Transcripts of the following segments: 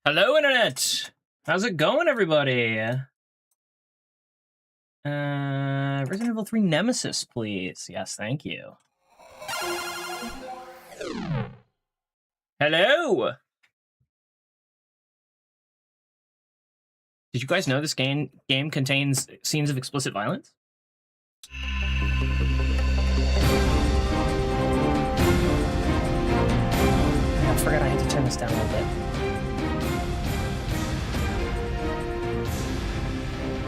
Hello, Internet! How's it going, everybody? Resident Evil 3 Nemesis, please. Yes, thank you. Hello! Did you guys know this game contains scenes of explicit violence? I forgot I had to turn this down a little bit.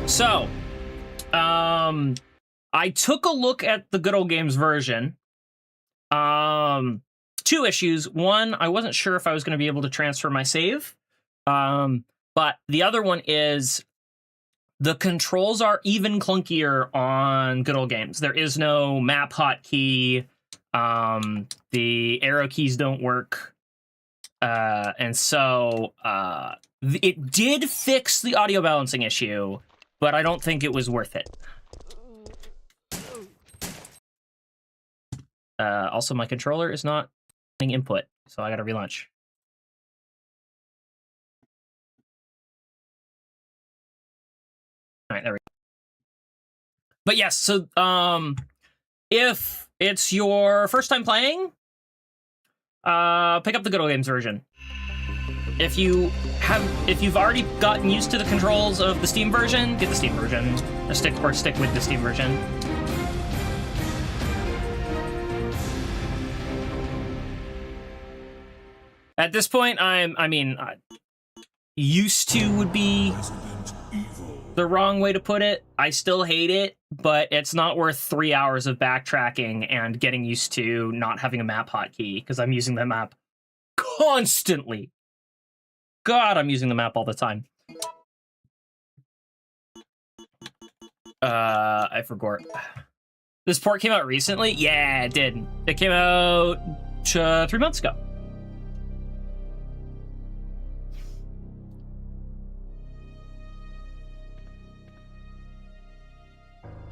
So, I took a look at the Good Old Games version. Two issues. One, I wasn't sure if I was going to be able to transfer my save. But the other one is the controls are even clunkier on Good Old Games. There is no map hotkey. The arrow keys don't work. And so it did fix the audio balancing issue, but I don't think it was worth it. Also, my controller is not getting input, so I gotta relaunch. All right, there we go. But yes, so if it's your first time playing, pick up the Good Old Games version. If you've already gotten used to the controls of the Steam version, get the Steam version. Stick with the Steam version. At this point, I mean, used to would be the wrong way to put it. I still hate it, but it's not worth 3 hours of backtracking and getting used to not having a map hotkey, because I'm using the map constantly. God, I'm using the map all the time. I forgot. This port came out recently? Yeah, it did. It came out 3 months ago.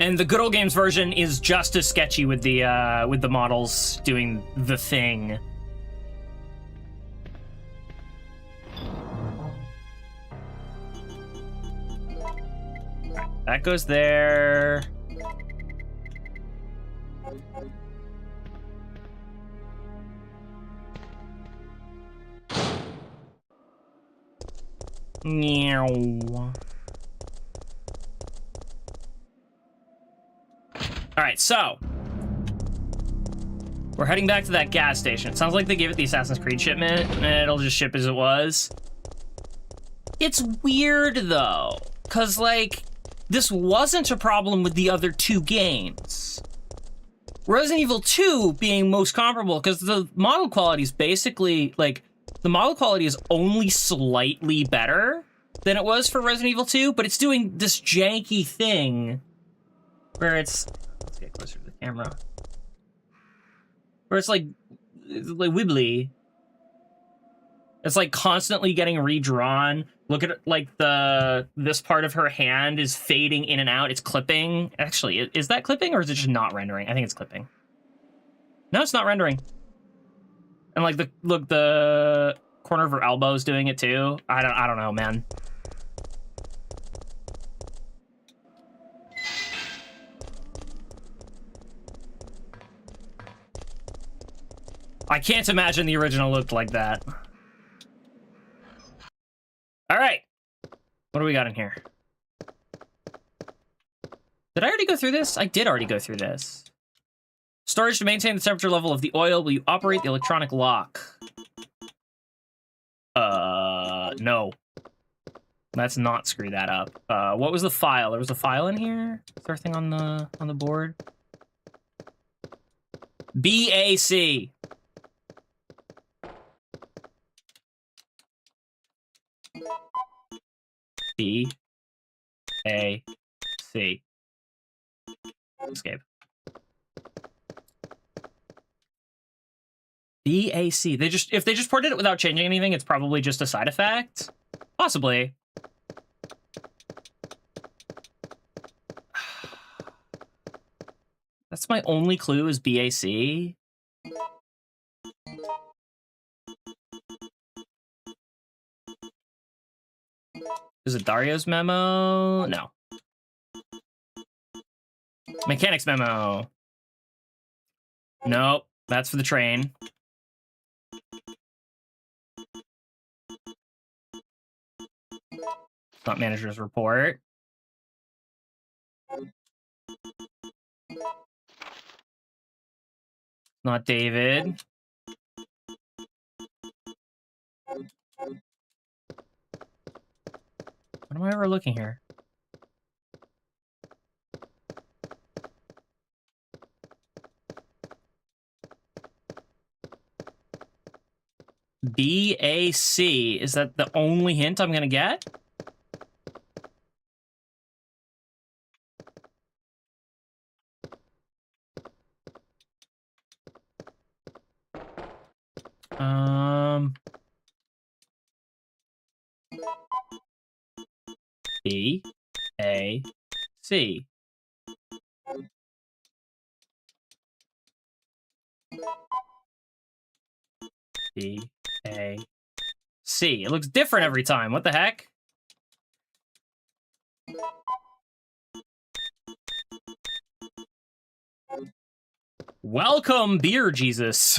And the Good Old Games version is just as sketchy with the models doing the thing. That goes there. Meow. All right, so we're heading back to that gas station. It sounds like they gave it the Assassin's Creed shipment, and it'll just ship as it was. It's weird, though, because, like, this wasn't a problem with the other 2 games. Resident Evil 2 being most comparable, because the model quality is basically, like, the model quality is only slightly better than it was for Resident Evil 2, but it's doing this janky thing where it's... Let's get closer to the camera. Where it's like wibbly. It's like constantly getting redrawn. Look at it, like this part of her hand is fading in and out. It's clipping. Actually, is that clipping or is it just not rendering? I think it's clipping. No, it's not rendering. And like the corner of her elbow is doing it too. I don't know, man. I can't imagine the original looked like that. All right. What do we got in here? Did I already go through this? I did already go through this. Storage to maintain the temperature level of the oil. Will you operate the electronic lock? No. Let's not screw that up. What was the file? There was a file in here? Is there a thing on the board? BAC. BAC. Escape. BAC. If they just ported it without changing anything, it's probably just a side effect. Possibly. That's my only clue is BAC. Is it Dario's memo? No. Mechanics memo. Nope. That's for the train. Not manager's report. Not David. What am I overlooking here? BAC. Is that the only hint I'm gonna get? B, A, C. B, A, C. It looks different every time. What the heck? Welcome, Beer Jesus.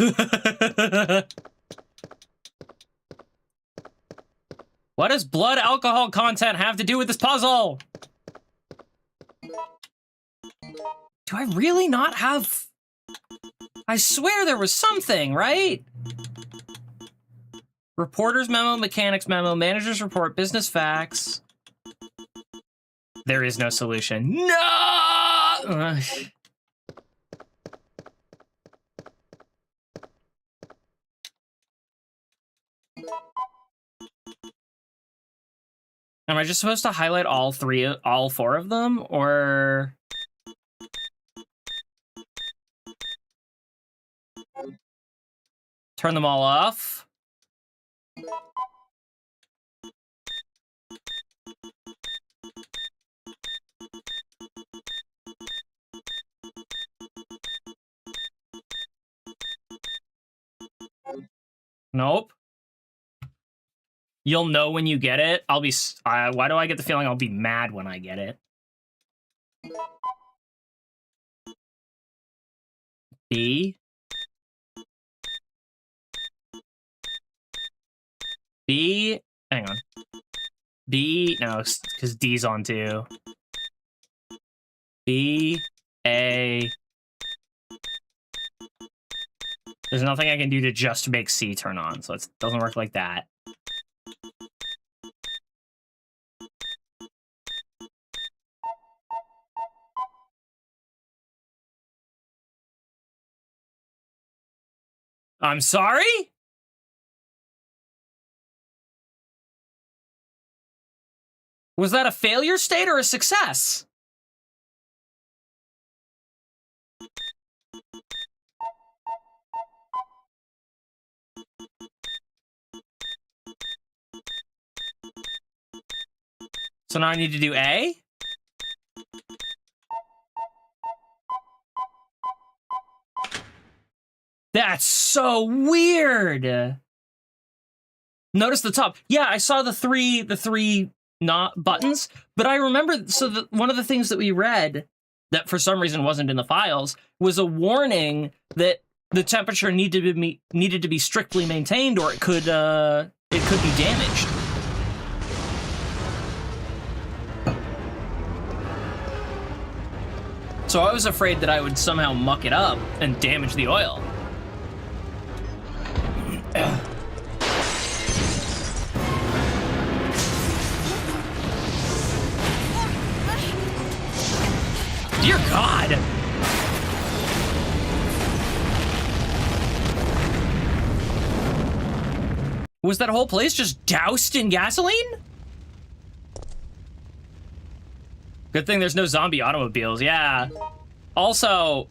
What does blood alcohol content have to do with this puzzle? Do I really not have... I swear there was something, right? Reporter's memo, mechanics memo, manager's report, business facts. There is no solution. No! Am I just supposed to highlight all four of them, or... turn them all off? Nope. You'll know when you get it. I'll be... why do I get the feeling I'll be mad when I get it? B. B. Hang on. B. No, because D's on 2. B. A. There's nothing I can do to just make C turn on, so it doesn't work like that. I'm sorry? Was that a failure state or a success? So now I need to do A? That's so weird. Notice the top. Yeah, I saw the three not buttons, but I remember, so one of the things that we read that for some reason wasn't in the files was a warning that the temperature needed to be strictly maintained, or it could be damaged. So I was afraid that I would somehow muck it up and damage the oil. Dear God! Was that whole place just doused in gasoline? Good thing there's no zombie automobiles, yeah. Also,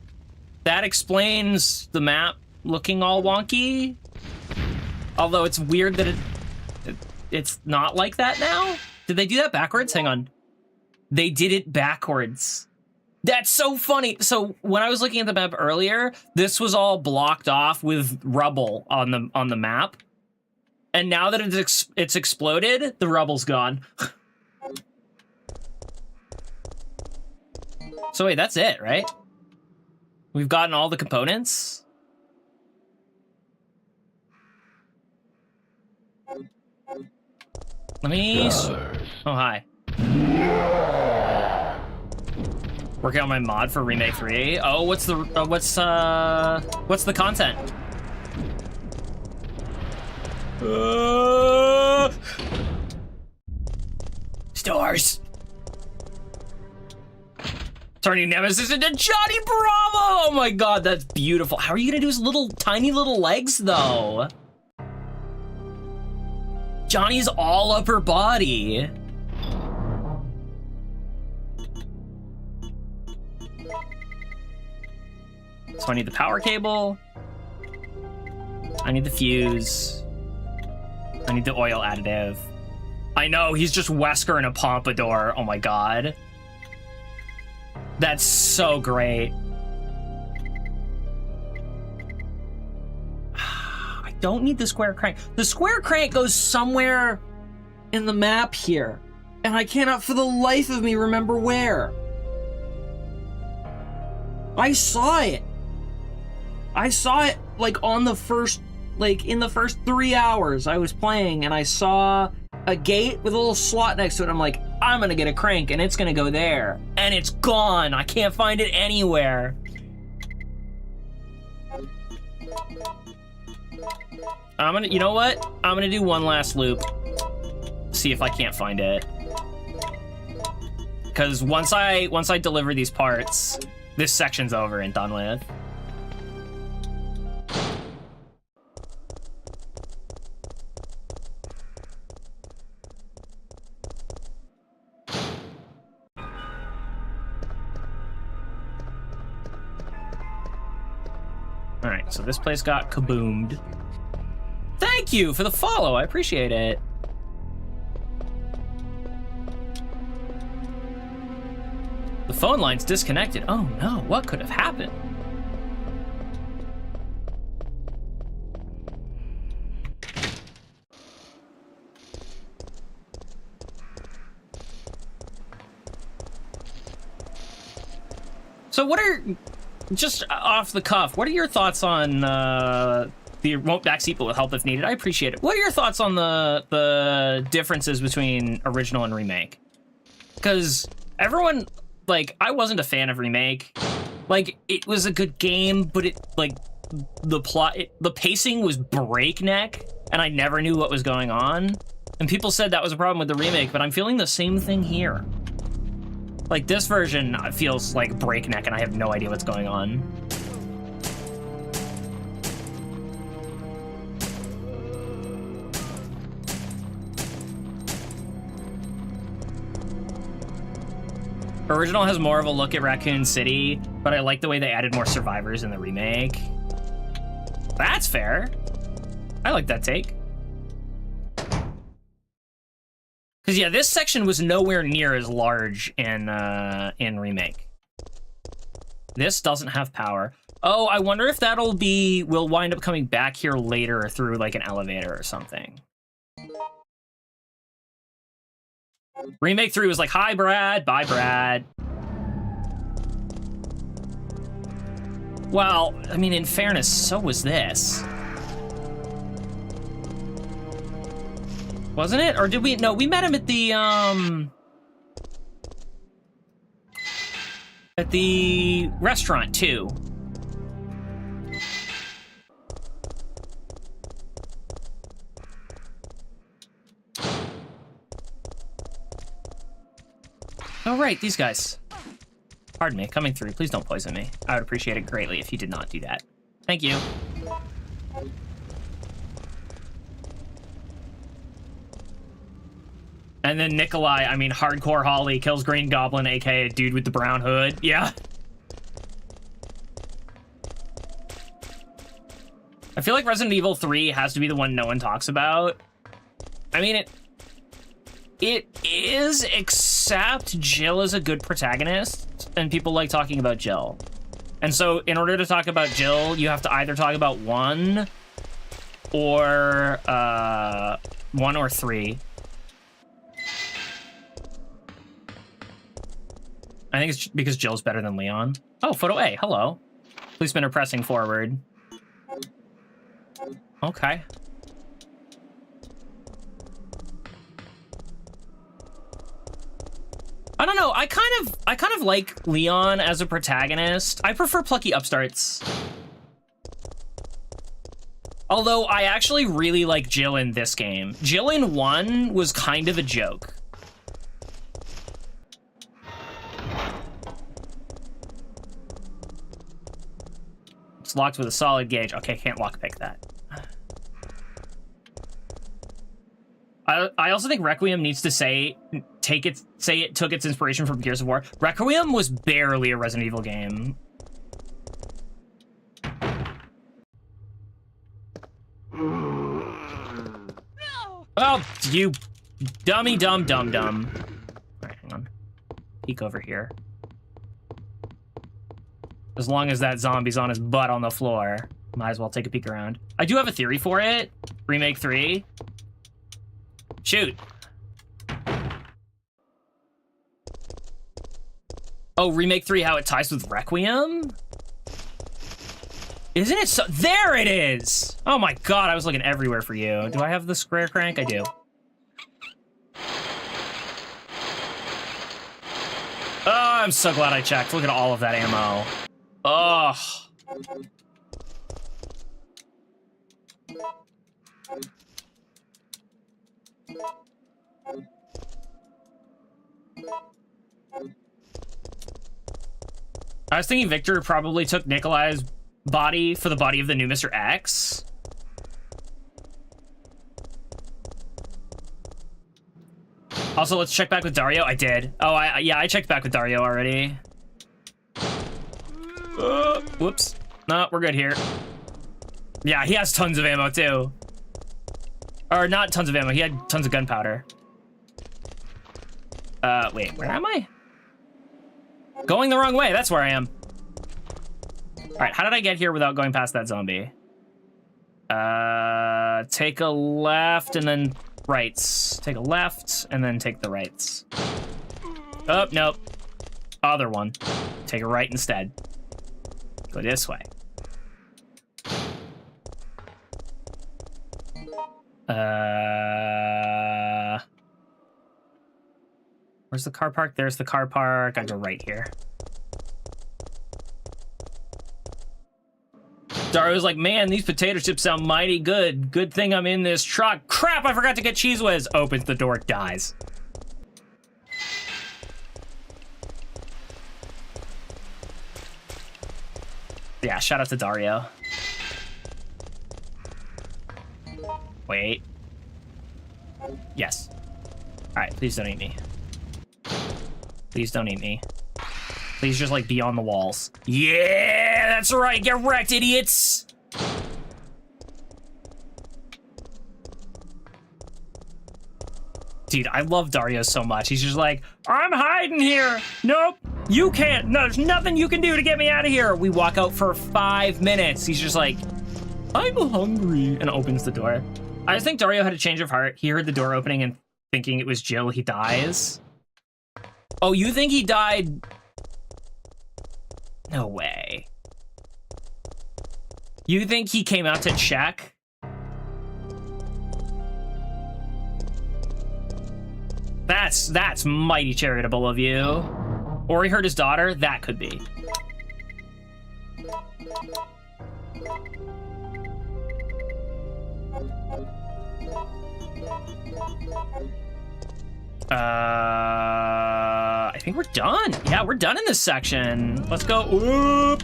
that explains the map looking all wonky. Although it's weird that it's not like that now. Did they do that backwards? Hang on. They did it backwards. That's so funny. So when I was looking at the map earlier, this was all blocked off with rubble on the map. And now that it's exploded, the rubble's gone. So wait, that's it, right? We've gotten all the components. Let me... Oh, hi. Working on my mod for Remake 3. Oh, what's the content? Stars. Turning Nemesis into Johnny Bravo! Oh my God, that's beautiful. How are you gonna do his tiny little legs, though? Johnny's all upper body. So I need the power cable. I need the fuse. I need the oil additive. I know, he's just Wesker in a pompadour. Oh my god. That's so great. I don't need the square crank. The square crank goes somewhere in the map here, and I cannot for the life of me remember where. I saw it. I saw it, like, on the first, like, in the first 3 hours I was playing, and I saw a gate with a little slot next to it. I'm like, I'm gonna get a crank, and it's gonna go there. And it's gone. I can't find it anywhere. I'm gonna, you know what? I'm gonna do one last loop. See if I can't find it. Because once I deliver these parts, this section's over and done with. All right, so this place got kaboomed. Thank you for the follow. I appreciate it. The phone line's disconnected. Oh no, what could have happened? So what are, just off the cuff, what are your thoughts on the remote backseat will help if needed? I appreciate it. What are your thoughts on the differences between original and remake? Because everyone, like, I wasn't a fan of remake. Like, it was a good game, but it, like, the plot, the pacing was breakneck, and I never knew what was going on. And people said that was a problem with the remake, but I'm feeling the same thing here. Like, this version feels like breakneck, and I have no idea what's going on. Original has more of a look at Raccoon City, but I like the way they added more survivors in the remake. That's fair. I like that take. Because, yeah, this section was nowhere near as large in remake. This doesn't have power. Oh, I wonder if we'll wind up coming back here later through, like, an elevator or something. Remake 3 was like, hi, Brad. Bye, Brad. Well, I mean, in fairness, so was this. Wasn't it? Or did we? No, we met him at the restaurant, too. Oh, right, these guys. Pardon me, coming through. Please don't poison me. I would appreciate it greatly if you did not do that. Thank you. And then Nikolai, I mean, Hardcore Holly kills Green Goblin, aka dude with the brown hood. Yeah. I feel like Resident Evil 3 has to be the one no one talks about. I mean, it is, except Jill is a good protagonist, and people like talking about Jill. And so, in order to talk about Jill, you have to either talk about 1 or 3. I think it's because Jill's better than Leon. Oh, photo A, hello. Policemen are pressing forward. Okay. I don't know, I kind of like Leon as a protagonist. I prefer plucky upstarts. Although I actually really like Jill in this game. Jill in 1 was kind of a joke. It's locked with a solid gauge. Okay, can't lockpick that. I also think Requiem needs to say it took its inspiration from Gears of War. Requiem was barely a Resident Evil game. No. Oh, you Dummy dum dum dum. All right, hang on. Peek over here. As long as that zombie's on his butt on the floor, might as well take a peek around. I do have a theory for it. Remake 3. Shoot. Oh, Remake 3, how it ties with Requiem? Isn't it so? There it is! Oh my god, I was looking everywhere for you. Do I have the square crank? I do. Oh, I'm so glad I checked. Look at all of that ammo. Ugh. I was thinking Victor probably took Nikolai's body for the body of the new Mr. X. Also, let's check back with Dario. I did. Oh, yeah, I checked back with Dario already. Whoops. No, we're good here. Yeah, he has tons of ammo too. Or not tons of ammo, he had tons of gunpowder. Wait, where am I? Going the wrong way, that's where I am. All right, how did I get here without going past that zombie? Take a left and then rights. Take a left and then take the rights. Oh, nope. Other one. Take a right instead. Go this way. Where's the car park? There's the car park. I go right here. Dario's like, man, these potato chips sound mighty good. Good thing I'm in this truck. Crap, I forgot to get Cheese Whiz. Opens the door, dies. Yeah, shout out to Dario. Wait. Yes. All right, please don't eat me. Please don't eat me. Please just, like, be on the walls. Yeah, that's right. Get wrecked, idiots. Dude, I love Dario so much. He's just like, I'm hiding here. Nope, you can't. No, there's nothing you can do to get me out of here. We walk out for 5 minutes. He's just like, I'm hungry, and opens the door. I just think Dario had a change of heart. He heard the door opening and thinking it was Jill, he dies. Oh, you think he died? No way. You think he came out to check? That's mighty charitable of you. Or he heard his daughter? That could be. I think we're done. Yeah, we're done in this section. Let's go. Whoop.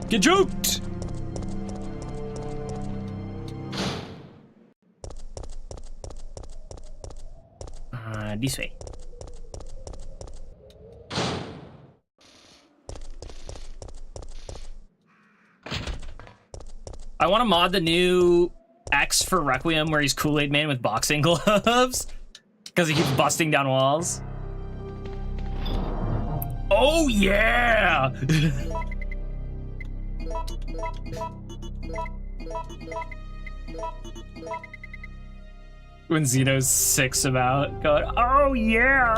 Get juked. This way. I want to mod the new X for Requiem where he's Kool-Aid Man with boxing gloves because he keeps busting down walls. Oh yeah! When Xeno's 6 about going, oh yeah!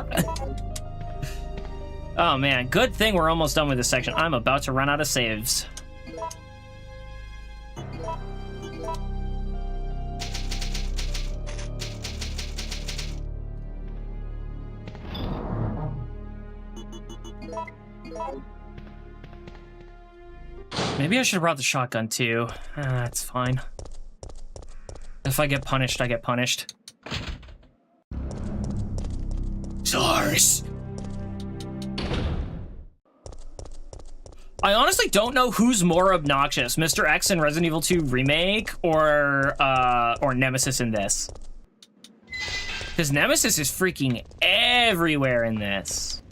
Oh man, good thing we're almost done with this section. I'm about to run out of saves. Maybe I should have brought the shotgun too. It's fine. If I get punished, I get punished. SARS! I honestly don't know who's more obnoxious, Mr. X in Resident Evil 2 Remake or Nemesis in this. Because Nemesis is freaking everywhere in this.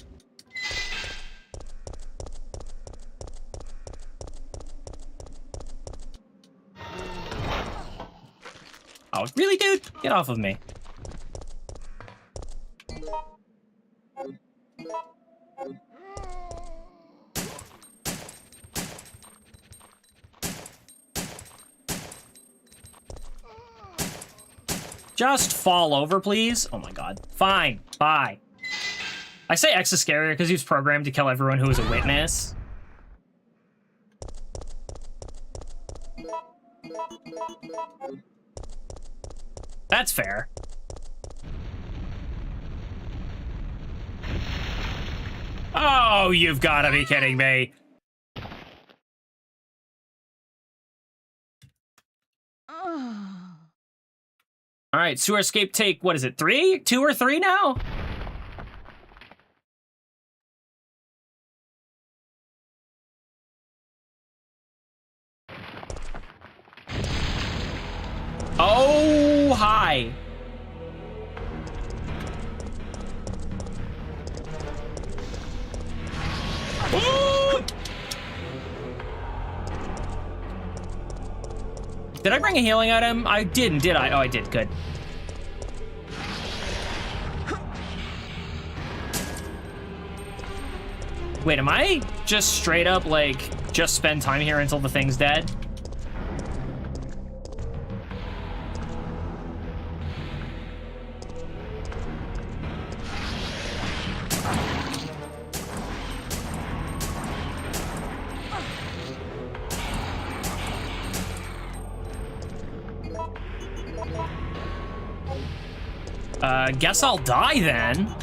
Oh, really, dude? off of me. Just fall over, please. Oh my god. Fine. Bye. I say X is scarier because he was programmed to kill everyone who was a witness. That's fair. Oh, you've got to be kidding me. All right, sewer escape take, what is it, 3? 2 or 3 now? Oh, hi. Ooh! Did I bring a healing item? I didn't, did I? Oh, I did. Good. Wait, am I just straight up, like, just spend time here until the thing's dead? Guess I'll die then.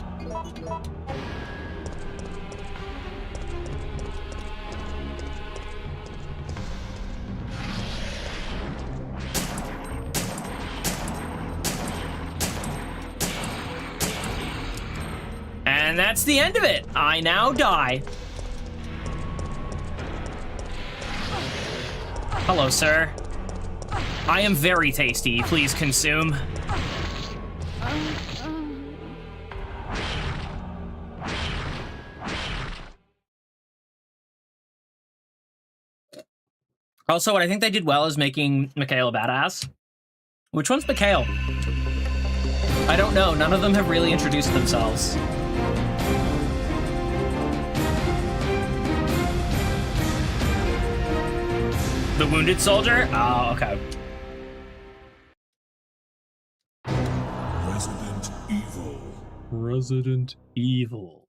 And that's the end of it. I now die. Hello, sir. I am very tasty. Please consume. Also, what I think they did well is making Mikhail a badass. Which one's Mikhail? I don't know. None of them have really introduced themselves. The wounded soldier? Oh, okay. Resident Evil. Resident Evil.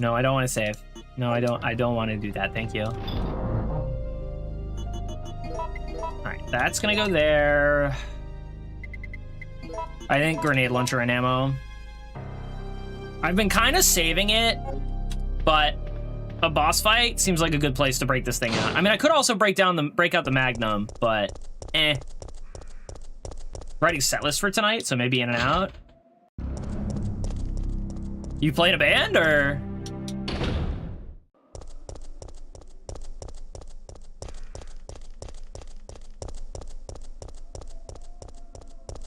No, I don't want to save. No, I don't want to do that. Thank you. All right, that's gonna go there. I think grenade launcher and ammo. I've been kind of saving it, but a boss fight seems like a good place to break this thing out. I mean, I could also break out the Magnum, but eh. Writing set list for tonight, so maybe in and out. You play in a band, or?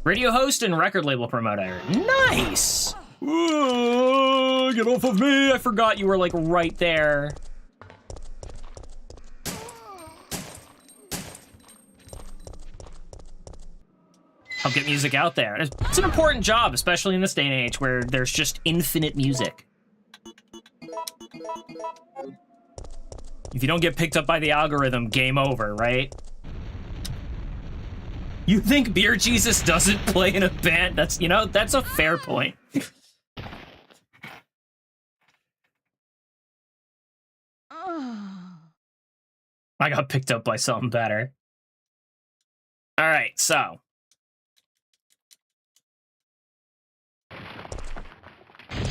Radio host and record label promoter. Nice! Get off of me! I forgot you were, like, right there. Help get music out there. It's an important job, especially in this day and age where there's just infinite music. If you don't get picked up by the algorithm, game over, right? You think Beer Jesus doesn't play in a band? That's, you know, that's a fair point. I got picked up by something better. All right, so.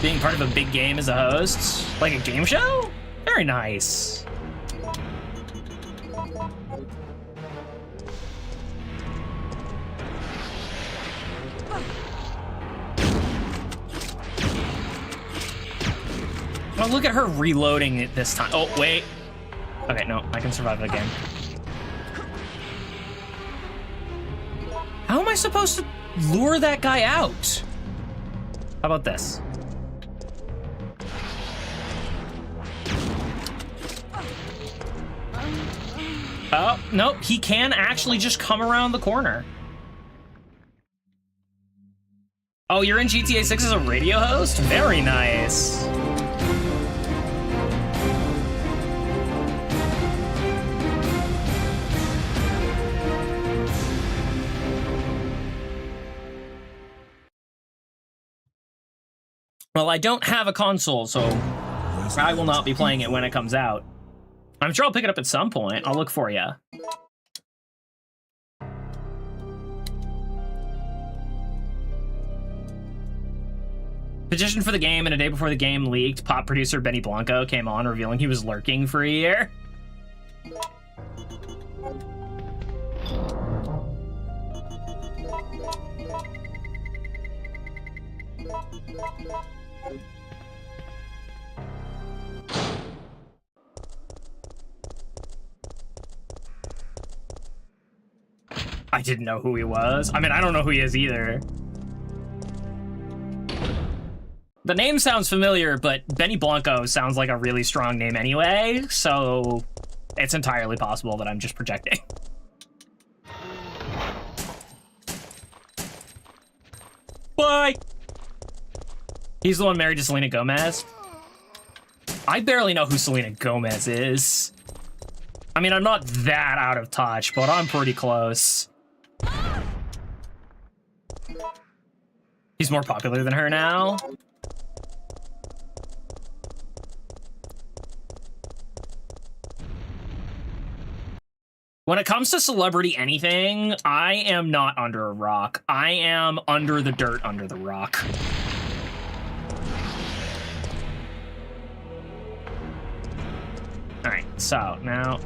Being part of a big game as a host? Like a game show? Very nice. Oh, look at her reloading it this time. Oh, wait. Okay, no, I can survive it again. How am I supposed to lure that guy out? How about this? Oh, nope. He can actually just come around the corner. Oh, you're in GTA 6 as a radio host? Very nice. Well, I don't have a console, so I will not be playing it when it comes out. I'm sure I'll pick it up at some point. I'll look for you. Petition for the game, and a day before the game leaked, pop producer Benny Blanco came on revealing he was lurking for a year. I didn't know who he was. I mean, I don't know who he is either. The name sounds familiar, but Benny Blanco sounds like a really strong name anyway, so it's entirely possible that I'm just projecting. Bye! He's the one married to Selena Gomez. I barely know who Selena Gomez is. I mean, I'm not that out of touch, but I'm pretty close. He's more popular than her now. When it comes to celebrity anything, I am not under a rock. I am under the dirt under the rock. All right, so now,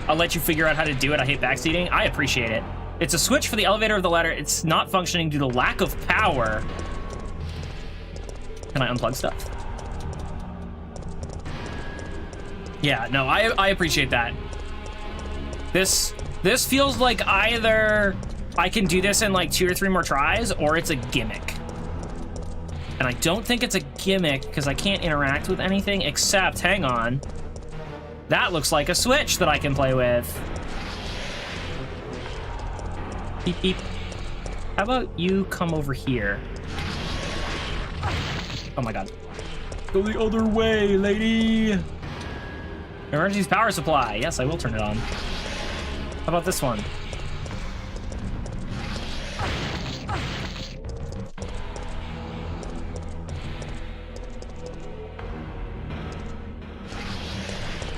I'll let you figure out how to do it. I hate backseating. I appreciate it. It's a switch for the elevator or the ladder. It's not functioning due to lack of power. Can I unplug stuff? Yeah, no, I appreciate that. This feels like either I can do this in like 2 or 3 more tries, or it's a gimmick. And I don't think it's a gimmick because I can't interact with anything except, hang on. That looks like a switch that I can play with. Beep, beep. How about you come over here? Oh my God. Go the other way, lady. Emergency power supply. Yes, I will turn it on. How about this one?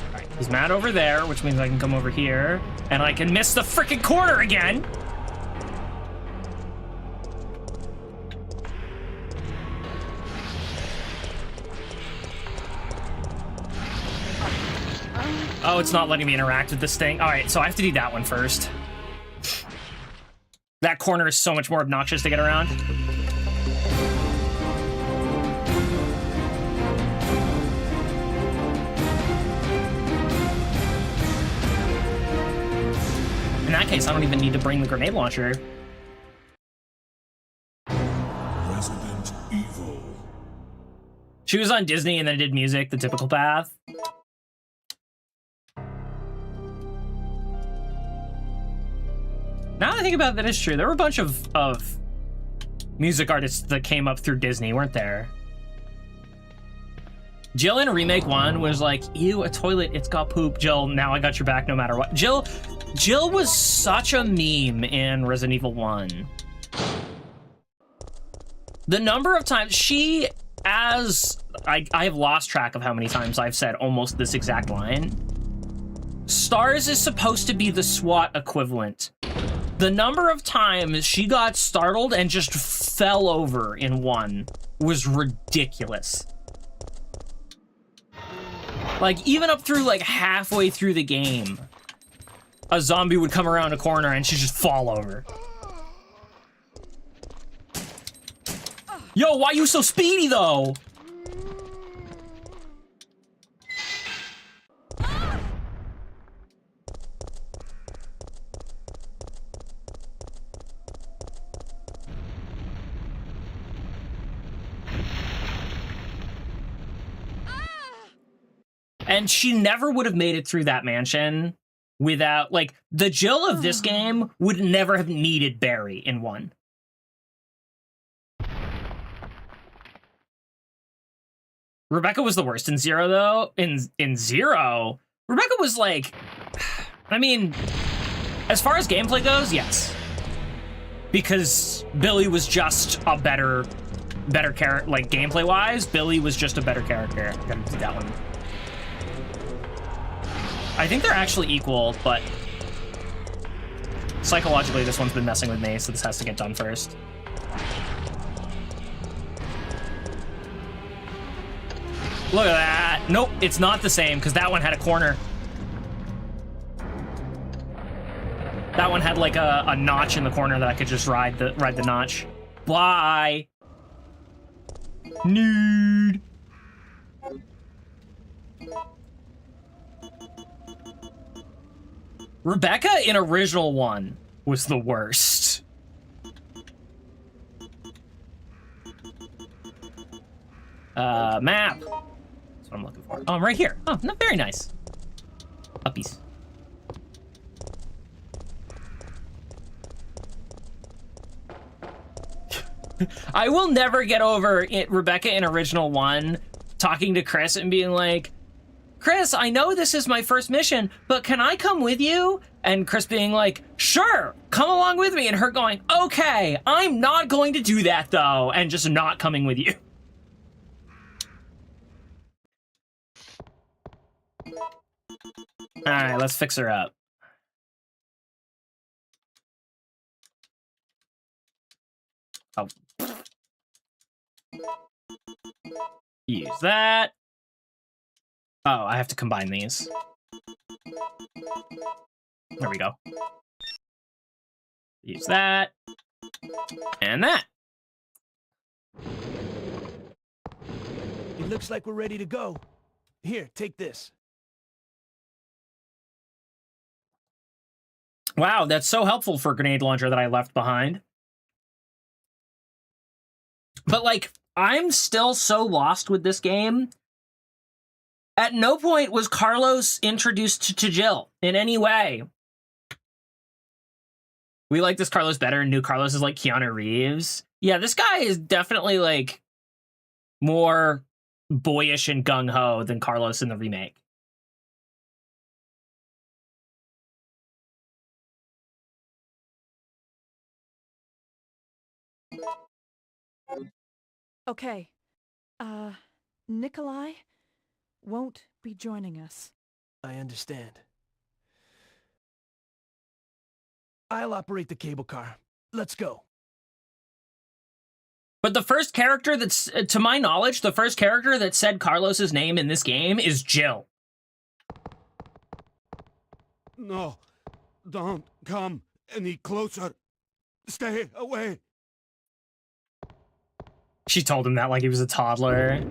Alright, he's mad over there, which means I can come over here, and I can miss the freaking corner again! Oh, it's not letting me interact with this thing. All right, so I have to do that one first. That corner is so much more obnoxious to get around. In that case, I don't even need to bring the grenade launcher. Resident Evil. She was on Disney and then did music, the typical path. Now that I think about it, that is true. There were a bunch of music artists that came up through Disney, weren't there? Jill in Remake 1 was like, ew, a toilet, it's got poop. Jill, now I got your back no matter what. Jill was such a meme in Resident Evil 1. The number of times she, I have lost track of how many times I've said almost this exact line. Stars is supposed to be the SWAT equivalent. The number of times she got startled and just fell over in 1 was ridiculous. Like, even up through, like, halfway through the game, a zombie would come around a corner and she'd just fall over. Yo, why you so speedy, though? And she never would have made it through that mansion without, like, the Jill of this game would never have needed Barry in 1. Rebecca was the worst in 0, though. In 0, Rebecca was like, I mean, as far as gameplay goes, yes. Because Billy was just a better character, like, gameplay-wise, Billy was just a better character. I gotta do that one. I think they're actually equal, but psychologically, this one's been messing with me, so this has to get done first. Look at that. Nope, it's not the same, because that one had a corner. That one had, like, a notch in the corner that I could just ride the notch. Bye. Nude. Rebecca in original 1 was the worst. Map. That's what I'm looking for. Oh, I'm right here. Oh, no, very nice. Puppies. I will never get over Rebecca in original 1 talking to Chris and being like, Chris, I know this is my first mission, but can I come with you? And Chris being like, sure, come along with me. And her going, okay, I'm not going to do that though. And just not coming with you. All right, let's fix her up. Oh. Use that. Oh, I have to combine these. There we go. Use that. And that. It looks like we're ready to go. Here, take this. Wow, that's so helpful for a grenade launcher that I left behind. But, like, I'm still so lost with this game. At no point was Carlos introduced to Jill in any way. We like this Carlos better and knew Carlos is like Keanu Reeves. Yeah, this guy is definitely, like, more boyish and gung-ho than Carlos in the remake. Okay. Nikolai won't be joining us. I understand. I'll operate the cable car. Let's go. But the first character that's, to my knowledge, the first character that said Carlos's name in this game is Jill. No, don't come any closer. Stay away. She told him that like he was a toddler.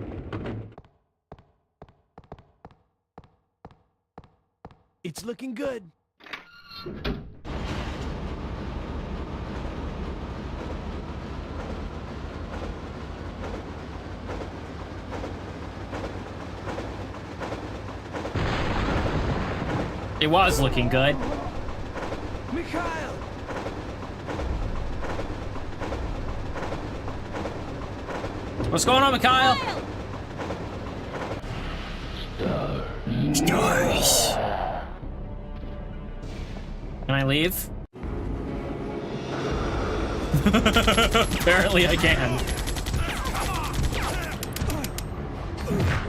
It's looking good. It was looking good. Mikhail! What's going on, Mikhail? Stars. Can I leave? Apparently I can.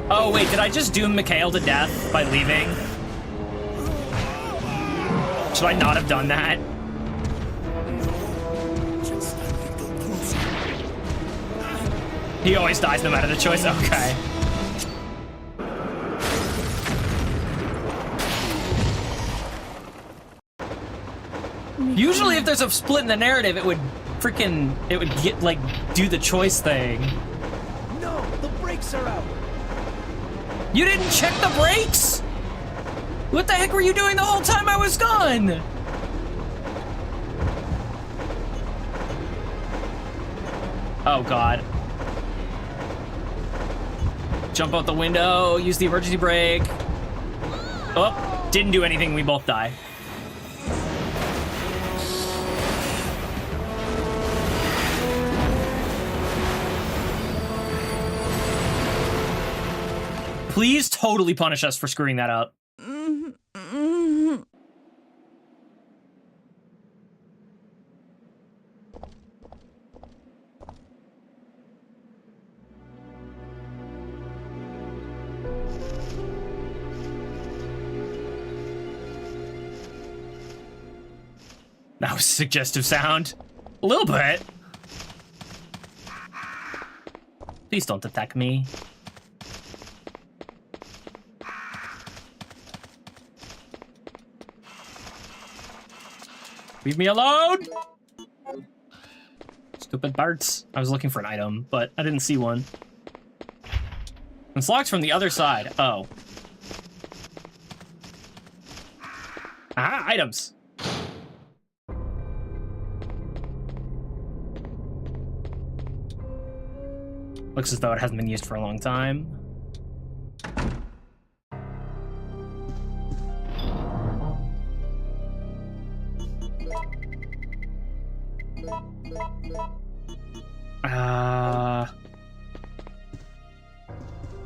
Oh wait, did I just doom Mikhail to death by leaving? Should I not have done that? He always dies no matter the choice. Okay. Usually if there's a split in the narrative, it would get, like, do the choice thing. No, the brakes are out. You didn't check the brakes? What the heck were you doing the whole time I was gone? Oh, God. Jump out the window, use the emergency brake. Oh, didn't do anything. We both die. Please totally punish us for screwing that up. That was a suggestive sound. A little bit. Please don't attack me. Leave me alone! Stupid birds. I was looking for an item, but I didn't see one. It's locked from the other side. Oh. Ah, items. Looks as though it hasn't been used for a long time.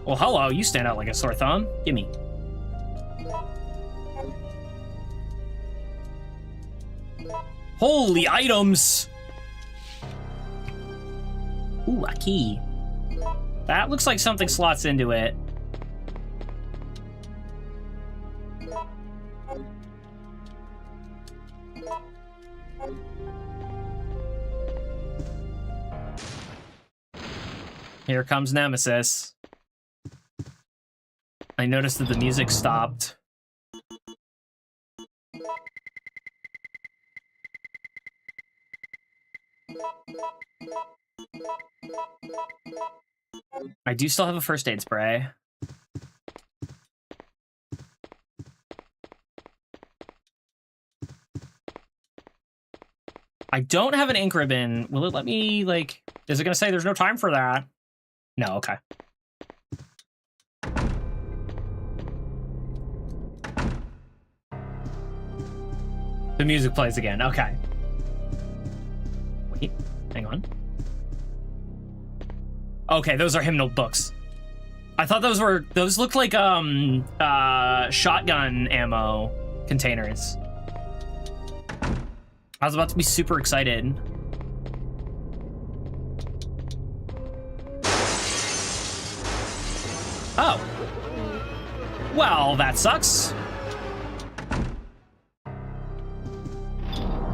Well, hello, you stand out like a sore thumb. Gimme. Holy items! Ooh, a key. That looks like something slots into it. Here comes Nemesis. I noticed that the music stopped. I do still have a first aid spray. I don't have an ink ribbon. Will it let me, like... Is it gonna say there's no time for that? No, okay. The music plays again, okay. Wait, hang on. Okay, those are hymnal books. I thought those looked like shotgun ammo containers. I was about to be super excited. Oh. Well, that sucks.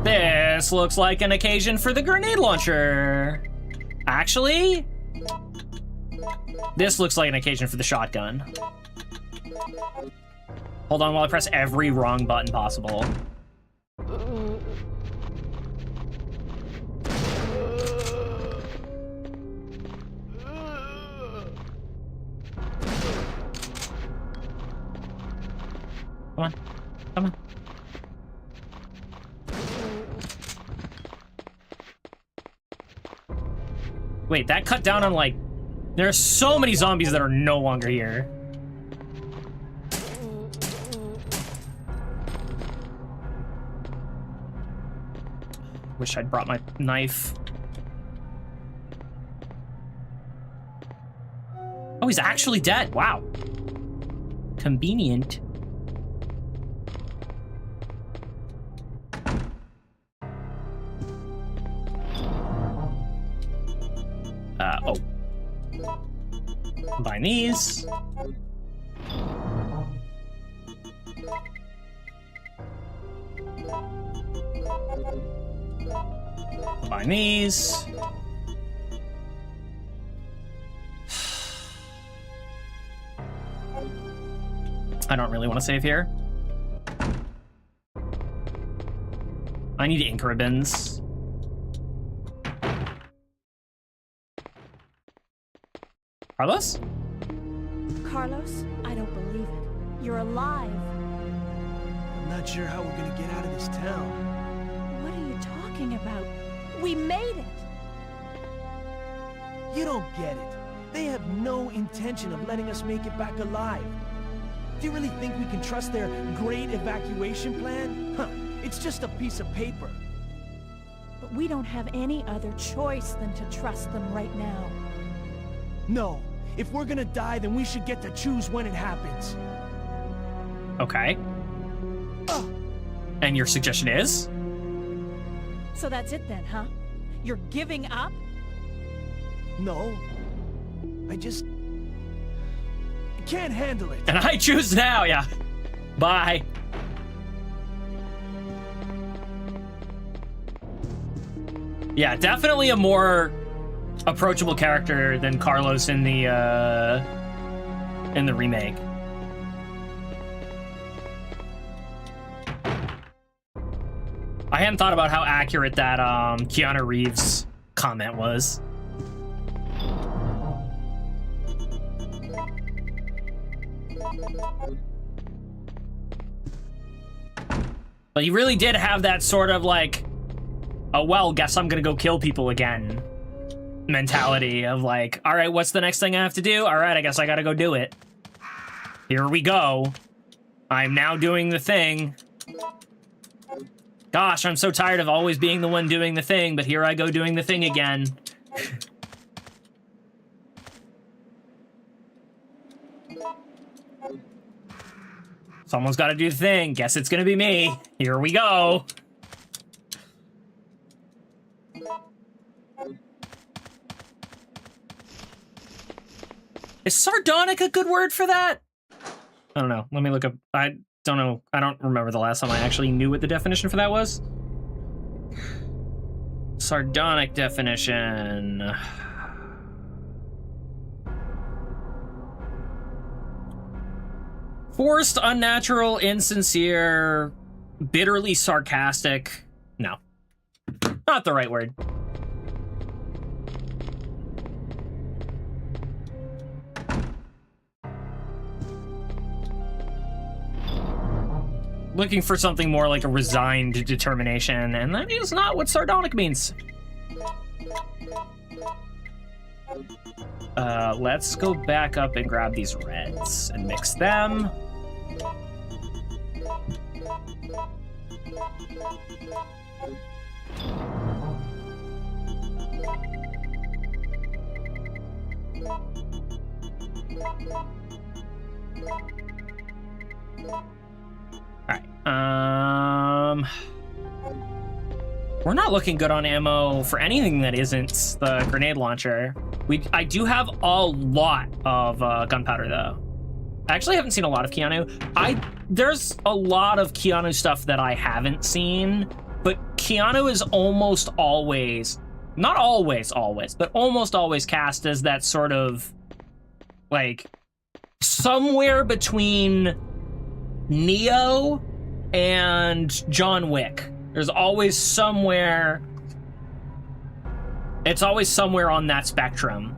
This looks like an occasion for the grenade launcher. Actually, this looks like an occasion for the shotgun. Hold on while I press every wrong button possible. Come on, come on. Wait, that cut down on, like... There are so many zombies that are no longer here. Wish I'd brought my knife. Oh, he's actually dead. Wow. Convenient. Oh. Combine these. Combine these. I don't really want to save here. I need ink ribbons. Carlos? Carlos, I don't believe it. You're alive. I'm not sure how we're gonna get out of this town. What are you talking about? We made it! You don't get it. They have no intention of letting us make it back alive. Do you really think we can trust their great evacuation plan? Huh, it's just a piece of paper. But we don't have any other choice than to trust them right now. No, if we're gonna die, then we should get to choose when it happens. Okay. And your suggestion is? So that's it then, huh? You're giving up? No, I just can't handle it. And I choose now, yeah. Bye. Yeah, definitely a more approachable character than Carlos in the remake. I hadn't thought about how accurate that Keanu Reeves comment was. But he really did have that sort of like, oh well, guess I'm gonna go kill people again mentality of like, all right, what's the next thing I have to do? All right, I guess I gotta go do it. Here we go. I'm now doing the thing. Gosh, I'm so tired of always being the one doing the thing, but here I go doing the thing again. Someone's got to do the thing. Guess it's gonna be me. Here we go. Is sardonic a good word for that? I don't know. Let me look up. I don't know. I don't remember the last time I actually knew what the definition for that was. Sardonic definition. Forced, unnatural, insincere, bitterly sarcastic. No. Not the right word. Looking for something more like a resigned determination, and that is not what sardonic means. Let's go back up and grab these reds and mix them. Alright, we're not looking good on ammo for anything that isn't the grenade launcher. I do have a lot of gunpowder though. I actually haven't seen a lot of Keanu. There's a lot of Keanu stuff that I haven't seen, but Keanu is almost always, not always, but almost always cast as that sort of, like, somewhere between Neo and John Wick. There's always somewhere, it's always somewhere on that spectrum.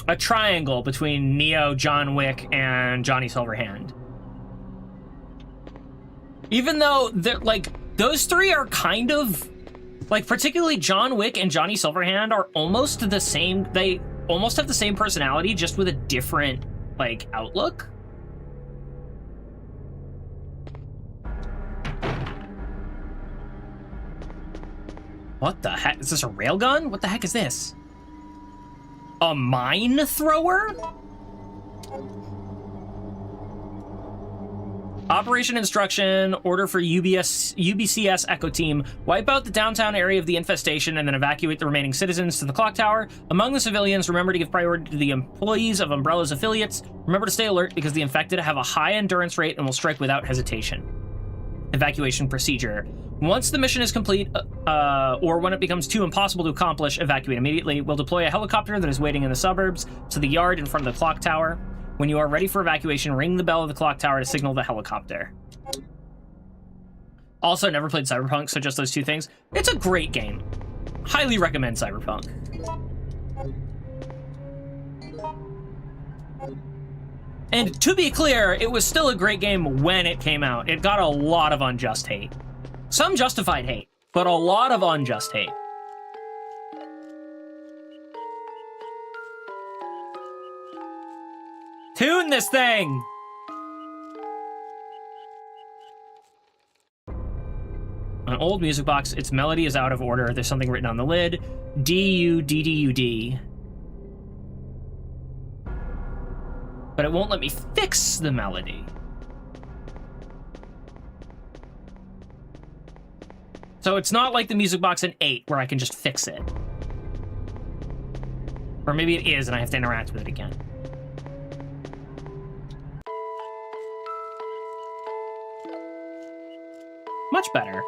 A triangle between Neo, John Wick, and Johnny Silverhand. Even though they're like, those three are kind of like, particularly John Wick and Johnny Silverhand are almost the same. They almost have the same personality, just with a different like outlook. What the heck? Is this a railgun? What the heck is this? A mine thrower? Operation instruction, order for UBCS Echo Team. Wipe out the downtown area of the infestation and then evacuate the remaining citizens to the clock tower. Among the civilians, remember to give priority to the employees of Umbrella's affiliates. Remember to stay alert because the infected have a high endurance rate and will strike without hesitation. Evacuation procedure. Once the mission is complete, or when it becomes too impossible to accomplish, evacuate immediately. We'll deploy a helicopter that is waiting in the suburbs to the yard in front of the clock tower. When you are ready for evacuation, ring the bell of the clock tower to signal the helicopter. Also, never played Cyberpunk, so just those two things. It's a great game. Highly recommend Cyberpunk. And to be clear, it was still a great game when it came out. It got a lot of unjust hate. Some justified hate, but a lot of unjust hate. Tune this thing! An old music box, its melody is out of order. There's something written on the lid. D-U-D-D-U-D. But it won't let me fix the melody. So it's not like the music box in 8 where I can just fix it. Or maybe it is and I have to interact with it again. Much better.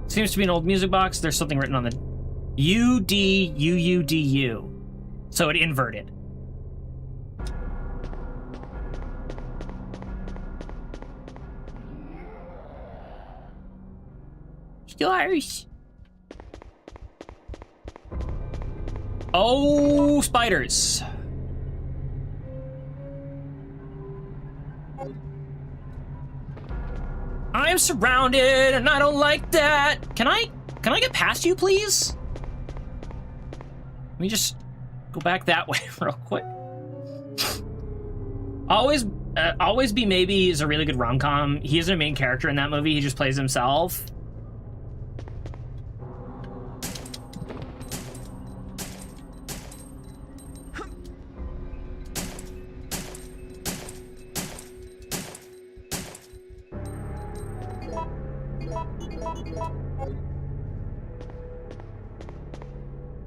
Seems to be an old music box. There's something written on the U-D-U-U-D-U. So it inverted. Yours. Oh, spiders. I'm surrounded and I don't like that. Can I get past you, please? Let me just go back that way real quick. Always Be Maybe is a really good rom-com. He isn't a main character in that movie. He just plays himself.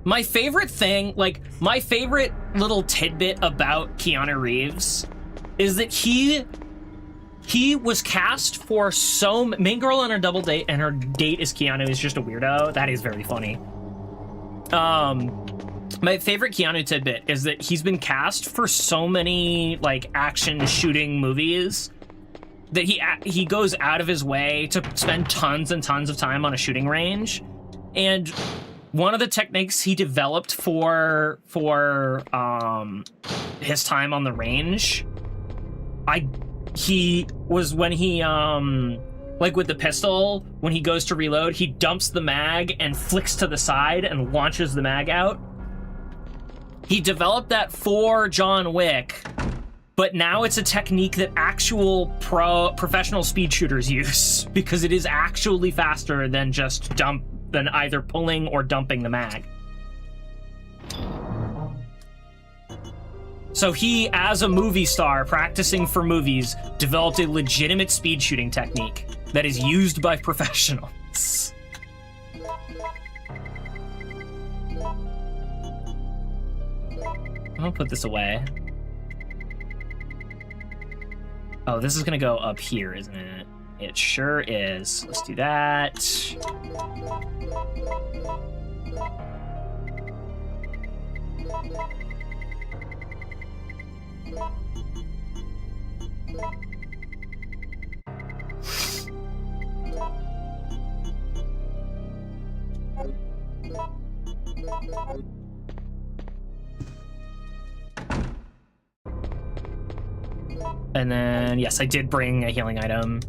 My favorite thing, like, my favorite little tidbit about Keanu Reeves is that he was cast for main girl on her double date, and her date is Keanu is just a weirdo. That is very funny. My favorite Keanu tidbit is that he's been cast for so many, like, action shooting movies that he goes out of his way to spend tons and tons of time on a shooting range. And one of the techniques he developed for his time on the range, he was when he like with the pistol, when he goes to reload, he dumps the mag and flicks to the side and launches the mag out. He developed that for John Wick, but now it's a technique that actual professional speed shooters use because it is actually faster than than either pulling or dumping the mag. So he, as a movie star practicing for movies, developed a legitimate speed shooting technique that is used by professionals. I'll put this away. Oh, this is gonna go up here, isn't it? It sure is. Let's do that. And then, yes, I did bring a healing item.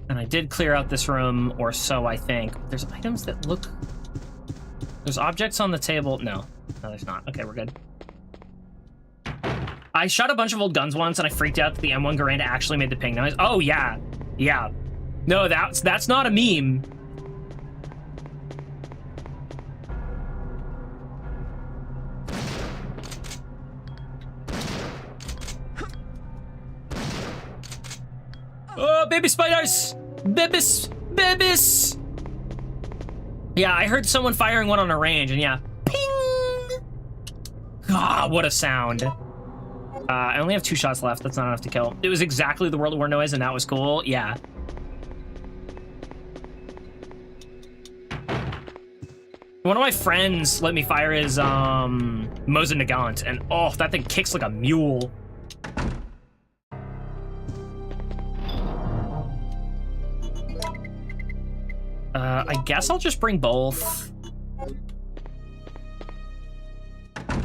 And I did clear out this room, or so I think. There's items that look... There's objects on the table. No, there's not. Okay, we're good. I shot a bunch of old guns once, and I freaked out that the M1 Garand actually made the ping noise. Oh, yeah. Yeah. No, that's not a meme. Oh, baby spiders! Babies! Babies! Yeah, I heard someone firing one on a range, and yeah. Ping! Ah, what a sound. I only have 2 shots left. That's not enough to kill. It was exactly the World War noise, and that was cool. Yeah. One of my friends let me fire his Mosin Nagant, and oh, that thing kicks like a mule. I guess I'll just bring both.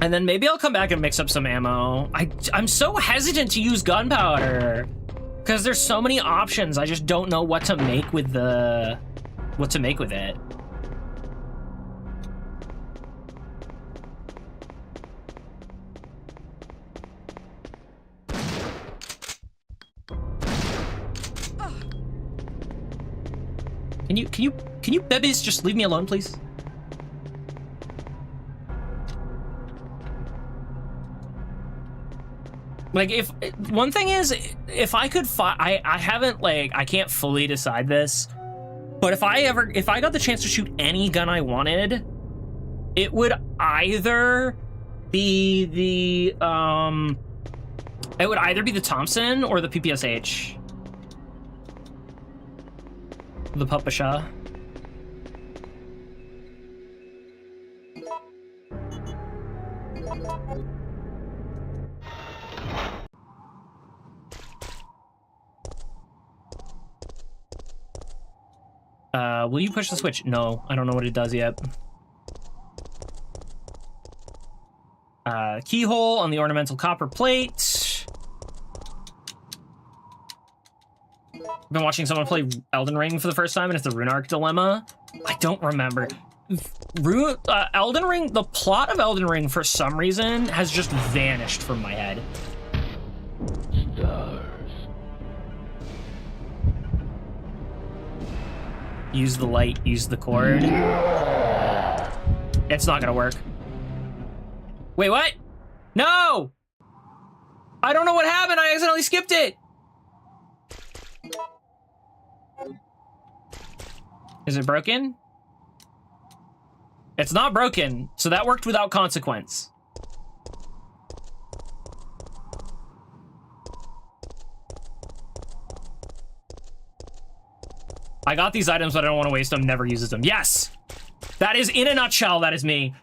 And then maybe I'll come back and mix up some ammo. I'm so hesitant to use gunpowder because there's so many options. I just don't know what to make with it. Can you babies just leave me alone, please? Like, one thing is, if I could I haven't, like, I can't fully decide this, but if I got the chance to shoot any gun I wanted, it would either be the Thompson or the PPSH. The Papasha. Will you push the switch? No, I don't know what it does yet. Keyhole on the ornamental copper plate. I've been watching someone play Elden Ring for the first time, and it's the Rune Arc dilemma. I don't remember. Elden Ring, the plot of Elden Ring, for some reason, has just vanished from my head. Use the light, use the cord. It's not gonna work. Wait, what? No! I don't know what happened, I accidentally skipped it! Is it broken? It's not broken, so that worked without consequence. I got these items, but I don't want to waste them. Never uses them. Yes! That is, in a nutshell, that is me.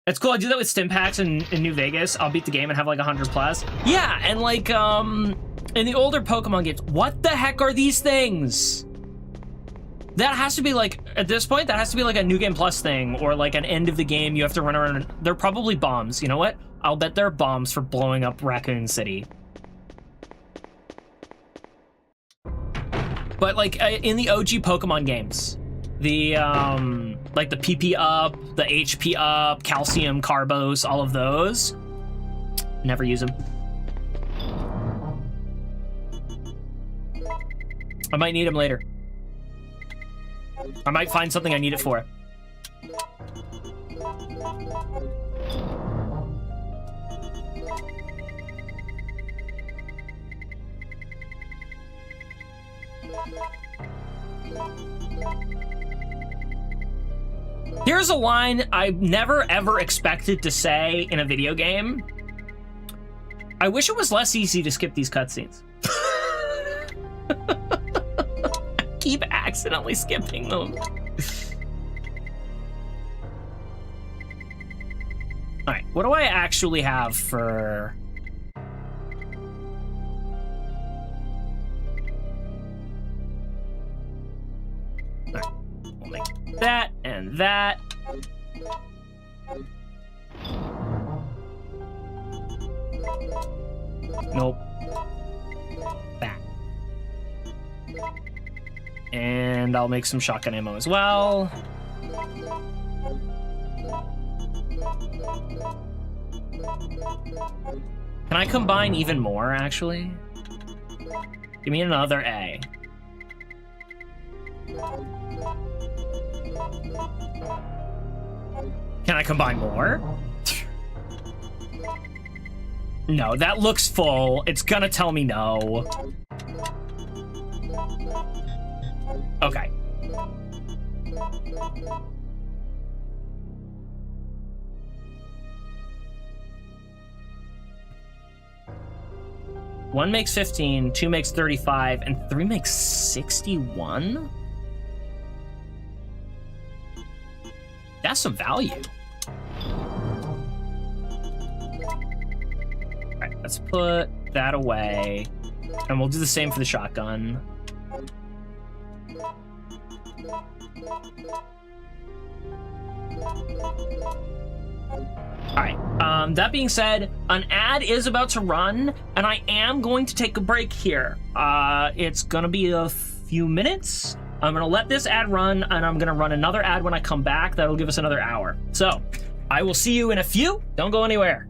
It's cool. I do that with stim packs in New Vegas. I'll beat the game and have like 100 plus. Yeah, and like, in the older Pokemon games, what the heck are these things? That has to be like, at this point, that has to be like a New Game Plus thing, or like an end of the game, you have to run around and, they're probably bombs. You know what? I'll bet they're bombs for blowing up Raccoon City. But like in the OG Pokemon games, the like the PP up, the HP up, calcium, carbos, all of those, never use them. I might need them later. I might find something I need it for. Here's a line I never ever expected to say in a video game. I wish it was less easy to skip these cutscenes. I keep accidentally skipping them. Alright, what do I actually have for... Alright, we'll make that and that. Nope. That. And I'll make some shotgun ammo as well. Can I combine even more, actually? Give me another A. Can I combine more? No, that looks full. It's gonna tell me no. Okay. One makes 15, 2 makes 35, and 3 makes 61? That's some value. Alright, let's put that away. And we'll do the same for the shotgun. All right. That being said, an ad is about to run, and I am going to take a break here. It's gonna be a few minutes. I'm gonna let this ad run, and I'm gonna run another ad when I come back. That'll give us another hour. So, I will see you in a few. Don't go anywhere.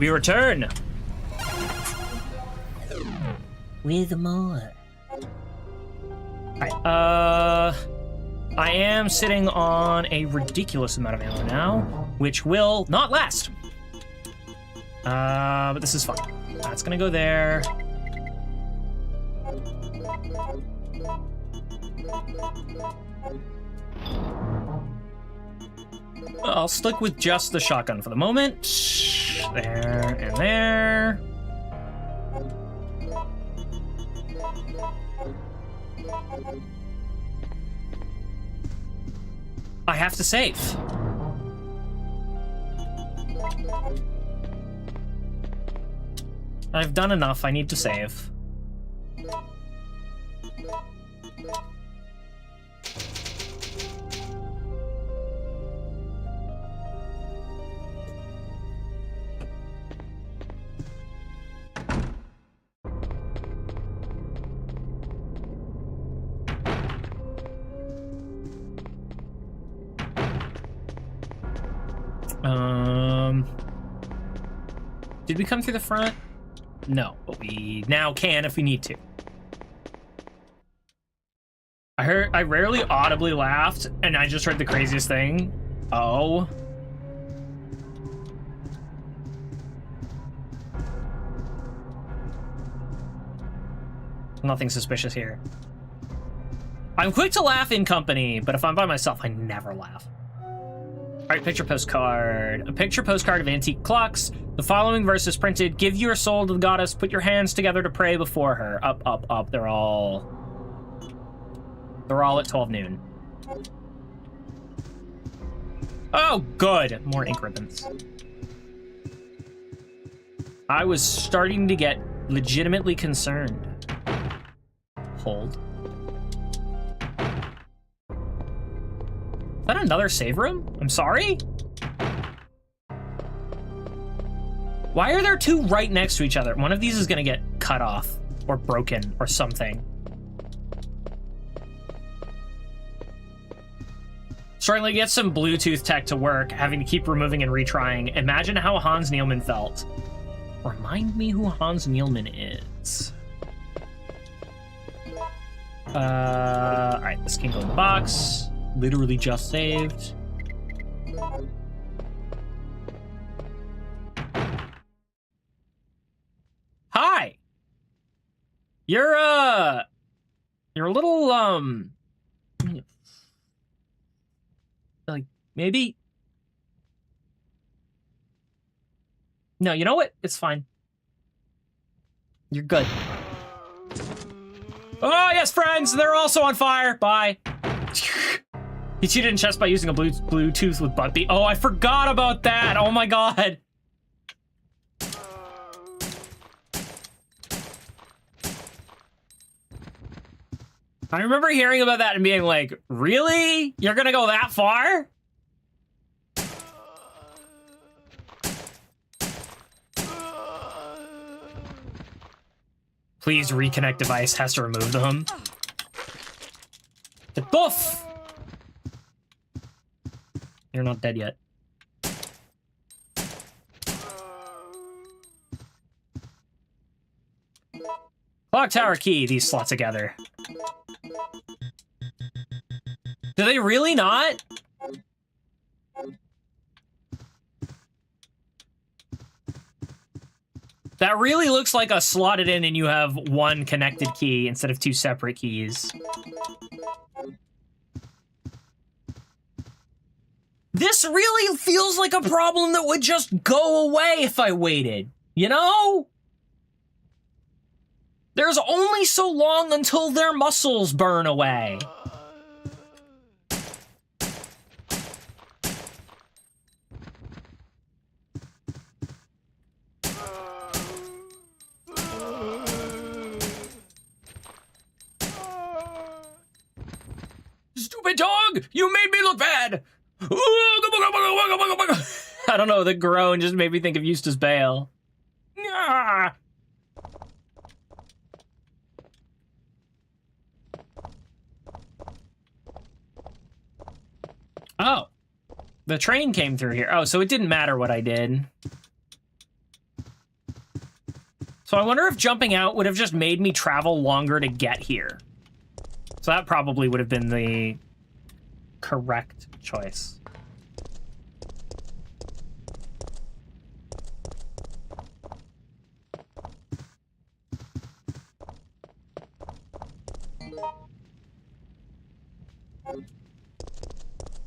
We return with more. Alright, I am sitting on a ridiculous amount of ammo now, which will not last. But this is fun. That's gonna go there. I'll stick with just the shotgun for the moment. There and there. I have to save. I've done enough. I need to save. Did we come through the front? No, but we now can if we need to. I rarely audibly laughed, and I just heard the craziest thing. Oh. Nothing suspicious here. I'm quick to laugh in company, but if I'm by myself, I never laugh. All right, picture postcard. A picture postcard of antique clocks. The following verse is printed. Give your soul to the goddess. Put your hands together to pray before her. Up, up, up. They're all at 12 noon. Oh, good. More ink ribbons. I was starting to get legitimately concerned. Hold. Is that another save room? I'm sorry? Why are there two right next to each other? One of these is gonna get cut off or broken or something. Starting to get some Bluetooth tech to work, having to keep removing and retrying. Imagine how Hans Neilman felt. Remind me who Hans Neilman is. All right, this can go in the box. Literally just saved. Hi. You're a little, like, maybe. No, you know what? It's fine. You're good. Oh, yes, friends! They're also on fire! Bye. He cheated in chess by using a Bluetooth with Buttbeat. Oh, I forgot about that! Oh my god! I remember hearing about that and being like, really? You're gonna go that far? Please reconnect device, has to remove them. Boof! You're not dead yet. Clock tower key, these slot together. Do they really not? That really looks like a slotted in and you have one connected key instead of two separate keys. This really feels like a problem that would just go away if I waited, you know? There's only so long until their muscles burn away. Stupid dog! You made me look bad! I don't know, the groan just made me think of Eustace Bale. Ah. Oh. The train came through here. Oh, so it didn't matter what I did. So I wonder if jumping out would have just made me travel longer to get here. So that probably would have been the correct choice.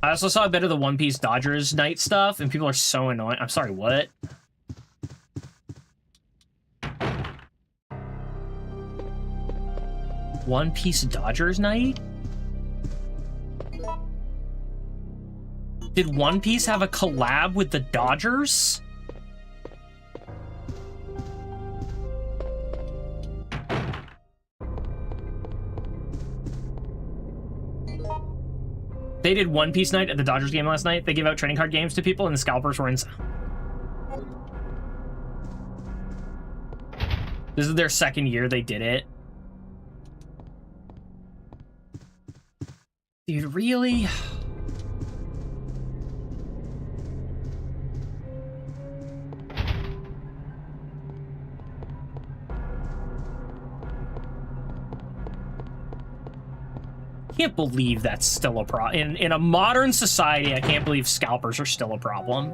I also saw a bit of the One Piece Dodgers night stuff, and people are so annoying. I'm sorry, what? One Piece Dodgers night? Did One Piece have a collab with the Dodgers? They did One Piece night at the Dodgers game last night. They gave out trading card games to people, and the scalpers were inside. This is their second year they did it. Dude, really? Can't believe that's still a problem. In a modern society, I can't believe scalpers are still a problem.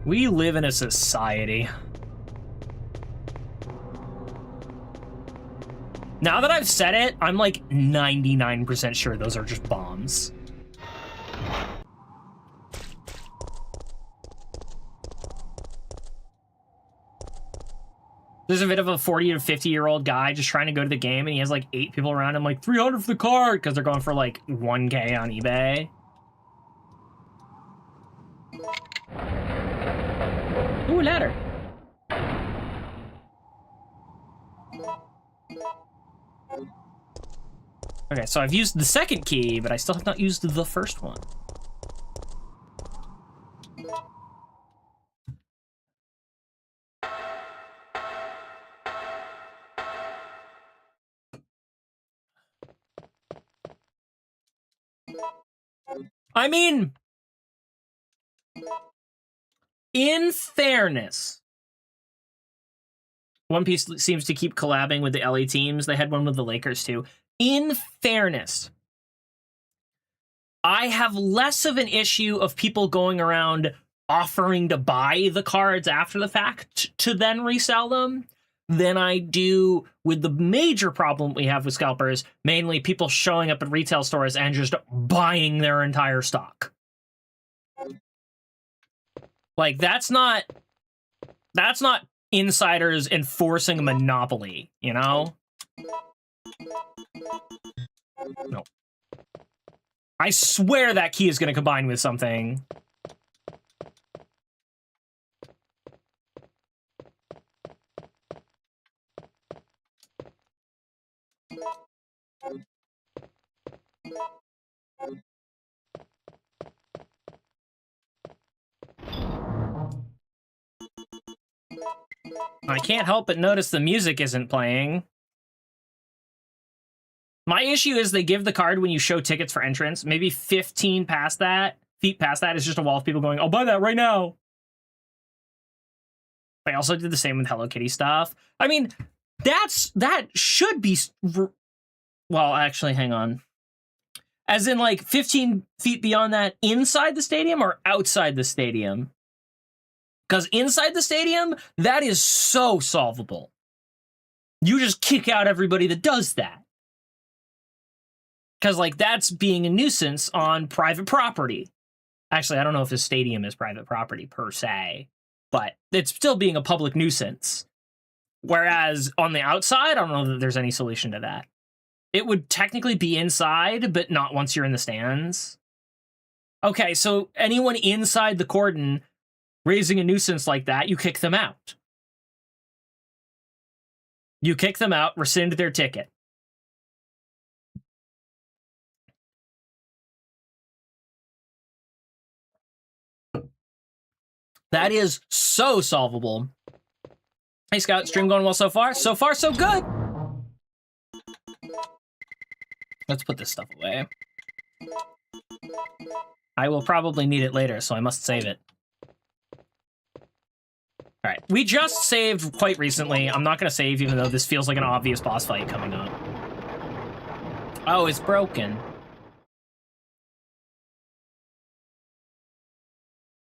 We live in a society. Now that I've said it, I'm like 99% sure those are just bombs. There's a bit of a 40 to 50-year-old guy just trying to go to the game, and he has like 8 people around him, like 300 for the card, because they're going for like 1K on eBay. Ooh, ladder. Okay, so I've used the second key, but I still have not used the first one. I mean, in fairness, One Piece seems to keep collabing with the LA teams. They had one with the Lakers too. In fairness, I have less of an issue of people going around offering to buy the cards after the fact to then resell them than I do with the major problem we have with scalpers, mainly people showing up at retail stores and just buying their entire stock. Like, that's not insiders enforcing a monopoly, you know? No. I swear that key is going to combine with something. I can't help but notice the music isn't playing. My issue is they give the card when you show tickets for entrance. Maybe 15 past that, feet past that is just a wall of people going, I'll buy that right now. I also did the same with Hello Kitty stuff. I mean, that should be... Well, actually, hang on. As in, like, 15 feet beyond that, inside the stadium or outside the stadium? Because inside the stadium, that is so solvable. You just kick out everybody that does that. Because, like, that's being a nuisance on private property. Actually, I don't know if the stadium is private property per se, but it's still being a public nuisance. Whereas on the outside, I don't know that there's any solution to that. It would technically be inside, but not once you're in the stands. Okay, so anyone inside the cordon raising a nuisance like that, you kick them out. You kick them out, rescind their ticket. That is so solvable. Hey, Scout, stream going well so far? So far, so good. Let's put this stuff away. I will probably need it later, so I must save it. All right, we just saved quite recently. I'm not gonna save even though this feels like an obvious boss fight coming up. Oh, it's broken.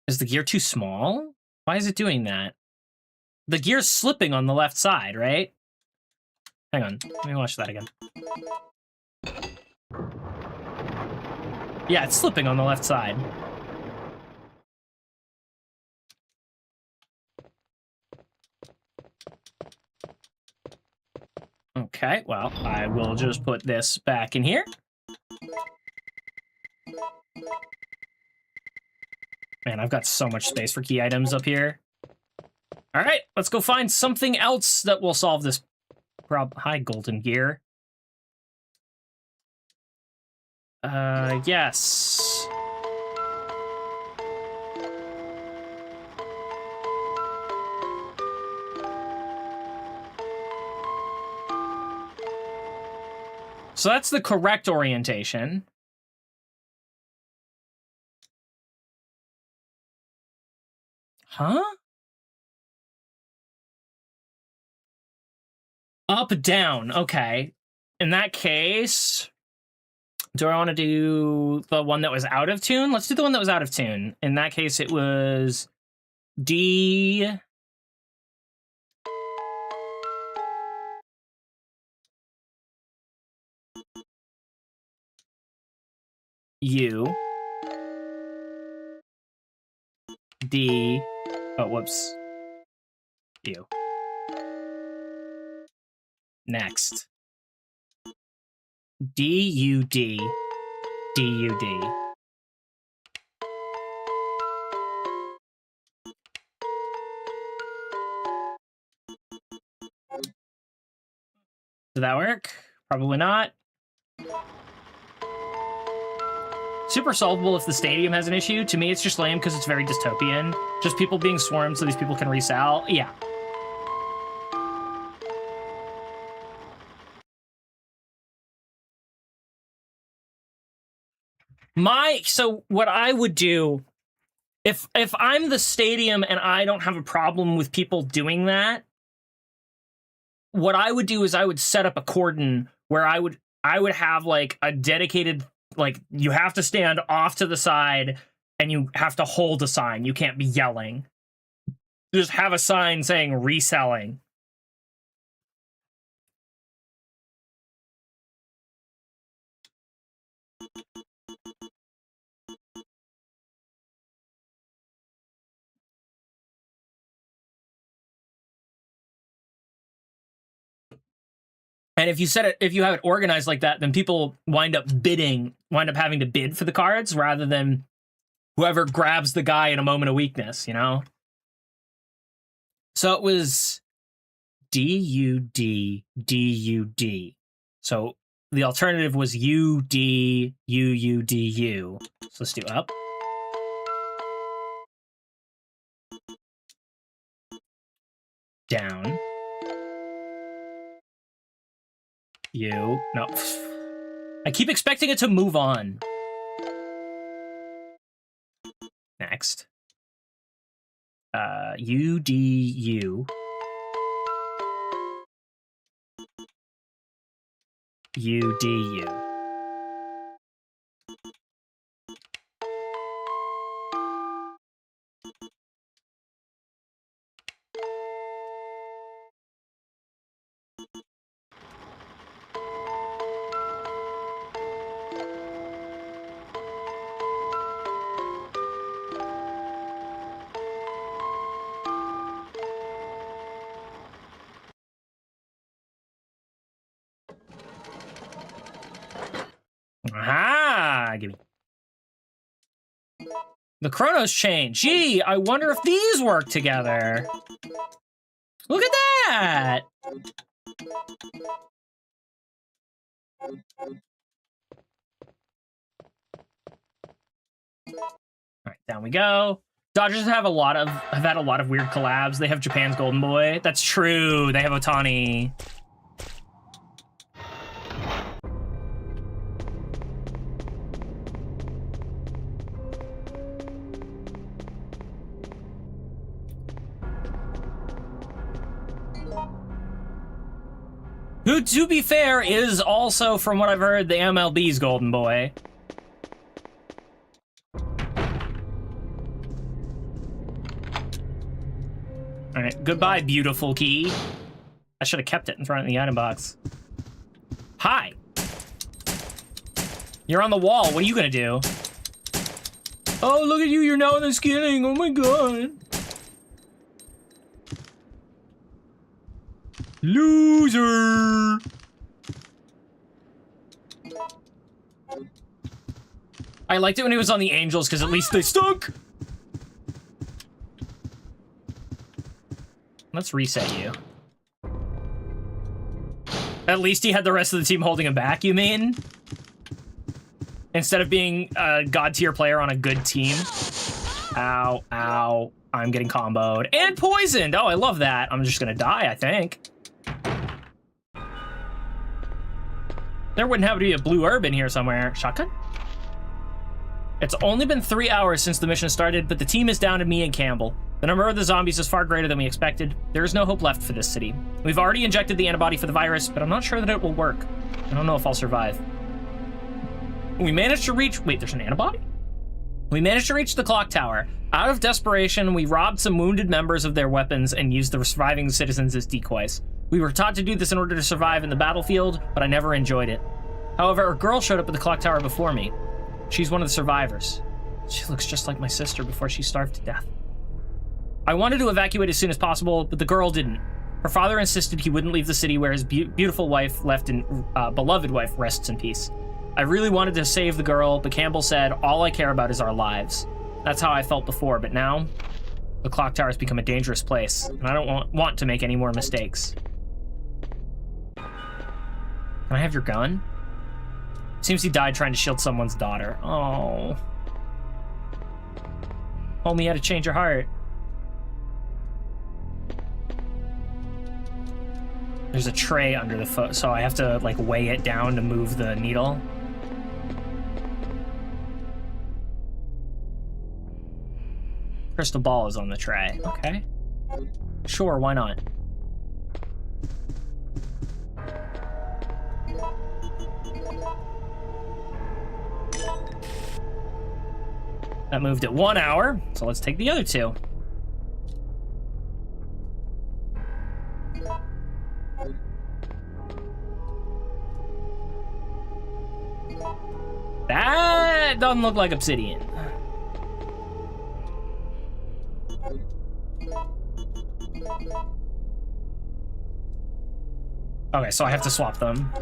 Is the gear too small? Why is it doing that? The gear's slipping on the left side, right? Hang on, let me watch that again. Yeah, it's slipping on the left side. Okay, well, I will just put this back in here. Man, I've got so much space for key items up here. All right, let's go find something else that will solve this problem. Hi, golden gear. Yes. So that's the correct orientation. Huh? Up, down. Okay. In that case, do I want to do the one that was out of tune? Let's do the one that was out of tune. In that case, it was D... U. D. Oh, whoops. U. Next. D-U-D. D-U-D. Did that work? Probably not. Super solvable if the stadium has an issue. To me, it's just lame because it's very dystopian. Just people being swarmed so these people can resell. Yeah. So what I would do, if I'm the stadium and I don't have a problem with people doing that, what I would do is I would set up a cordon where I would have like a dedicated, like, you have to stand off to the side and you have to hold a sign. You can't be yelling. Just have a sign saying reselling. And if you have it organized like that, then people wind up having to bid for the cards rather than whoever grabs the guy in a moment of weakness, you know? So it was D-U-D, D-U-D. So the alternative was U-D, U-U-D-U. So let's do up. Down. No. I keep expecting it to move on. Next. U-D-U. U-D-U. Aha! Give me. The Chronos chain. Gee, I wonder if these work together. Look at that! Alright, down we go. Dodgers have had a lot of weird collabs. They have Japan's Golden Boy. That's true. They have Otani. Who, to be fair, is also, from what I've heard, the MLB's golden boy. All right, goodbye, beautiful key. I should have kept it and thrown it in the item box. Hi. You're on the wall. What are you gonna do? Oh, look at you. You're now in the skinning. Oh my god. Loser. I liked it when he was on the Angels because at least they stuck. Let's reset you. At least he had the rest of the team holding him back, you mean? Instead of being a god tier player on a good team. Ow, ow. I'm getting comboed. And poisoned! Oh, I love that. I'm just gonna die, I think. There wouldn't have to be a blue herb in here somewhere. Shotgun? It's only been 3 hours since the mission started, but the team is down to me and Campbell. The number of the zombies is far greater than we expected. There is no hope left for this city. We've already injected the antibody for the virus, but I'm not sure that it will work. I don't know if I'll survive. We managed to reach... Wait, there's an antibody? We managed to reach the clock tower. Out of desperation, we robbed some wounded members of their weapons and used the surviving citizens as decoys. We were taught to do this in order to survive in the battlefield, but I never enjoyed it. However, a girl showed up at the clock tower before me. She's one of the survivors. She looks just like my sister before she starved to death. I wanted to evacuate as soon as possible, but the girl didn't. Her father insisted he wouldn't leave the city where his beautiful wife beloved wife rests in peace. I really wanted to save the girl, but Campbell said, all I care about is our lives. That's how I felt before, but now, the clock tower has become a dangerous place, and I don't want to make any more mistakes. Can I have your gun? Seems he died trying to shield someone's daughter. Oh. Homie had to change your heart. There's a tray under the foot, so I have to, like, weigh it down to move the needle. Crystal ball is on the tray. Okay. Sure, why not? That moved at 1 hour, so let's take the other two. That doesn't look like obsidian. Okay, so I have to swap them.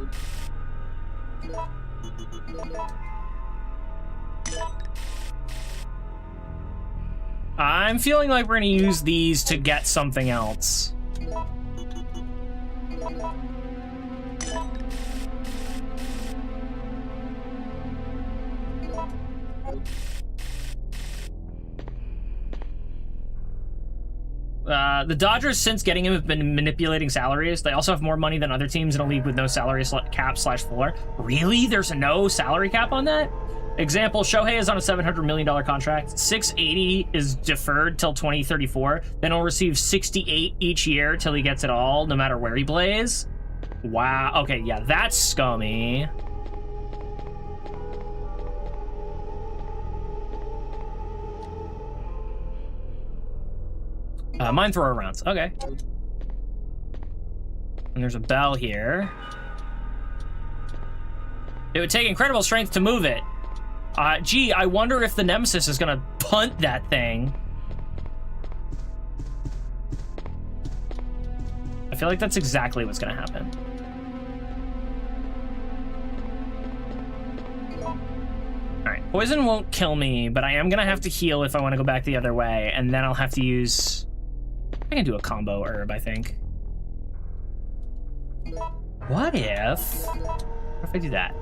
I'm feeling like we're gonna use these to get something else. The Dodgers, since getting him, have been manipulating salaries. They also have more money than other teams in a league with no salary cap/floor. Really? There's no salary cap on that? Example, Shohei is on a $700 million contract. $680 is deferred till 2034. Then he'll receive $68 each year till he gets it all, no matter where he plays. Wow. Okay, yeah, that's scummy. Mine thrower rounds. Okay. And there's a bell here. It would take incredible strength to move it. Gee, I wonder if the Nemesis is gonna punt that thing. I feel like that's exactly what's gonna happen. Alright, poison won't kill me, but I am gonna have to heal if I want to go back the other way, and then I'll have to use... I can do a combo herb, I think. What if I do that?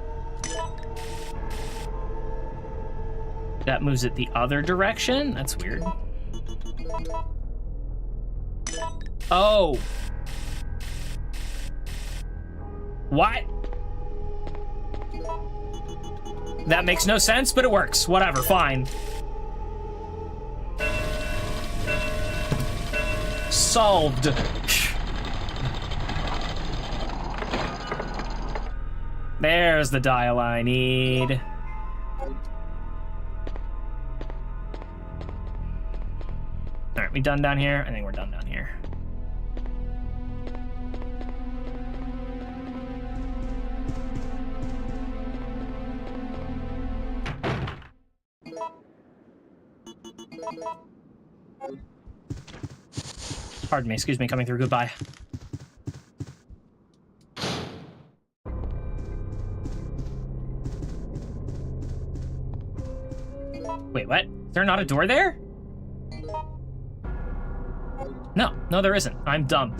That moves it the other direction? That's weird. Oh. What? That makes no sense, but it works. Whatever, fine. Solved. There's the dial I need. All right, we done down here? I think we're done down here. Pardon me, excuse me, coming through, goodbye. Wait, what? Is there not a door there? No, there isn't. I'm dumb.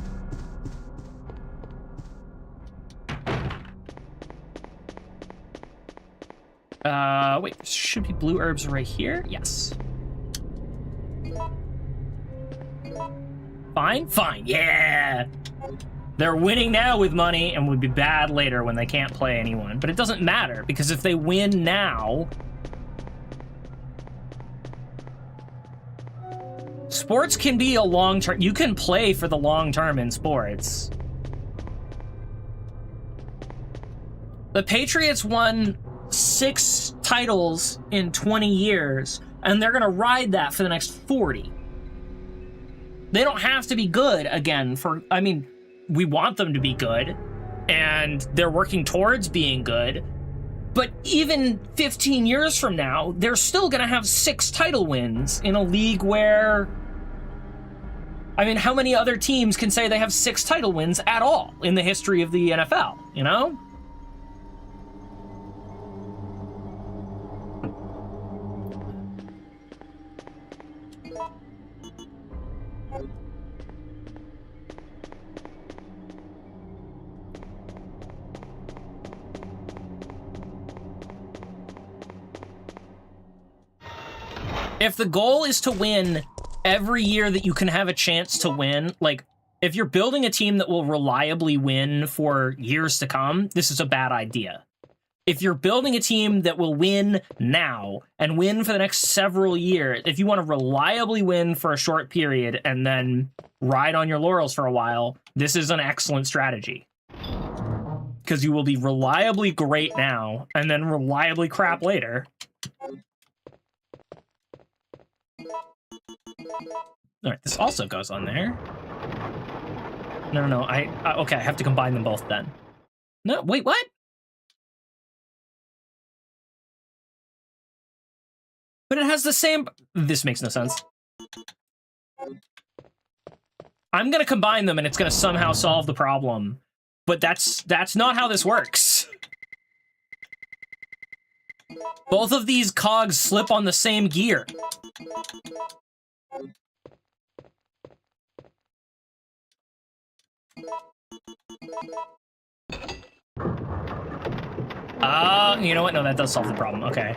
Wait, there should be blue herbs right here? Yes. Fine, yeah! They're winning now with money and would be bad later when they can't play anyone. But it doesn't matter, because if they win now... Sports can be a long-term... You can play for the long term in sports. The Patriots won 6 titles in 20 years, and they're gonna ride that for the next 40. They don't have to be good again for... I mean, we want them to be good, and they're working towards being good, but even 15 years from now, they're still gonna have 6 title wins in a league where... I mean, how many other teams can say they have 6 title wins at all in the history of the NFL, you know? If the goal is to win every year that you can have a chance to win, like, if you're building a team that will reliably win for years to come, this is a bad idea. If you're building a team that will win now and win for the next several years, if you want to reliably win for a short period and then ride on your laurels for a while, this is an excellent strategy. Because you will be reliably great now and then reliably crap later. All right, this also goes on there. No, okay, I have to combine them both then. No, wait, what? But it has the same... This makes no sense. I'm gonna combine them and it's gonna somehow solve the problem. But that's not how this works. Both of these cogs slip on the same gear. You know what? No, that does solve the problem. Okay.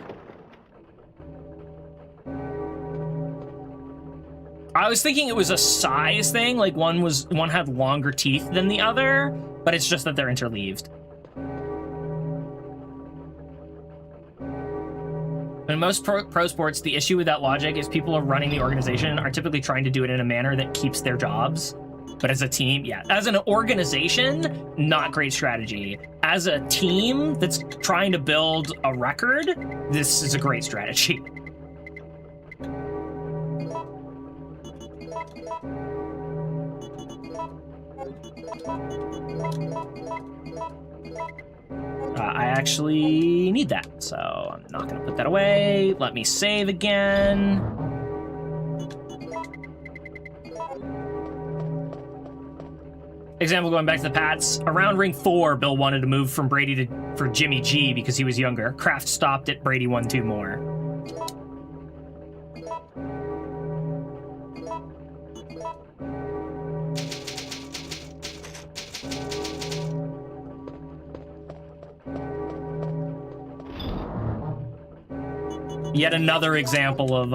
I was thinking it was a size thing, like one had longer teeth than the other, but it's just that they're interleaved. In most pro sports, the issue with that logic is people are running the organization are typically trying to do it in a manner that keeps their jobs. But as a team, yeah. As an organization, not great strategy. As a team that's trying to build a record, this is a great strategy. I actually need that, so I'm not gonna put that away. Let me save again. Example, going back to the Pats, around ring 4, Bill wanted to move from Brady for Jimmy G because he was younger. Kraft stopped it, Brady won 2 more. Yet another example of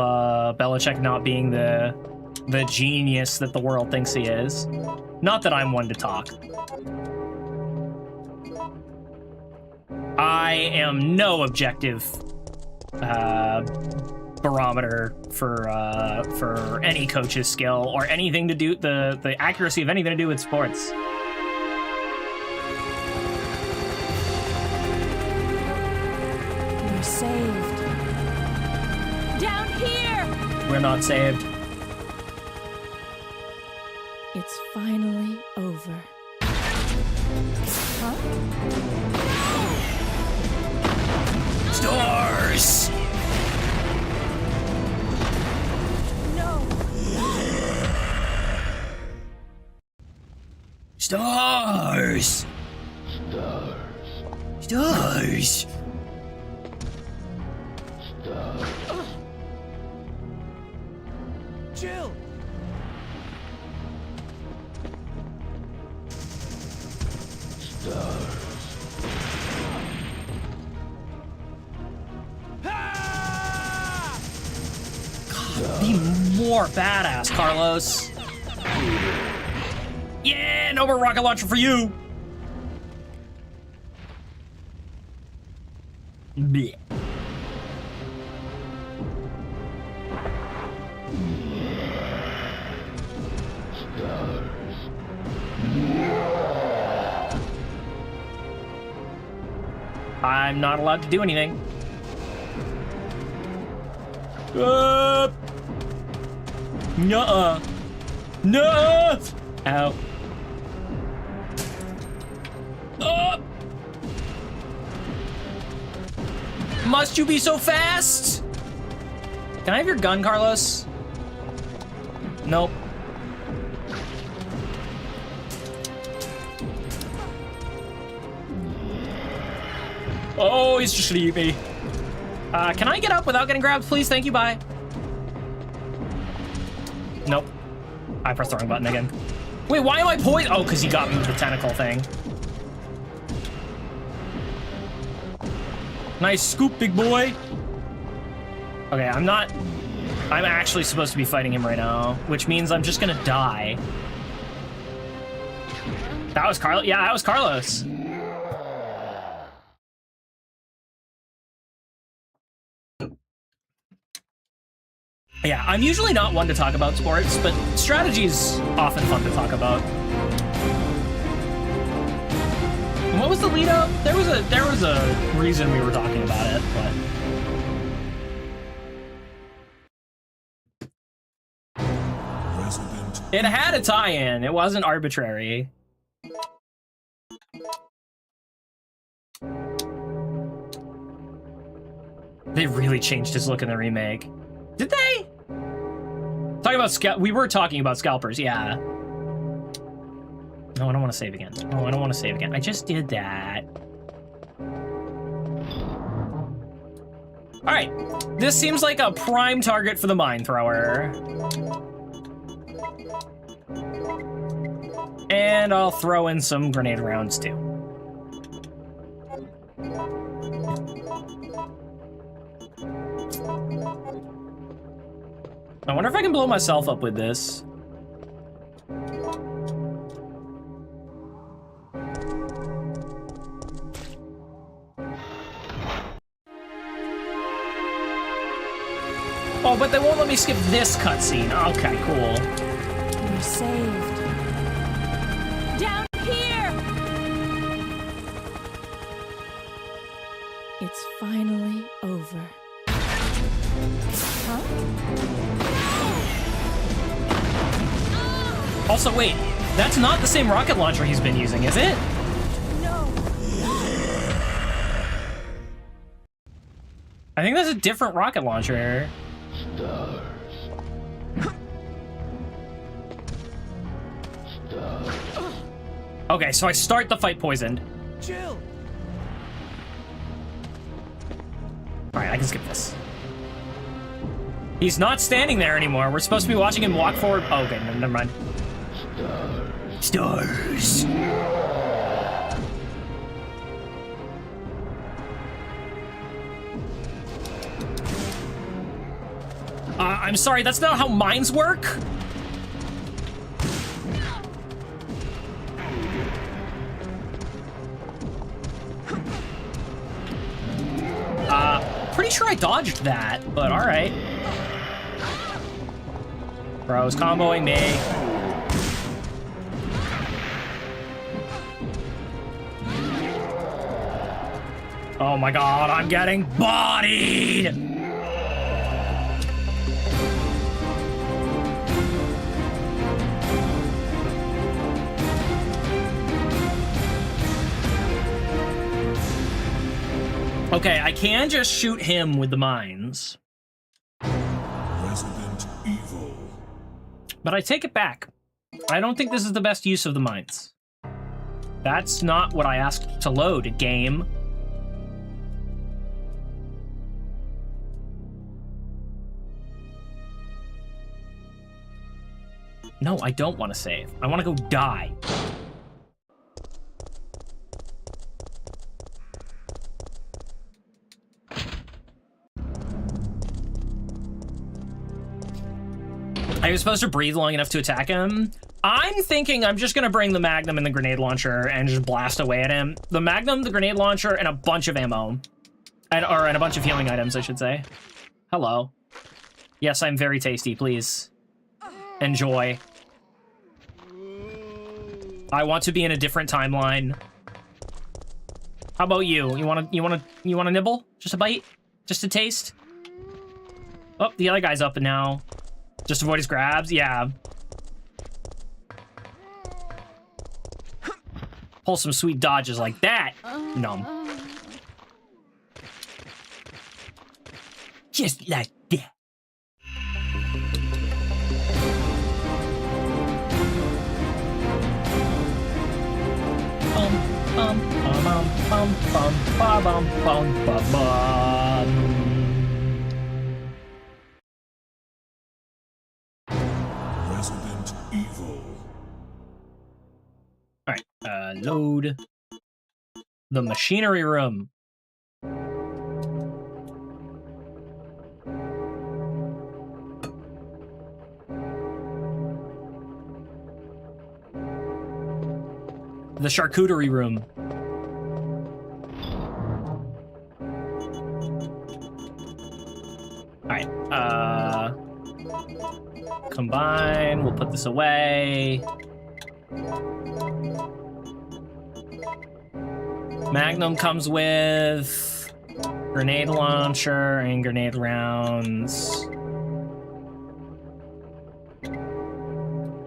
Belichick not being the genius that the world thinks he is. Not that I'm one to talk. I am no objective barometer for any coach's skill or anything to do the accuracy of anything to do with sports. we're not saved. It's finally over. Huh? Stars! No! Stars! Stars! Jill! Ah! Be more badass, Carlos. Yeah, no more rocket launcher for you. Blech. I'm not allowed to do anything. Nuh-uh. No! Ow. Must you be so fast? Can I have your gun, Carlos? Nope. Oh, he's just gonna eat me. Can I get up without getting grabbed, please? Thank you, bye. Nope. I pressed the wrong button again. Wait, why am I poisoned? Oh, because he got me with the tentacle thing. Nice scoop, big boy. Okay, I'm actually supposed to be fighting him right now, which means I'm just gonna die. That was Carlos? Yeah, that was Carlos. Yeah, I'm usually not one to talk about sports, but strategy's often fun to talk about. And what was the lead up? There was a reason we were talking about it, but it had a tie-in. It wasn't arbitrary. They really changed his look in the remake. Did they? Talking about we were talking about scalpers, yeah. No, I don't want to save again. Oh, I don't want to save again. I just did that. All right, this seems like a prime target for the mine thrower. And I'll throw in some grenade rounds too. I wonder if I can blow myself up with this. Oh, but they won't let me skip this cutscene. Okay, cool. We're saved. Down here! It's finally over. Huh? Also, wait, that's not the same rocket launcher he's been using, is it? No. I think that's a different rocket launcher. Okay, so I start the fight poisoned. Jill! All right, I can skip this. He's not standing there anymore. We're supposed to be watching him walk forward. Oh, okay, never mind. Stars. I'm sorry, that's not how mines work. Pretty sure I dodged that, but all right. Bro's comboing me. Oh my god, I'm getting bodied! Okay, I can just shoot him with the mines. Resident Evil. But I take it back. I don't think this is the best use of the mines. That's not what I asked to load, game. No, I don't want to save. I want to go die. Are you supposed to breathe long enough to attack him? I'm thinking I'm just gonna bring the Magnum and the grenade launcher and just blast away at him. The Magnum, the grenade launcher, and a bunch of ammo. And a bunch of healing items, I should say. Hello. Yes, I'm very tasty, please. Enjoy. I want to be in a different timeline. How about you? You wanna nibble? Just a bite? Just a taste? Oh, the other guy's up now. Just avoid his grabs? Yeah. Pull some sweet dodges like that. Numb. Just like that. Resident Evil. All right, load the machinery room. The charcuterie room. All right, combine, we'll put this away. Magnum comes with grenade launcher and grenade rounds.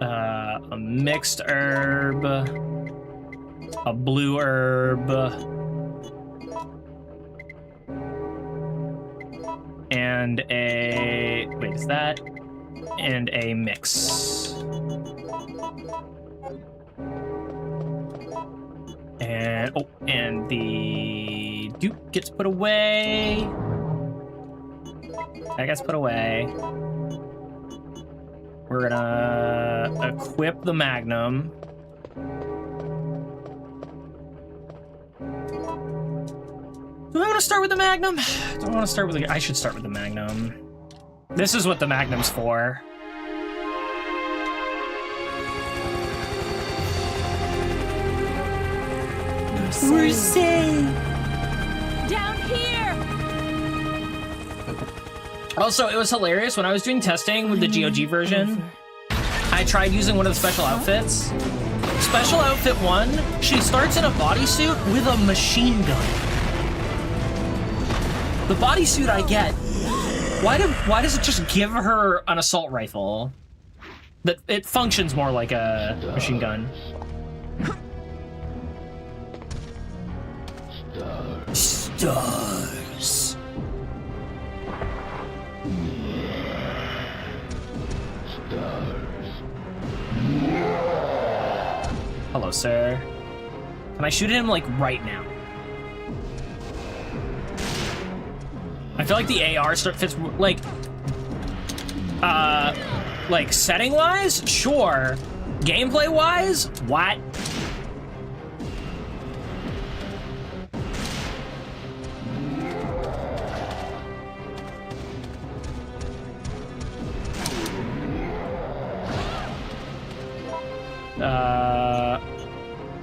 A mixed herb. A blue herb. And a... wait, is that? And a mix. And, oh, and the Duke gets put away. That gets put away. We're gonna equip the Magnum. Do I want to start with the Magnum? Do I want to start with the... I should start with the Magnum. This is what the Magnum's for. We're safe. Down here! Also, it was hilarious when I was doing testing with the GOG version. I tried using one of the special outfits. Special outfit 1, she starts in a bodysuit with a machine gun. The bodysuit I get. Why does it just give her an assault rifle? That it functions more like a machine gun. Stars. Hello, sir. Can I shoot him, like, right now? I feel like the AR fits, like setting-wise? Sure. Gameplay-wise? What?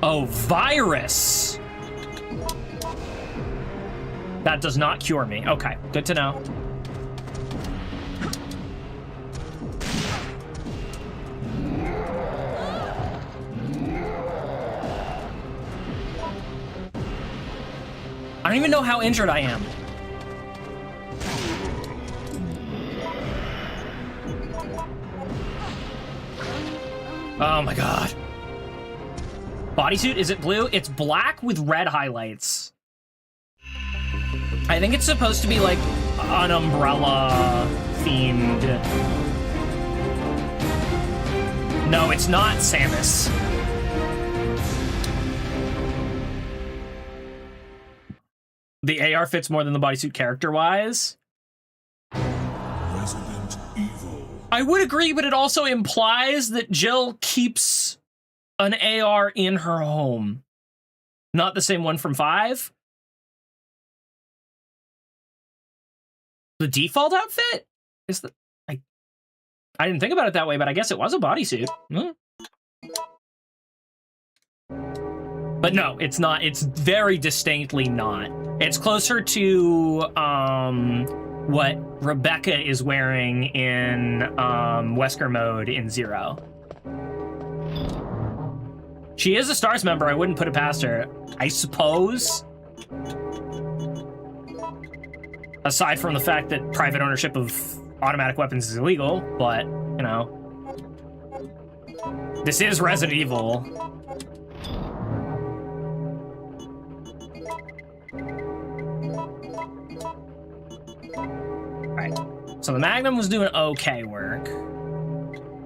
Oh, virus! That does not cure me. Okay, good to know. I don't even know how injured I am. Oh my god. Bodysuit, is it blue? It's black with red highlights. I think it's supposed to be like an umbrella themed. No, it's not Samus. The AR fits more than the bodysuit character-wise. Resident Evil. I would agree, but it also implies that Jill keeps an AR in her home. Not the same one from 5. The default outfit is the I didn't think about it that way, but I guess it was a bodysuit. But no, it's not. It's very distinctly not. It's closer to what Rebecca is wearing in Wesker mode in 0. She is a STARS member. I wouldn't put it past her. I suppose. Aside from the fact that private ownership of automatic weapons is illegal, but, you know. This is Resident Evil. Alright, so the Magnum was doing okay work.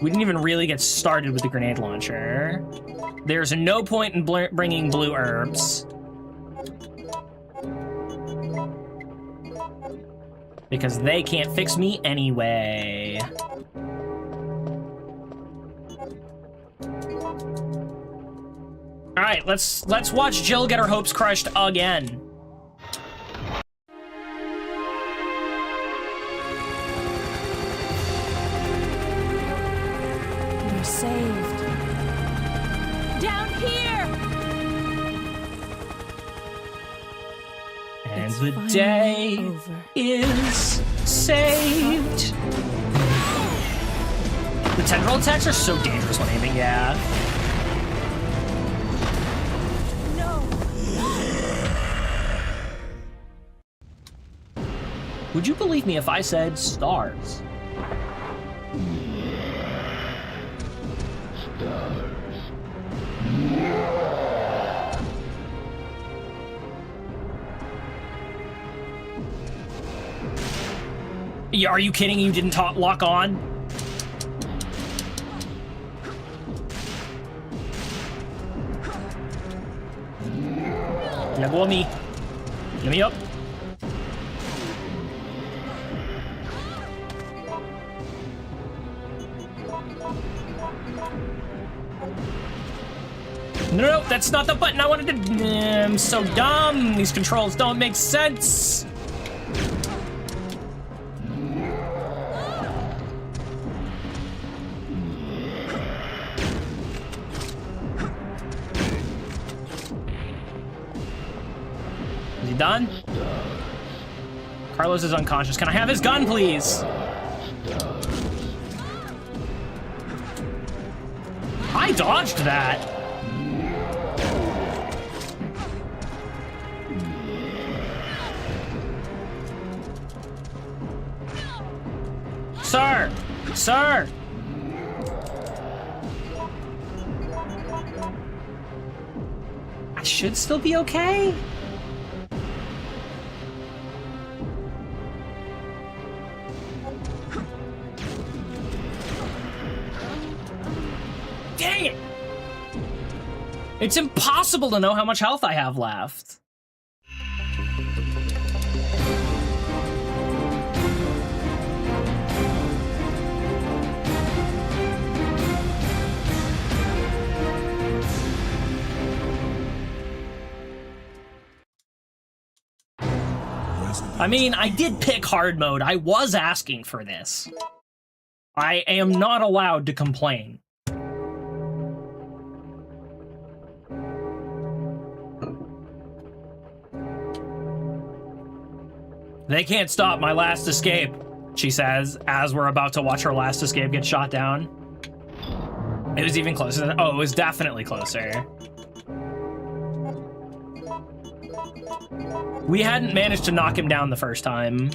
We didn't even really get started with the grenade launcher. There's no point in bringing blue herbs. Because they can't fix me anyway. All right, let's watch Jill get her hopes crushed again. You're saved. Down here! And It's the finally day over. is saved. The tendril attacks are so dangerous when aiming, yeah. No! Would you believe me if I said stars? Yeah, are you kidding? You didn't lock on? Now go on me. Get me up. No, that's not the button I wanted to... I'm so dumb. These controls don't make sense. Is he done? Carlos is unconscious. Can I have his gun, please? I dodged that. Sir! Sir! I should still be okay? Dang it! It's impossible to know how much health I have left. I mean, I did pick hard mode. I was asking for this. I am not allowed to complain. They can't stop my last escape, she says, as we're about to watch her last escape get shot down. It was even closer than... Oh, it was definitely closer. We hadn't managed to knock him down the first time.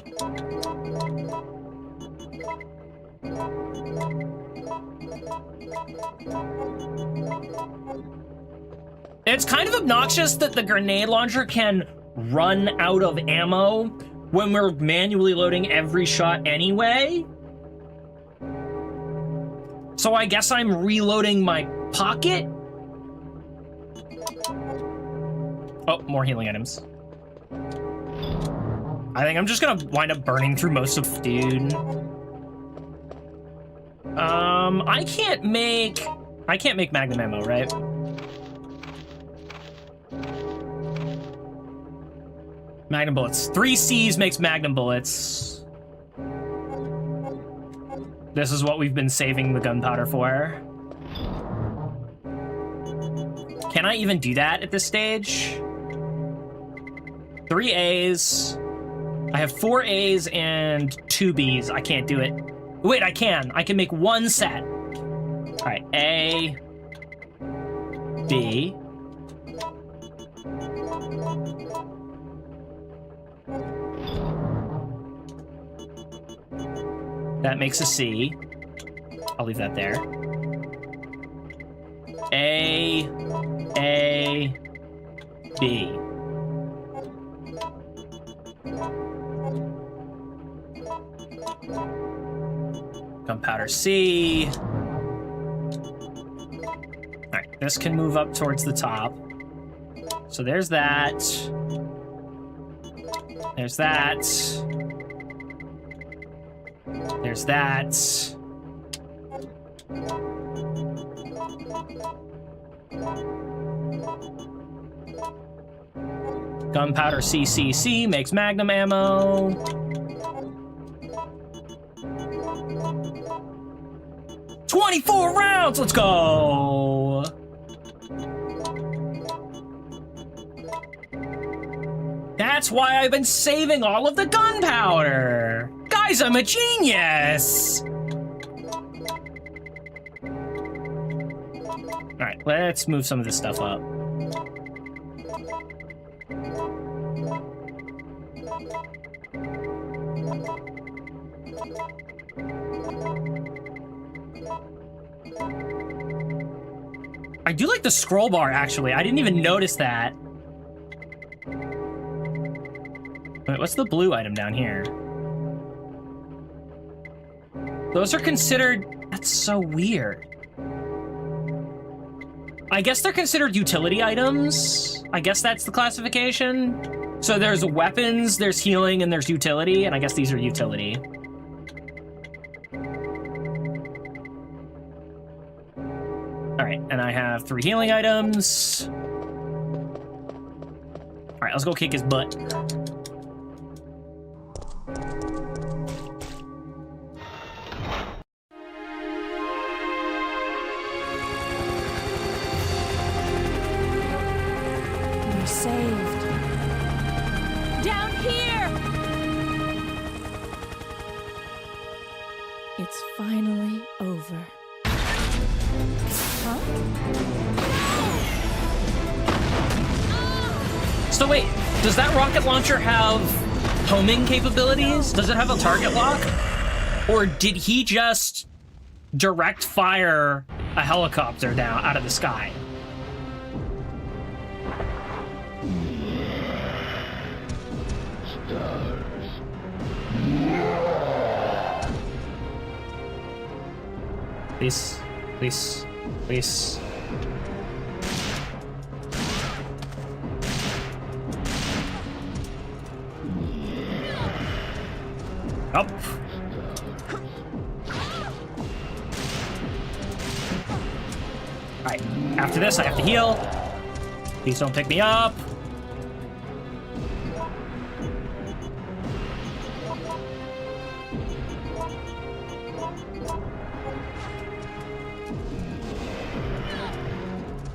It's kind of obnoxious that the grenade launcher can run out of ammo when we're manually loading every shot anyway. So I guess I'm reloading my pocket? Oh, more healing items. I think I'm just gonna wind up burning through most of... Dude. I can't make magnum ammo, right? Magnum bullets. 3 C's makes magnum bullets. This is what we've been saving the gunpowder for. Can I even do that at this stage? 3 A's. I have 4 A's and 2 B's. I can't do it. Wait, I can. I can make 1 set. All right, A, B. That makes a C. I'll leave that there. A, B. Gunpowder C. All right, this can move up towards the top. So there's that. There's that. There's that. Gunpowder CCC makes magnum ammo. "24 rounds, let's go!" That's why I've been saving all of the gunpowder. Guys, I'm a genius! All right, let's move some of this stuff up. I do like the scroll bar, actually. I didn't even notice that. Wait, what's the blue item down here? Those are considered... That's so weird. I guess they're considered utility items. I guess that's the classification. So there's weapons, there's healing, and there's utility, and I guess these are utility. All right, and I have 3 healing items. All right, let's go kick his butt. We're saved. Down here! It's finally over. Huh? So wait, does that rocket launcher have homing capabilities? Does it have a target lock? Or did he just direct fire a helicopter down out of the sky? Please, please, please. Up. Alright, after this, I have to heal. Please don't pick me up.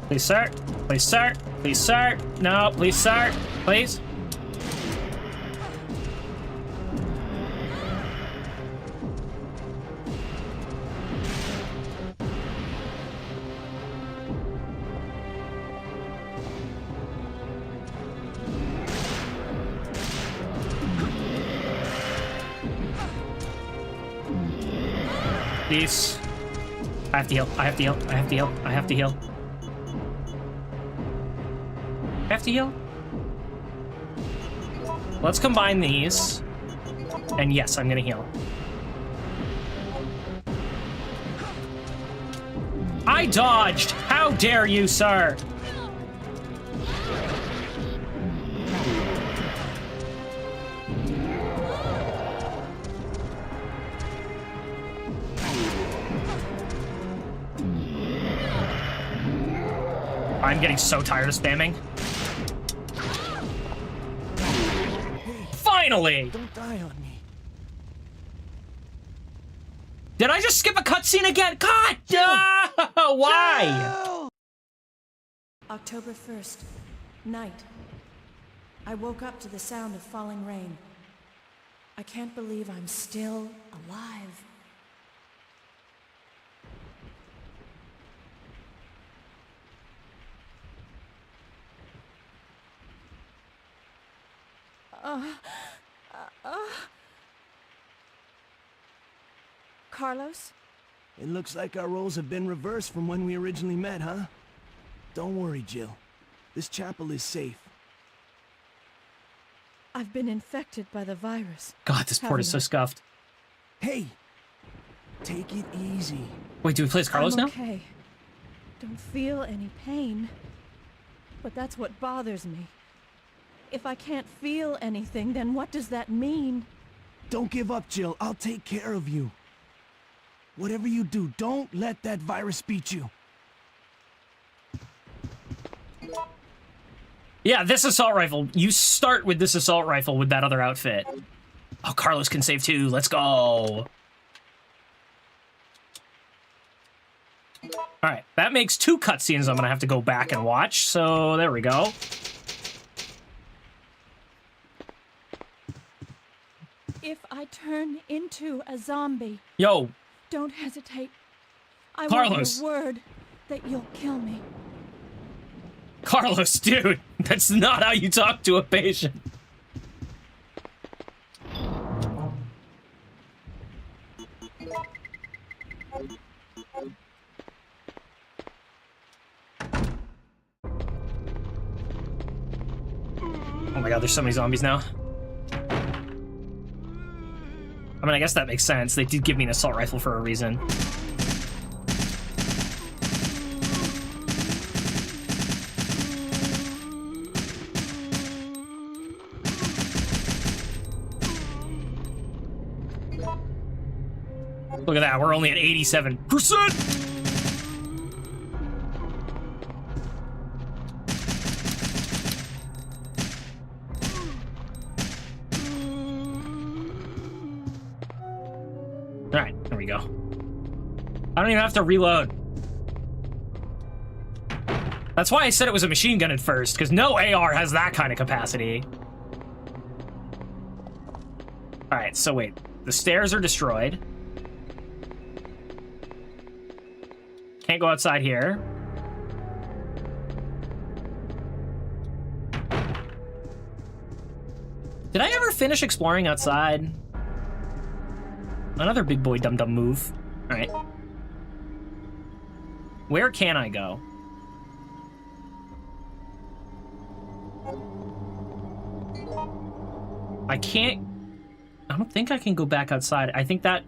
Please, sir. Please, sir. Please, sir. No, please, sir. Please. Please. I have to heal. I have to heal. I have to heal. I have to heal. I have to heal. Let's combine these. And yes, I'm gonna heal. I dodged! How dare you, sir? I'm getting so tired of spamming. Finally! Don't die on me. Did I just skip a cutscene again? God! Why? October 1st, night. I woke up to the sound of falling rain. I can't believe I'm still alive. Carlos? It looks like our roles have been reversed from when we originally met, huh? Don't worry, Jill. This chapel is safe. I've been infected by the virus. God, this port is so scuffed. Hey! Take it easy. Wait, do we play as Carlos I'm now? okay. Don't feel any pain. But that's what bothers me. If I can't feel anything, then what does that mean? Don't give up, Jill. I'll take care of you. Whatever you do, don't let that virus beat you. Yeah, this assault rifle. You start with this assault rifle with that other outfit. Oh, Carlos can save too. Let's go. All right, that makes 2 cutscenes I'm gonna have to go back and watch. So there we go. If I turn into a zombie, Yo, don't hesitate. I Carlos. want your word that you'll kill me. Carlos, dude, that's not how you talk to a patient. Oh my god, there's so many zombies now. I mean, I guess that makes sense. They did give me an assault rifle for a reason. Look at that, we're only at 87%! Alright, there we go. I don't even have to reload. That's why I said it was a machine gun at first, because no AR has that kind of capacity. Alright, so wait. The stairs are destroyed. Can't go outside here. Did I ever finish exploring outside? Another big boy dum-dum move. All right. Where can I go? I can't... I don't think I can go back outside. I think that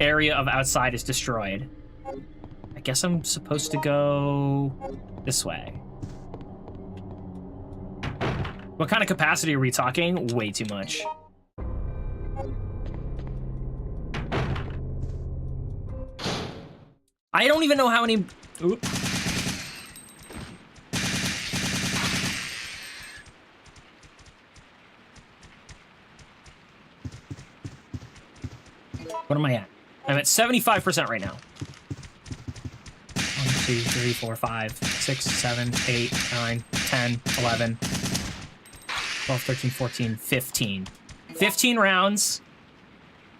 area of outside is destroyed. I guess I'm supposed to go this way. What kind of capacity are we talking? Way too much. I don't even know how many... Oop. What am I at? I'm at 75% right now. 1, 2, 3, 4, 5, 6, 7, 8, 9, 10, 11, 12, 13, 14, 15. 15 rounds.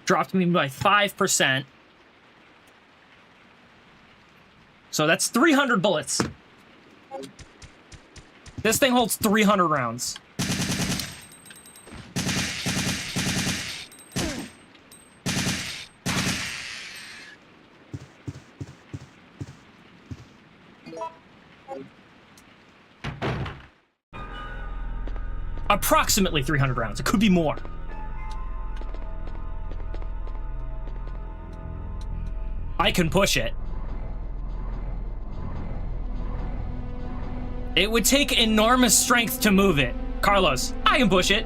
Dropped me by 5%. So that's 300 bullets. This thing holds 300 rounds. Approximately 300 rounds. It could be more. I can push it. It would take enormous strength to move it. Carlos, I can push it.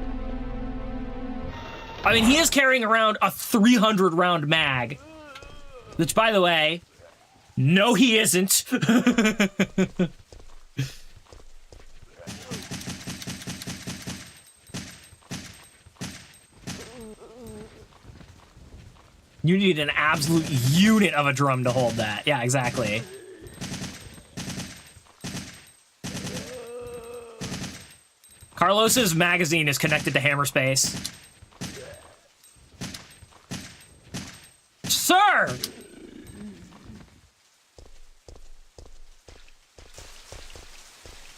I mean, he is carrying around a 300 round mag. Which, by the way, no, he isn't. You need an absolute unit of a drum to hold that. Yeah, exactly. Carlos's magazine is connected to hammer space. Sir!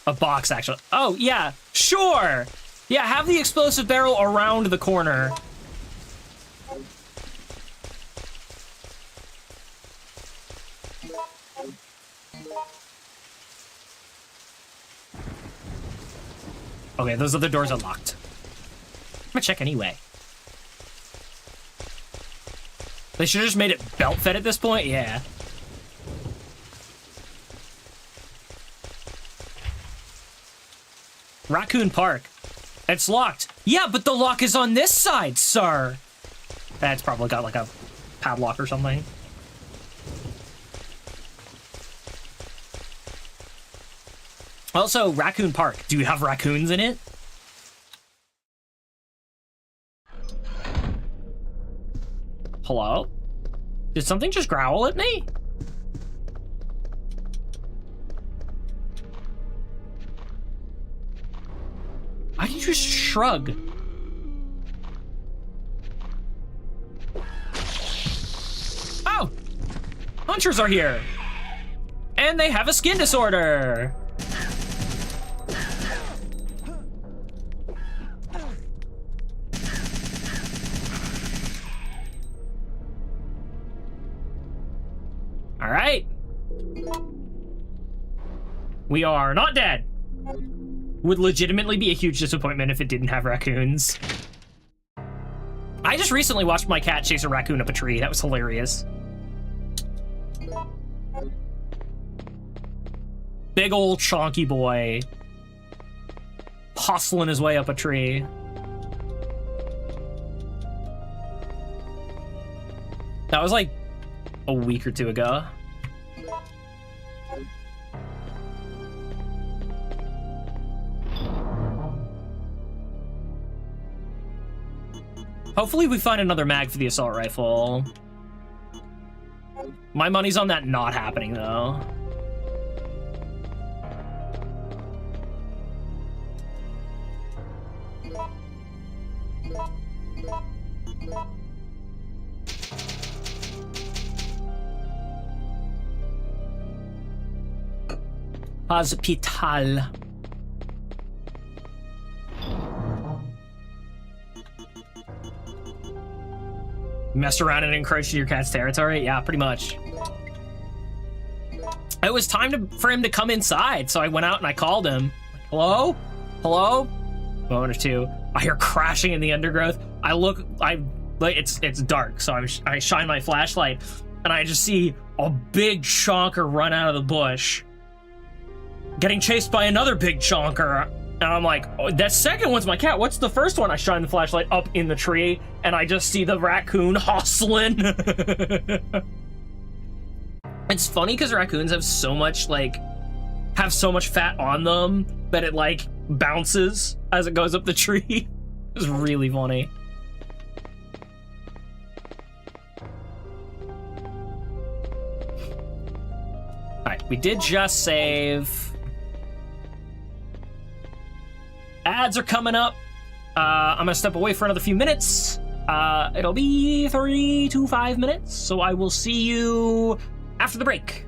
A box, actually. Oh, yeah, sure. Yeah, have the explosive barrel around the corner. Okay, those other doors are locked. I'm gonna check anyway. They should have just made it belt fed at this point, yeah. Raccoon Park. It's locked. Yeah, but the lock is on this side, sir. That's probably got like a padlock or something. Also, Raccoon Park. Do you have raccoons in it? Hello? Did something just growl at me? I can just shrug. Oh! Hunters are here! And they have a skin disorder! All right. We are not dead. Would legitimately be a huge disappointment if it didn't have raccoons. I just recently watched my cat chase a raccoon up a tree. That was hilarious. Big old chonky boy. Hustling his way up a tree. That was like a week or two ago. Hopefully we find another mag for the assault rifle. My money's on that not happening, though. Hospital. Messed around and encroached in your cat's territory? Yeah, pretty much. It was time for him to come inside, so I went out and I called him. Like, hello? Hello? Moment or two. I hear crashing in the undergrowth. I look, it's dark, so I shine my flashlight, and I just see a big chonker run out of the bush, getting chased by another big chonker. And I'm like, oh, that second one's my cat. What's the first one? I shine the flashlight up in the tree, and I just see the raccoon hustling. It's funny because raccoons have so much fat on them that it like bounces as it goes up the tree. It's really funny. All right, we did just save. Ads are coming up. I'm gonna step away for another few minutes. It'll be 3 to 5 minutes, so I will see you after the break.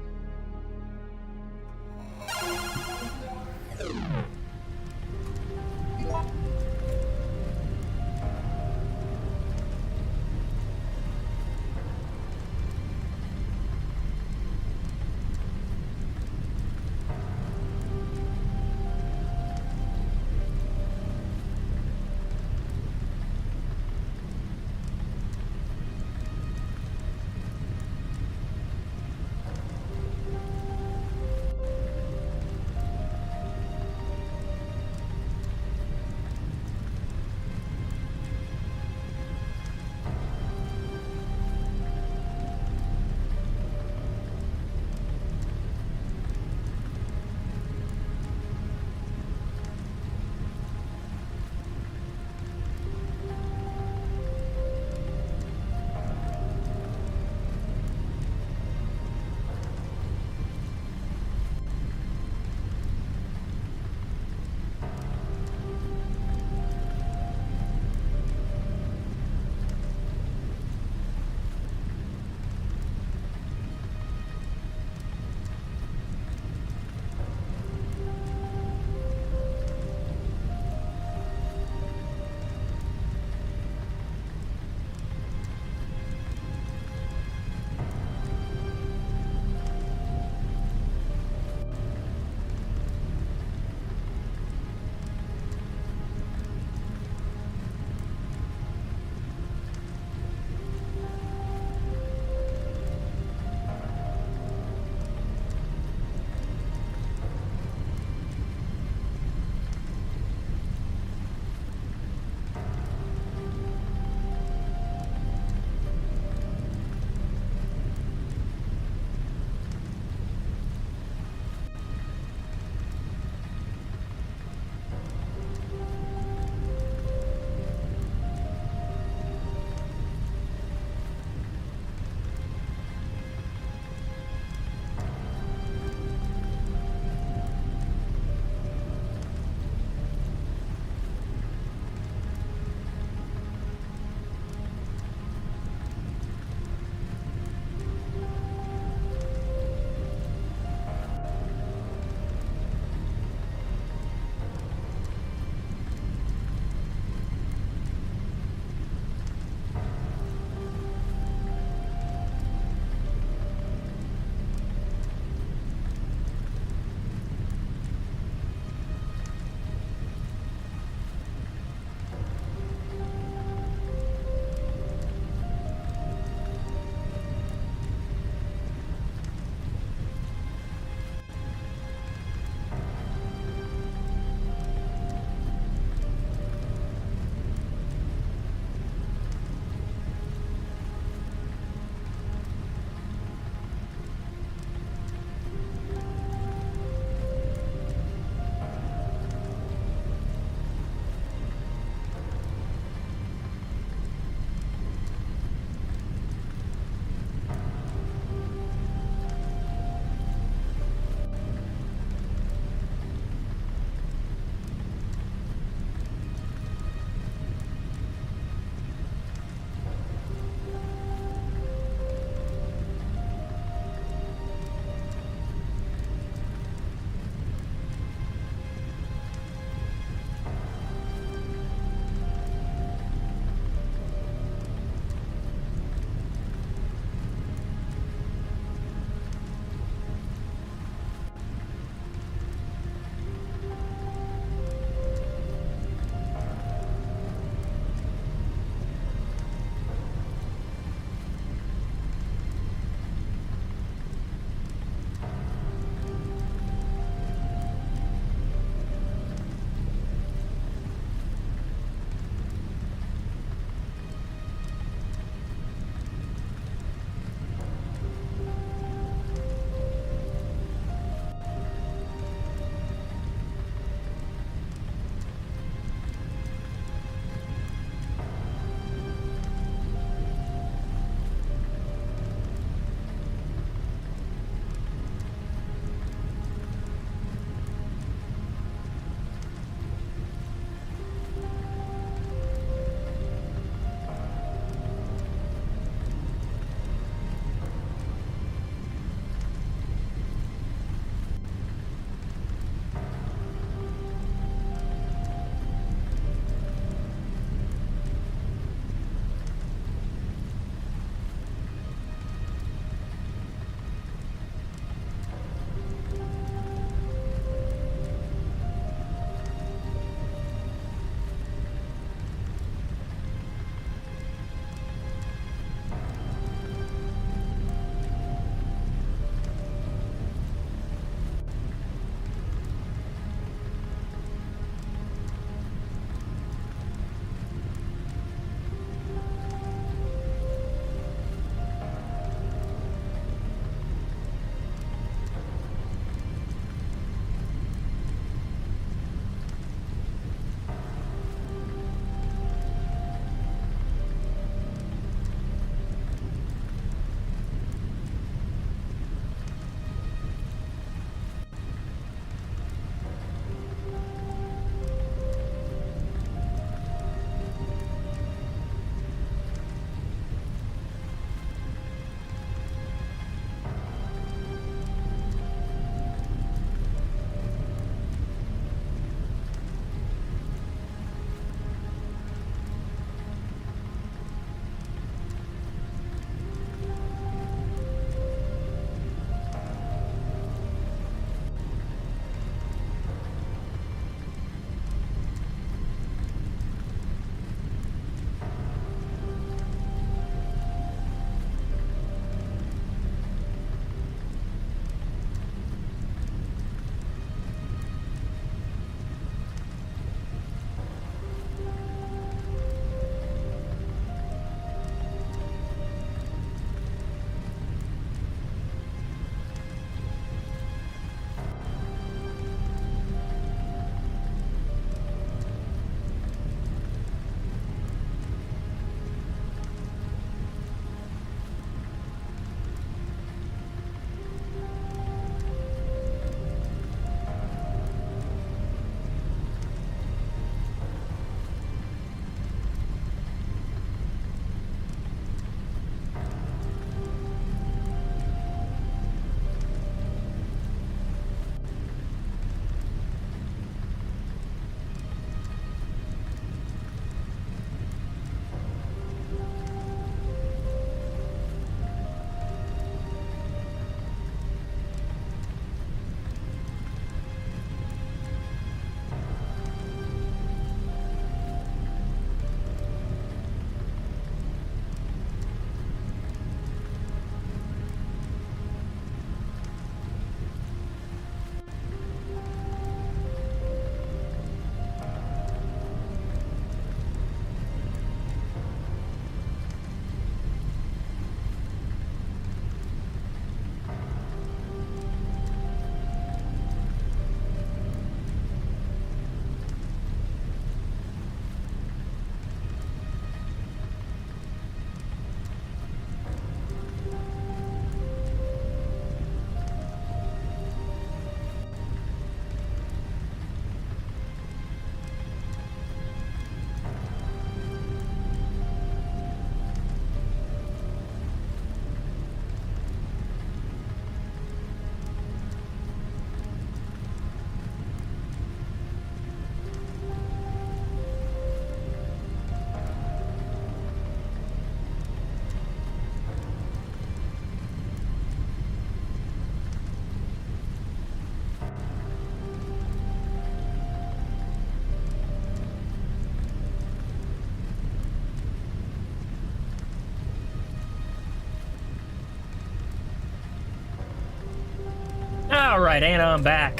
All right, Anna, I'm back.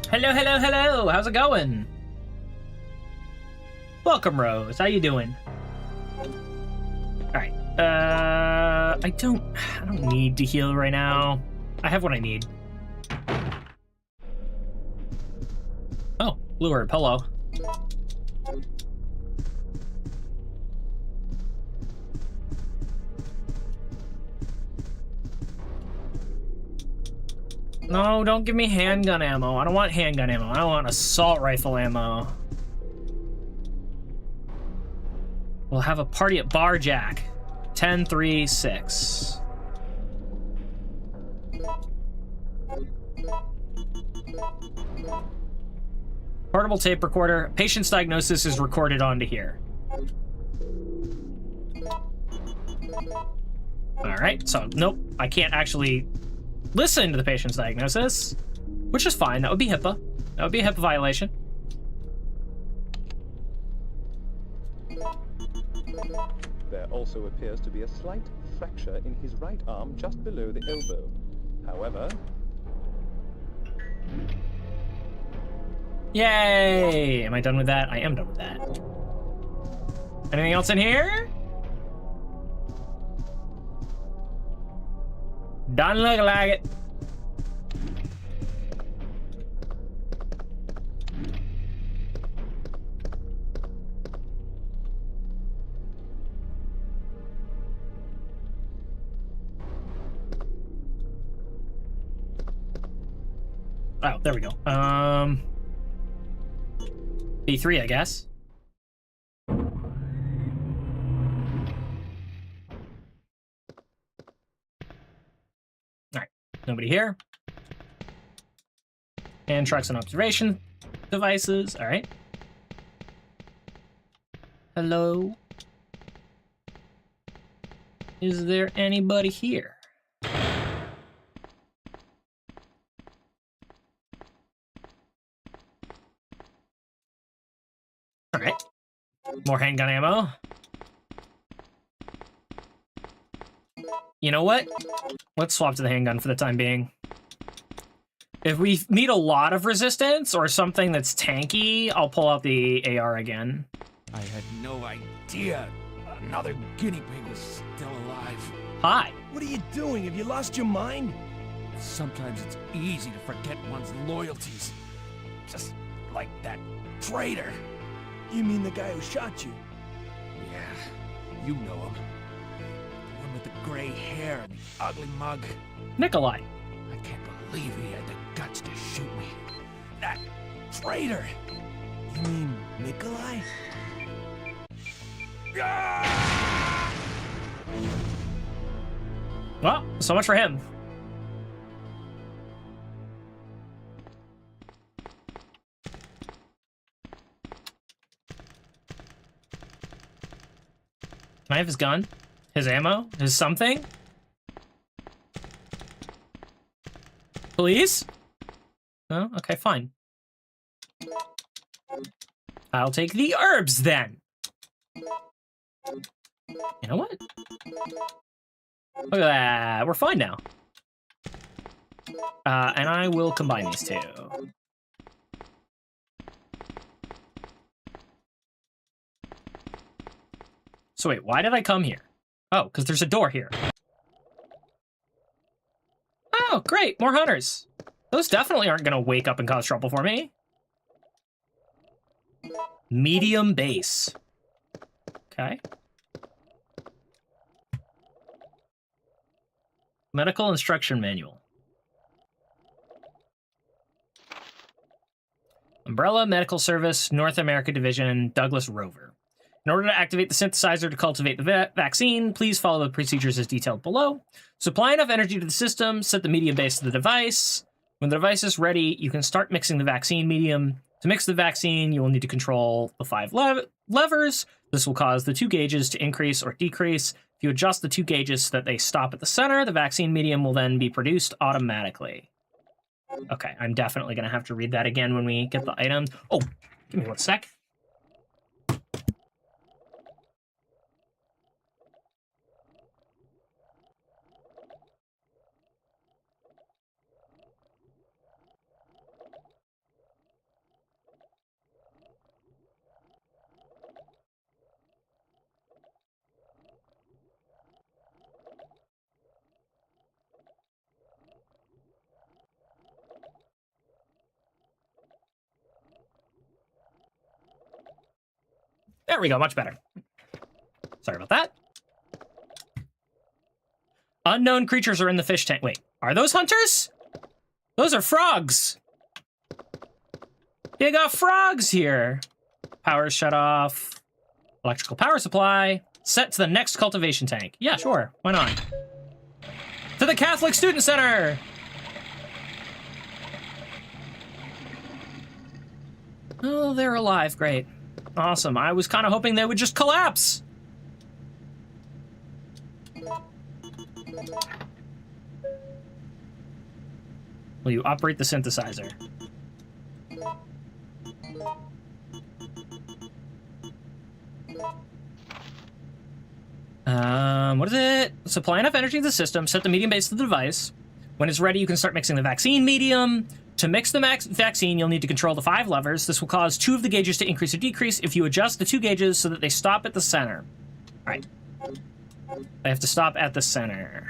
Hello, hello, hello. How's it going? Welcome, Rose. How you doing? All right. I don't need to heal right now. I have what I need. Oh, blue herb. Hello. No, don't give me handgun ammo. I don't want handgun ammo. I want assault rifle ammo. We'll have a party at Bar Jack. 10-3-6. Portable tape recorder. Patient's diagnosis is recorded onto here. All right, so nope, I can't actually listen to the patient's diagnosis, which is fine. That would be HIPAA. That would be a HIPAA violation. There also appears to be a slight fracture in his right arm just below the elbow. However... Yay! Am I done with that? I am done with that. Anything else in here? Doesn't look like it. Oh, there we go. B3, I guess. Alright, nobody here. And tracks and observation devices. Alright. Hello? Is there anybody here? Alright. More handgun ammo. You know what? Let's swap to the handgun for the time being. If we meet a lot of resistance or something that's tanky, I'll pull out the AR again. I had no idea another guinea pig was still alive. Hi. What are you doing? Have you lost your mind? Sometimes it's easy to forget one's loyalties. Just like that traitor. You mean the guy who shot you? Yeah, you know him. The one with the gray hair and the ugly mug. Nikolai. I can't believe he had the guts to shoot me. That traitor! You mean Nikolai? Well, so much for him. Can I have his gun? His ammo? His something? Please? Oh, okay, fine. I'll take the herbs then. You know what? Look at that. We're fine now. And I will combine these two. So wait, why did I come here? Oh, because there's a door here. Oh, great, more hunters. Those definitely aren't gonna wake up and cause trouble for me. Medium base. Okay. Medical instruction manual. Umbrella Medical Service, North America Division, Douglas Rover. In order to activate the synthesizer to cultivate the vaccine, please follow the procedures as detailed below. Supply enough energy to the system, set the medium base to the device. When the device is ready, you can start mixing the vaccine medium. To mix the vaccine, you will need to control the 5 levers. This will cause the 2 gauges to increase or decrease. If you adjust the 2 gauges so that they stop at the center, the vaccine medium will then be produced automatically. Okay, I'm definitely going to have to read that again when we get the items. Oh, give me 1 sec. There we go, much better. Sorry about that. Unknown creatures are in the fish tank. Wait, are those hunters? Those are frogs. You got frogs here. Power shut off. Electrical power supply. Set to the next cultivation tank. Yeah, sure. Why not? To the Catholic Student Center. Oh, they're alive. Great. Awesome. I was kind of hoping they would just collapse. Will you operate the synthesizer? What is it? Supply enough energy to the system, set the medium base to the device. When it's ready, you can start mixing the vaccine medium. To mix the vaccine, you'll need to control the 5 levers. This will cause 2 of the gauges to increase or decrease if you adjust the 2 gauges so that they stop at the center. All right. They have to stop at the center.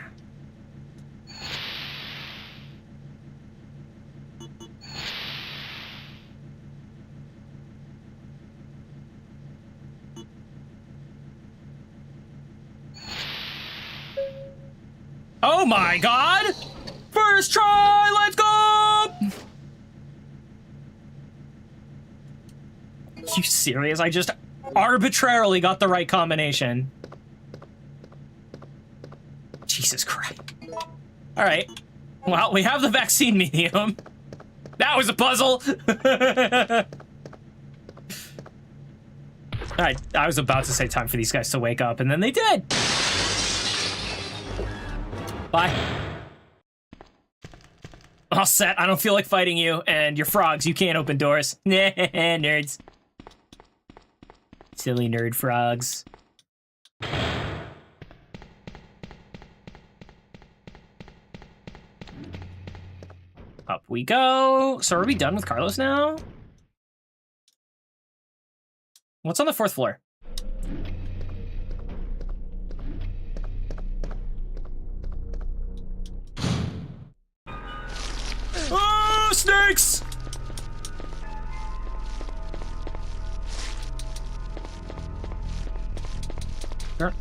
Oh my god! First try, let's go! You serious? I just arbitrarily got the right combination. Jesus Christ. All right. Well, we have the vaccine medium. That was a puzzle. I was about to say time for these guys to wake up, and then they did. Bye. All set. I don't feel like fighting you, and you're frogs. You can't open doors. Nerds. Silly nerd frogs. Up we go. So are we done with Carlos now? What's on the 4th floor? Oh, snakes!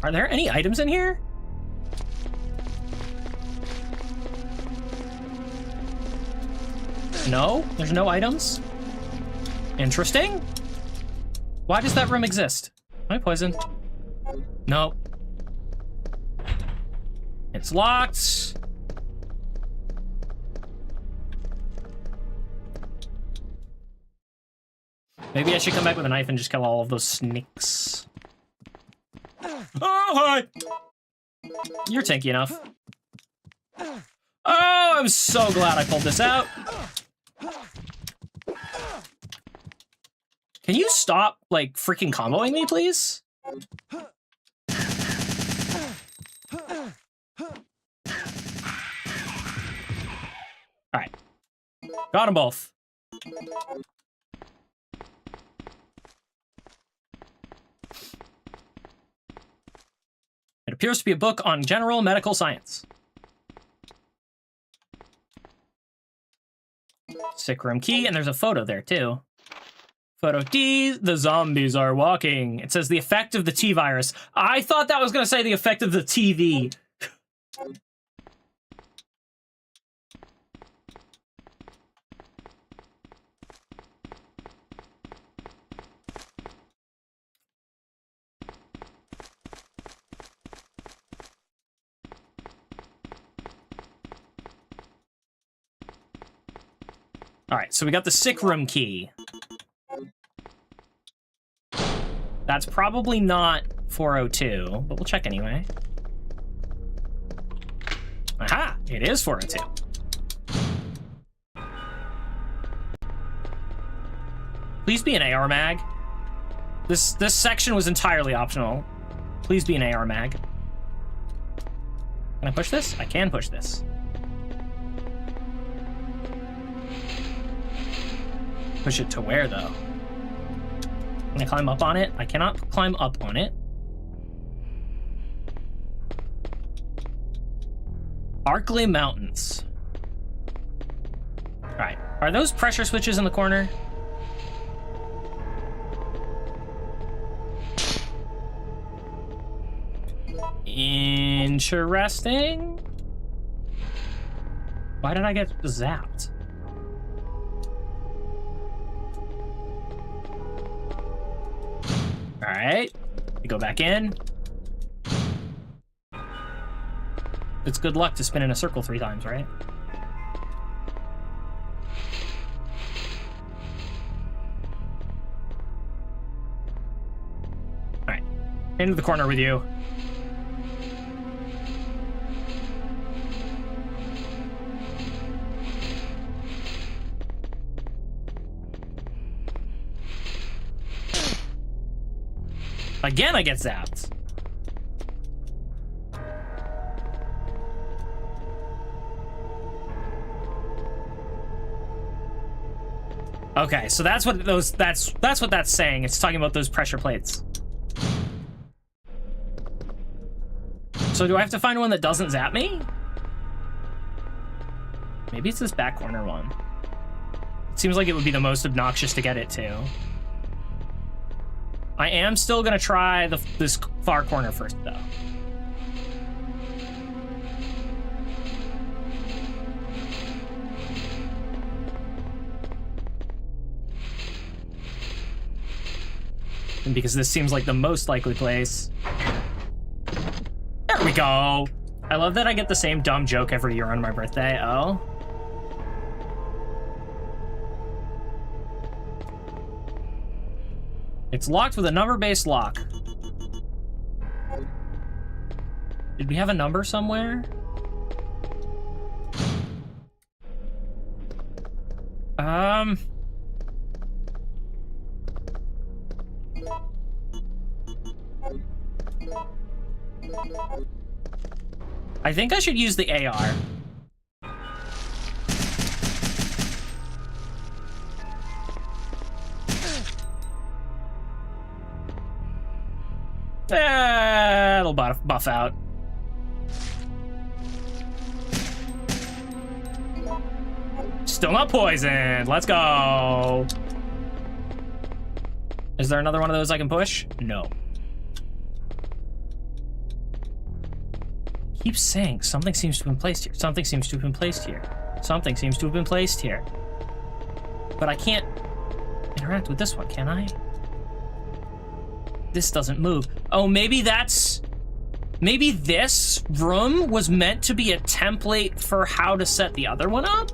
Are there any items in here? No? There's no items? Interesting. Why does that room exist? Am I poisoned? No. It's locked. Maybe I should come back with a knife and just kill all of those snakes. Oh, hi! You're tanky enough. Oh, I'm so glad I pulled this out. Can you stop, like, freaking comboing me, please? Alright. Got them both. It appears to be a book on general medical science. Sick room key, and there's a photo there, too. Photo D, the zombies are walking. It says the effect of the T-virus. I thought that was going to say the effect of the TV. All right, so we got the sick room key. That's probably not 402, but we'll check anyway. Aha! It is 402. Please be an AR mag. This section was entirely optional. Please be an AR mag. Can I push this? I can push this. Push it to where, though? Can I climb up on it? I cannot climb up on it. Arkley Mountains. Alright. Are those pressure switches in the corner? Interesting. Why did I get zapped? All right, we go back in. It's good luck to spin in a circle 3 times, right? All right, into the corner with you. Again, I get zapped. Okay, so that's what that's what that's saying. It's talking about those pressure plates. So do I have to find one that doesn't zap me? Maybe it's this back corner one. It seems like it would be the most obnoxious to get it to. I am still gonna try this far corner first, though. And because this seems like the most likely place. There we go. I love that I get the same dumb joke every year on my birthday. Oh. It's locked with a number-based lock. Did we have a number somewhere? I think I should use the AR. It'll buff out. Still not poisoned. Let's go. Is there another one of those I can push? No. Keeps saying something seems to have been placed here. Something seems to have been placed here. Something seems to have been placed here. But I can't interact with this one, can I? This doesn't move. Oh, maybe that's... Maybe this room was meant to be a template for how to set the other one up?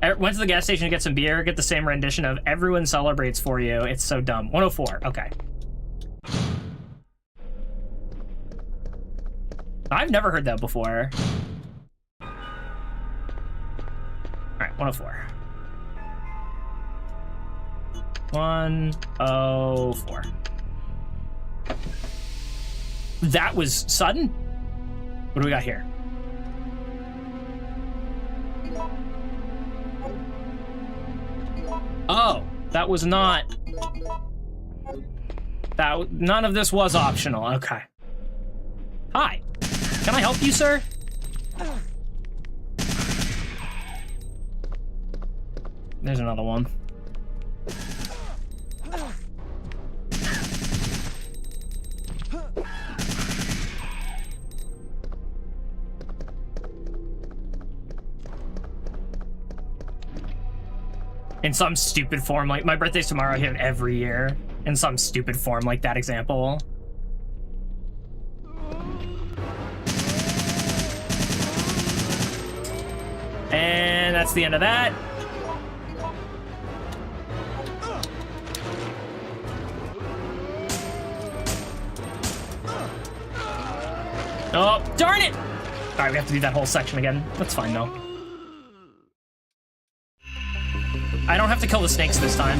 I went to the gas station to get some beer, get the same rendition of "Everyone Celebrates for You." It's so dumb. 104, okay. I've never heard that before. All right, 104. 104. That was sudden? What do we got here? Oh, that was not... None of this was optional. Okay. Hi. Can I help you, sir? There's another one. In some stupid form, like my birthday's tomorrow, I hit it every year. In some stupid form, like that example. And that's the end of that. Oh, darn it! All right, we have to do that whole section again. That's fine, though. I don't have to kill the snakes this time.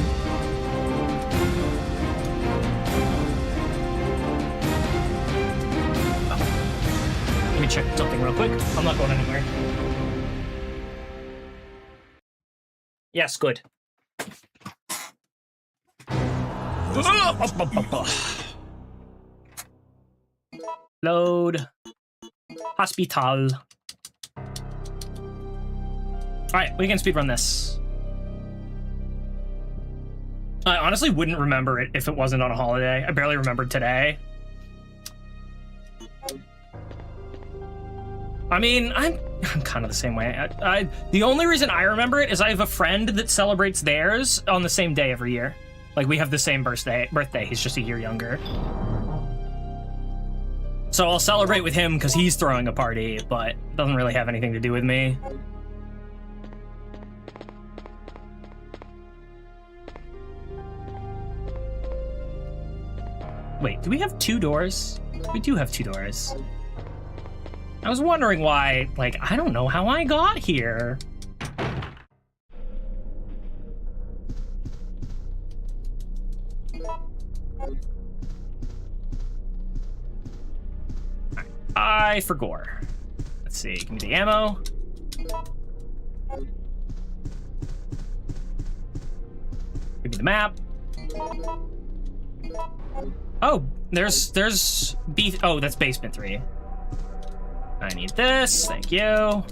Oh. Let me check something real quick. I'm not going anywhere. Yes, good. Load. Hospital. All right, we can speedrun this. I honestly wouldn't remember it if it wasn't on a holiday. I barely remembered today. I mean, I'm kind of the same way. The only reason I remember it is I have a friend that celebrates theirs on the same day every year. Like, we have the same birthday. He's just a year younger. So I'll celebrate with him because he's throwing a party, but it doesn't really have anything to do with me. Wait, do we have 2 doors? We do have 2 doors. I was wondering why, like, I don't know how I got here. I for gore. Let's see, give me the ammo. Give me the map. Oh, there's B. Oh, that's basement 3. I need this, thank you.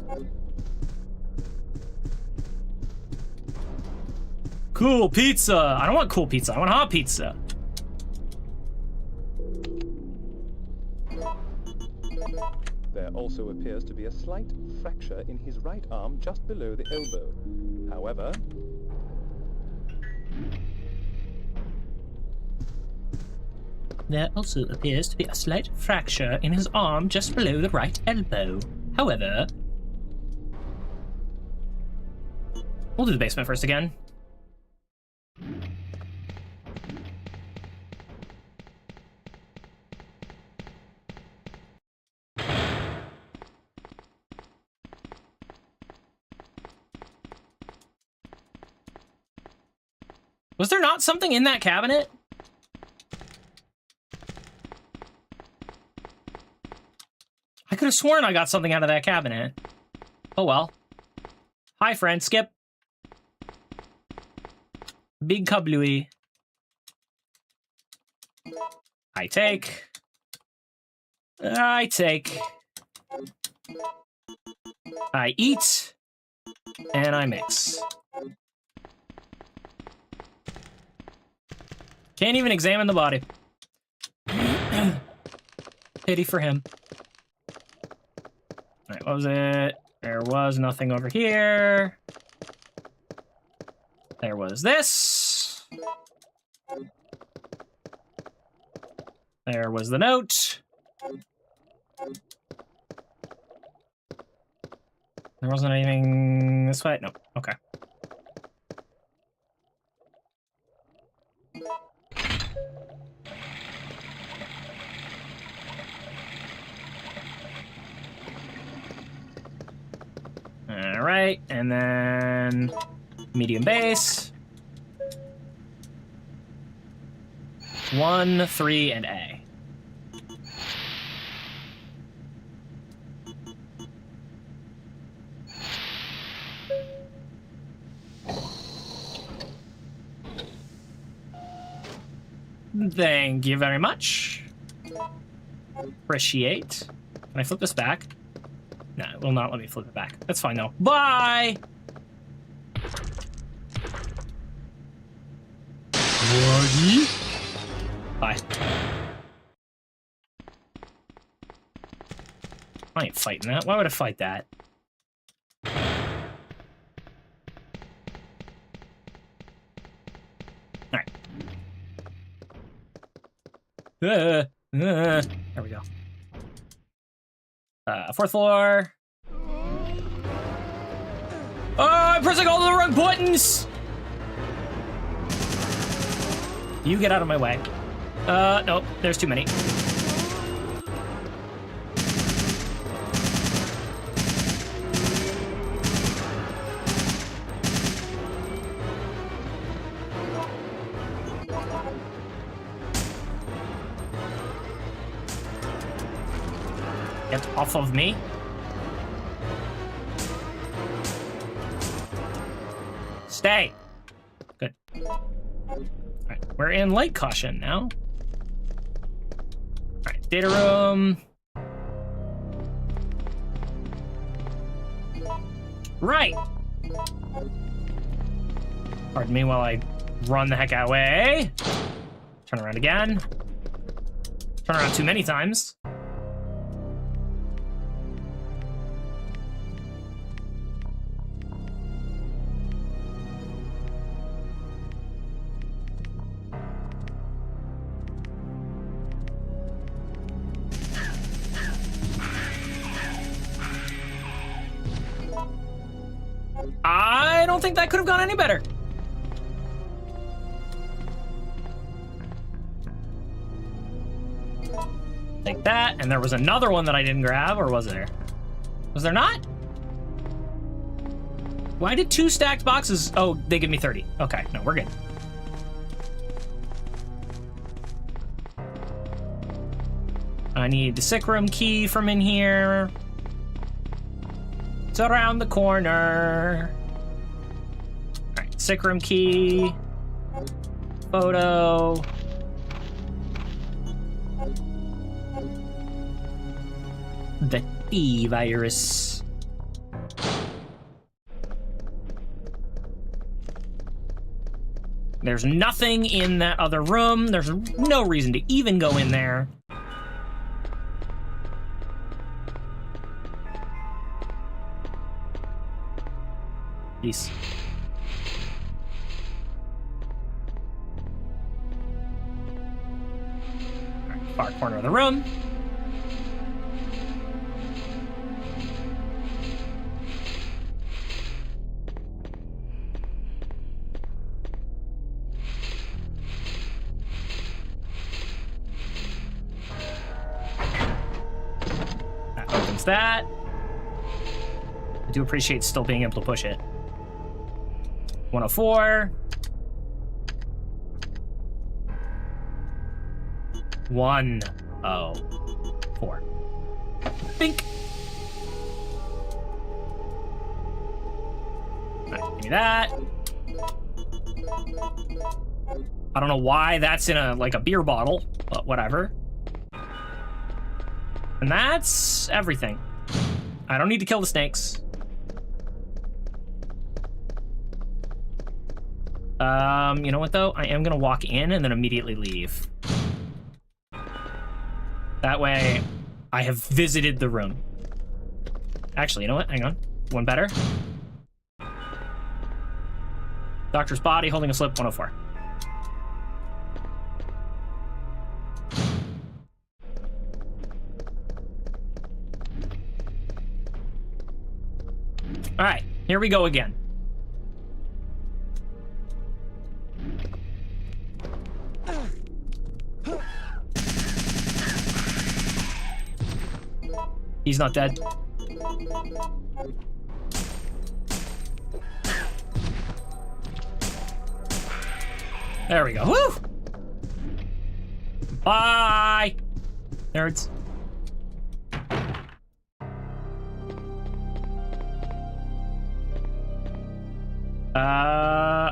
Cool pizza. I don't want cool pizza, I want hot pizza. There also appears to be a slight fracture in his right arm just below the elbow. However, there also appears to be a slight fracture in his arm just below the right elbow. However, we'll do the basement first again. Was there not something in that cabinet? I could have sworn I got something out of that cabinet. Oh well. Hi, friend. Skip. Big kablooey. I take. I take. I eat. And I mix. Can't even examine the body. Pity for him. Alright, what was it? There was nothing over here. There was this. There was the note. There wasn't anything this way? No. Okay. All right, and then medium base. 1, 3, and A. Thank you very much. Appreciate. Can I flip this back? No, it will not let me flip it back. That's fine though. Bye! Bye. I ain't fighting that. Why would I fight that? Alright. There we go. 4th floor. Oh, I'm pressing all the wrong buttons! You get out of my way. Nope, there's too many. Get off of me. Stay. Good. Alright, we're in light caution now. Alright, data room. Right. Pardon me while I Run the heck away. Turn around again. Turn around too many times. I don't think that could have gone any better. Take that, and there was another one that I didn't grab, or was there? Was there not? Why did 2 stacked boxes? Oh, they give me 30. Okay, no, we're good. I need the sick room key from in here. It's around the corner. All right, sick room key. Photo. The T virus. There's nothing in that other room. There's no reason to even go in there. Peace. All right, far corner of the room. That opens that. I do appreciate still being able to push it. 104. 104. Bink. All right, give me that. I don't know why that's in a beer bottle, but whatever. And that's everything. I don't need to kill the snakes. You know what though? I am gonna walk in and then immediately leave. That way, I have visited the room. Actually, you know what? Hang on. One better. Doctor's body holding a slip, 104. All right, here we go again. He's not dead. There we go. Woo! Bye! Nerds.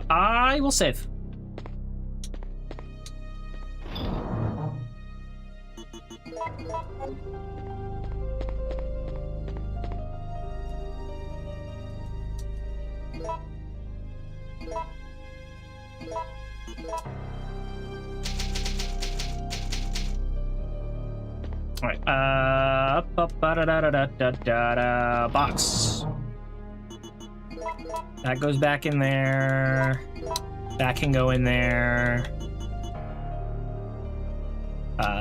I will save. All right, box. That goes back in there. That can go in there.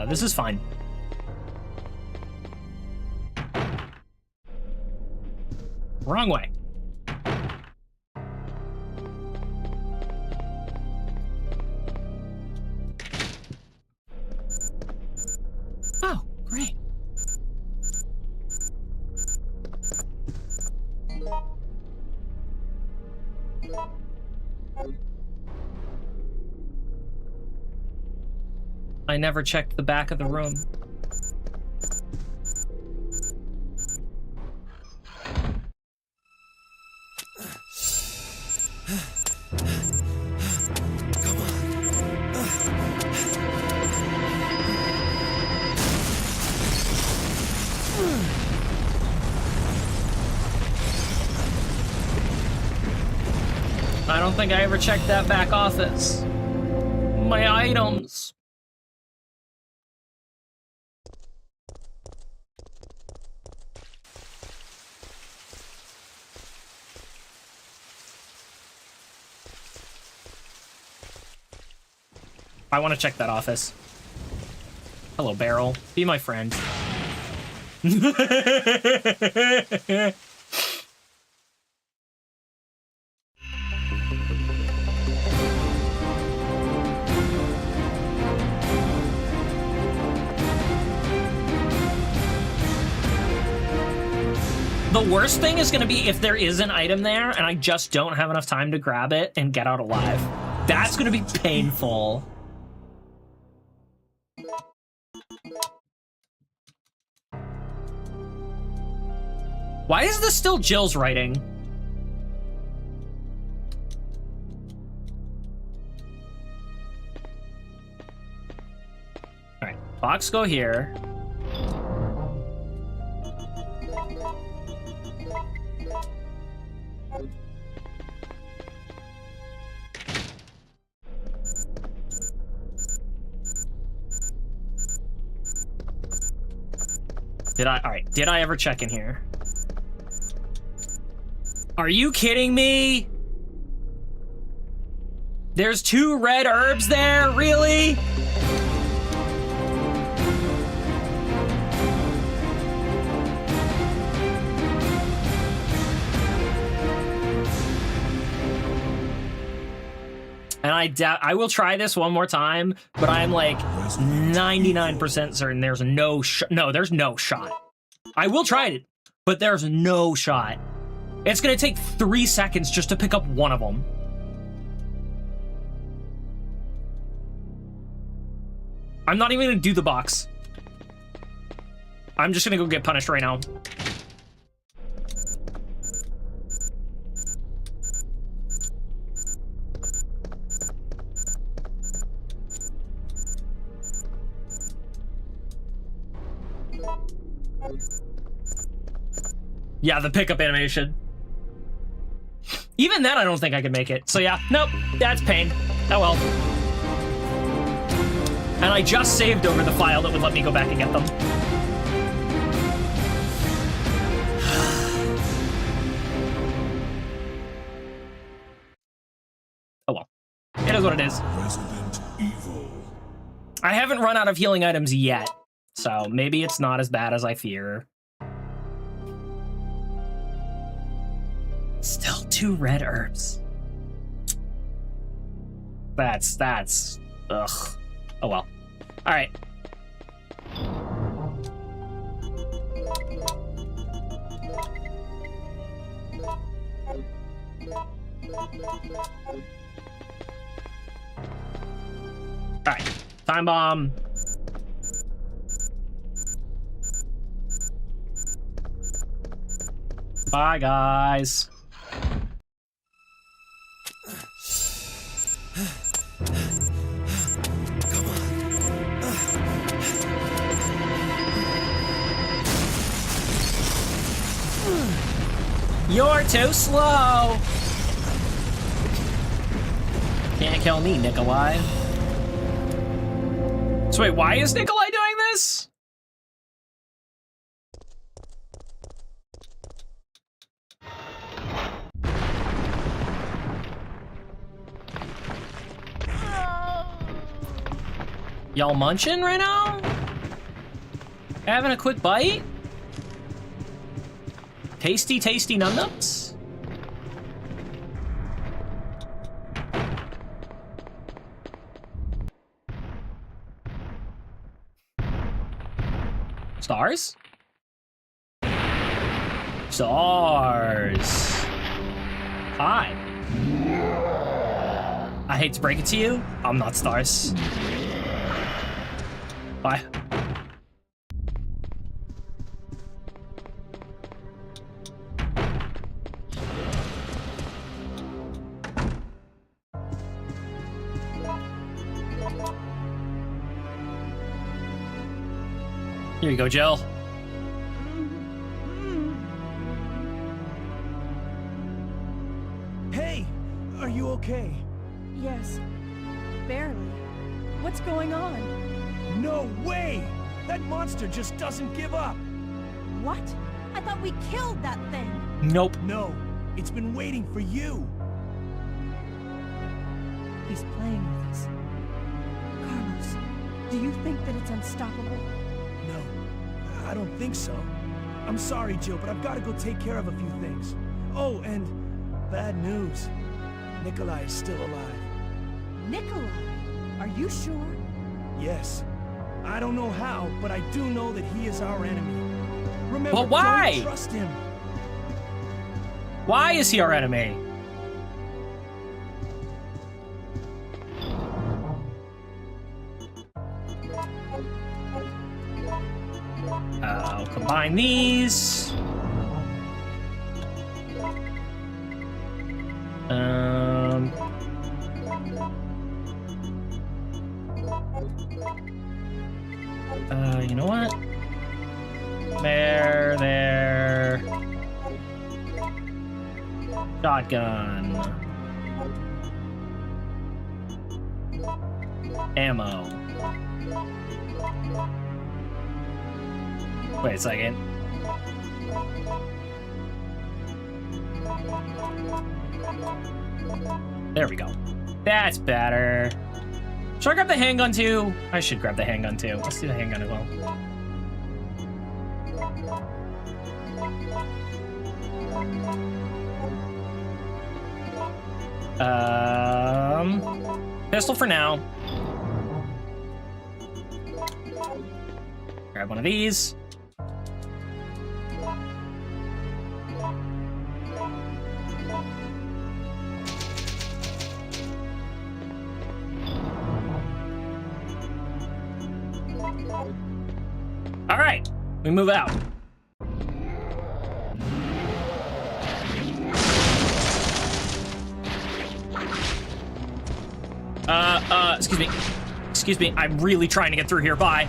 This is fine. Wrong way. Oh, great. I never checked the back of the room. I don't think I ever checked that back office. My items. I want to check that office. Hello, Barrel. Be my friend. The worst thing is going to be if there is an item there and I just don't have enough time to grab it and get out alive. That's going to be painful. Why is this still Jill's writing? All right, box go here. Did I ever check in here? Are you kidding me? There's 2 red herbs there, really? And I will try this one more time, but I'm like 99% certain there's no there's no shot. I will try it, but there's no shot. It's gonna take 3 seconds just to pick up one of them. I'm not even gonna do the box. I'm just gonna go get punished right now. Yeah, the pickup animation. Even then, I don't think I could make it. So yeah, nope, that's pain. Oh well. And I just saved over the file that would let me go back and get them. Oh well. It is what it is. Resident Evil. I haven't run out of healing items yet, so maybe it's not as bad as I fear. Still 2 red herbs. That's, ugh. Oh well. All right. All right. Time bomb. Bye, guys. You're too slow. Can't kill me, Nikolai. So wait, why is Nikolai doing this? Y'all munching right now? Having a quick bite? Tasty, tasty num-nums? Stars? Stars. Hi. I hate to break it to you, I'm not stars. Bye. Here you go, Jill. Hey, are you okay? Yes. Barely. What's going on? No way! That monster just doesn't give up! What? I thought we killed that thing. Nope. No, it's been waiting for you! He's playing with us. Carlos, do you think that it's unstoppable? No, I don't think so. I'm sorry, Jill, but I've got to go take care of a few things. Oh, and bad news. Nikolai is still alive. Nikolai? Are you sure? Yes. I don't know how, but I do know that he is our enemy. Remember, But why? don't trust him. Why is he our enemy? I'll combine these. You know what? There. Shotgun. Ammo. Wait a second. There we go. That's better. Should I grab the handgun too? I should grab the handgun too. Let's do the handgun as well. Pistol for now. Grab one of these. All right, we move out. Excuse me. I'm really trying to get through here. Bye.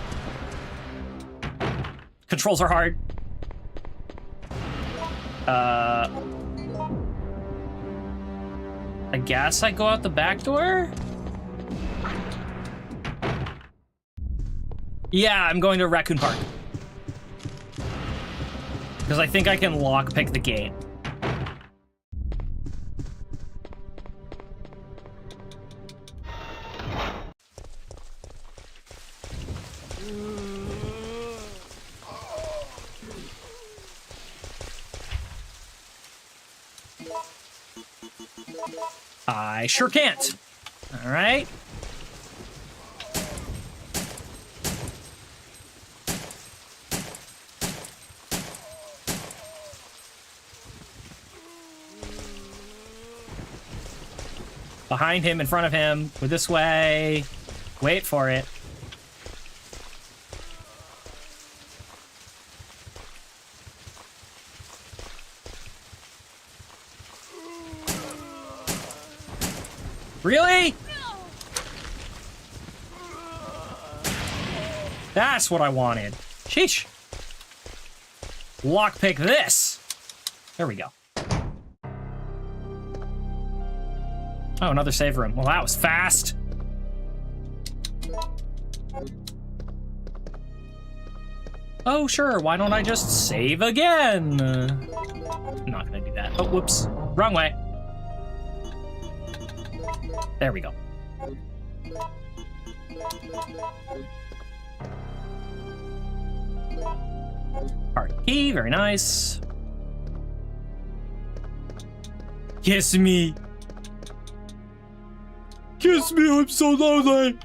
Controls are hard. I guess I go out the back door? Yeah, I'm going to Raccoon Park. Because I think I can lockpick the gate. I sure can't. All right. Behind him, in front of him, go this way. Wait for it. Really? That's what I wanted. Sheesh. Lockpick this. There we go. Oh, another save room. Well, that was fast. Oh, sure. Why don't I just save again? I'm not gonna do that. Oh, whoops. Wrong way. There we go. Hard key, very nice. Kiss me. Kiss me, I'm so lonely.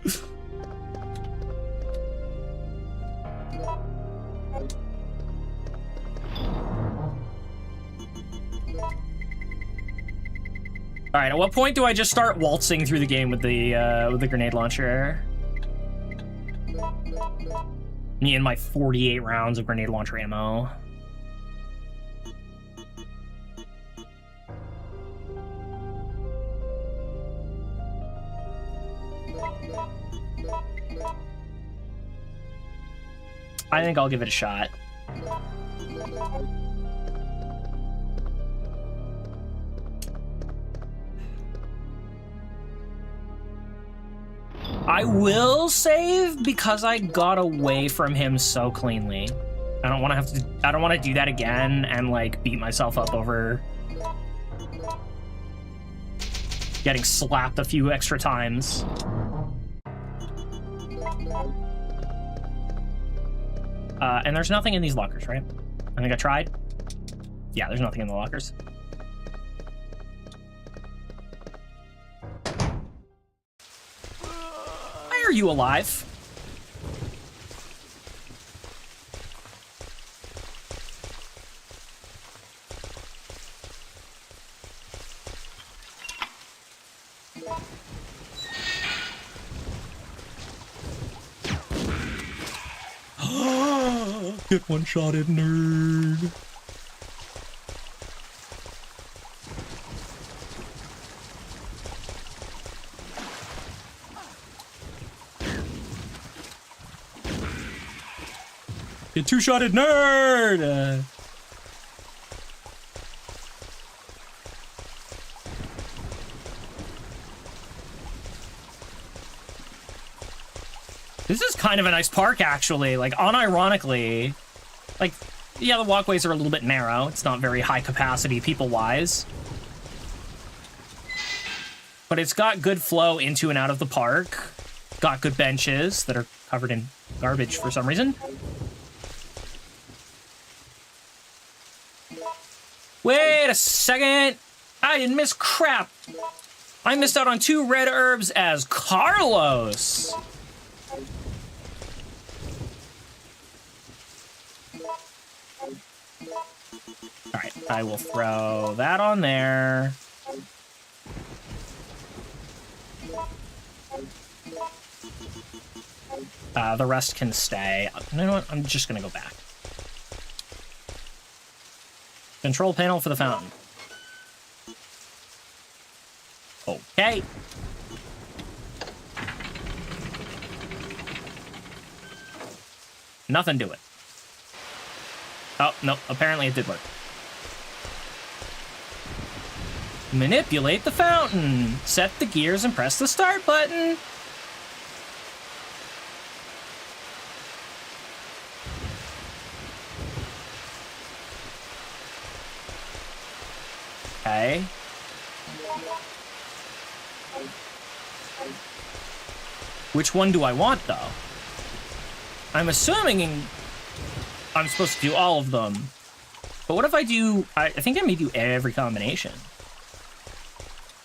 All right, at what point do I just start waltzing through the game with the grenade launcher? Me and my 48 rounds of grenade launcher ammo. I think I'll give it a shot. I will save because I got away from him so cleanly. I don't want to do that again and like beat myself up over getting slapped a few extra times. And there's nothing in these lockers, right? I think I tried. Yeah, there's nothing in the lockers. Why are you alive? Get one-shotted, nerd. Get two-shotted, nerd! This is kind of a nice park, actually. Like, unironically. Like, yeah, the walkways are a little bit narrow. It's not very high capacity people-wise. But it's got good flow into and out of the park. Got good benches that are covered in garbage for some reason. Wait a second. I didn't miss crap. I missed out on 2 red herbs as Carlos. All right, I will throw that on there. The rest can stay. You know what? I'm just gonna go back. Control panel for the fountain. Okay. Nothing to it. Oh, no, apparently it did work. Manipulate the fountain. Set the gears and press the start button. Okay. Which one do I want, though? I'm assuming I'm supposed to do all of them. But what if I do... I think I may do every combination.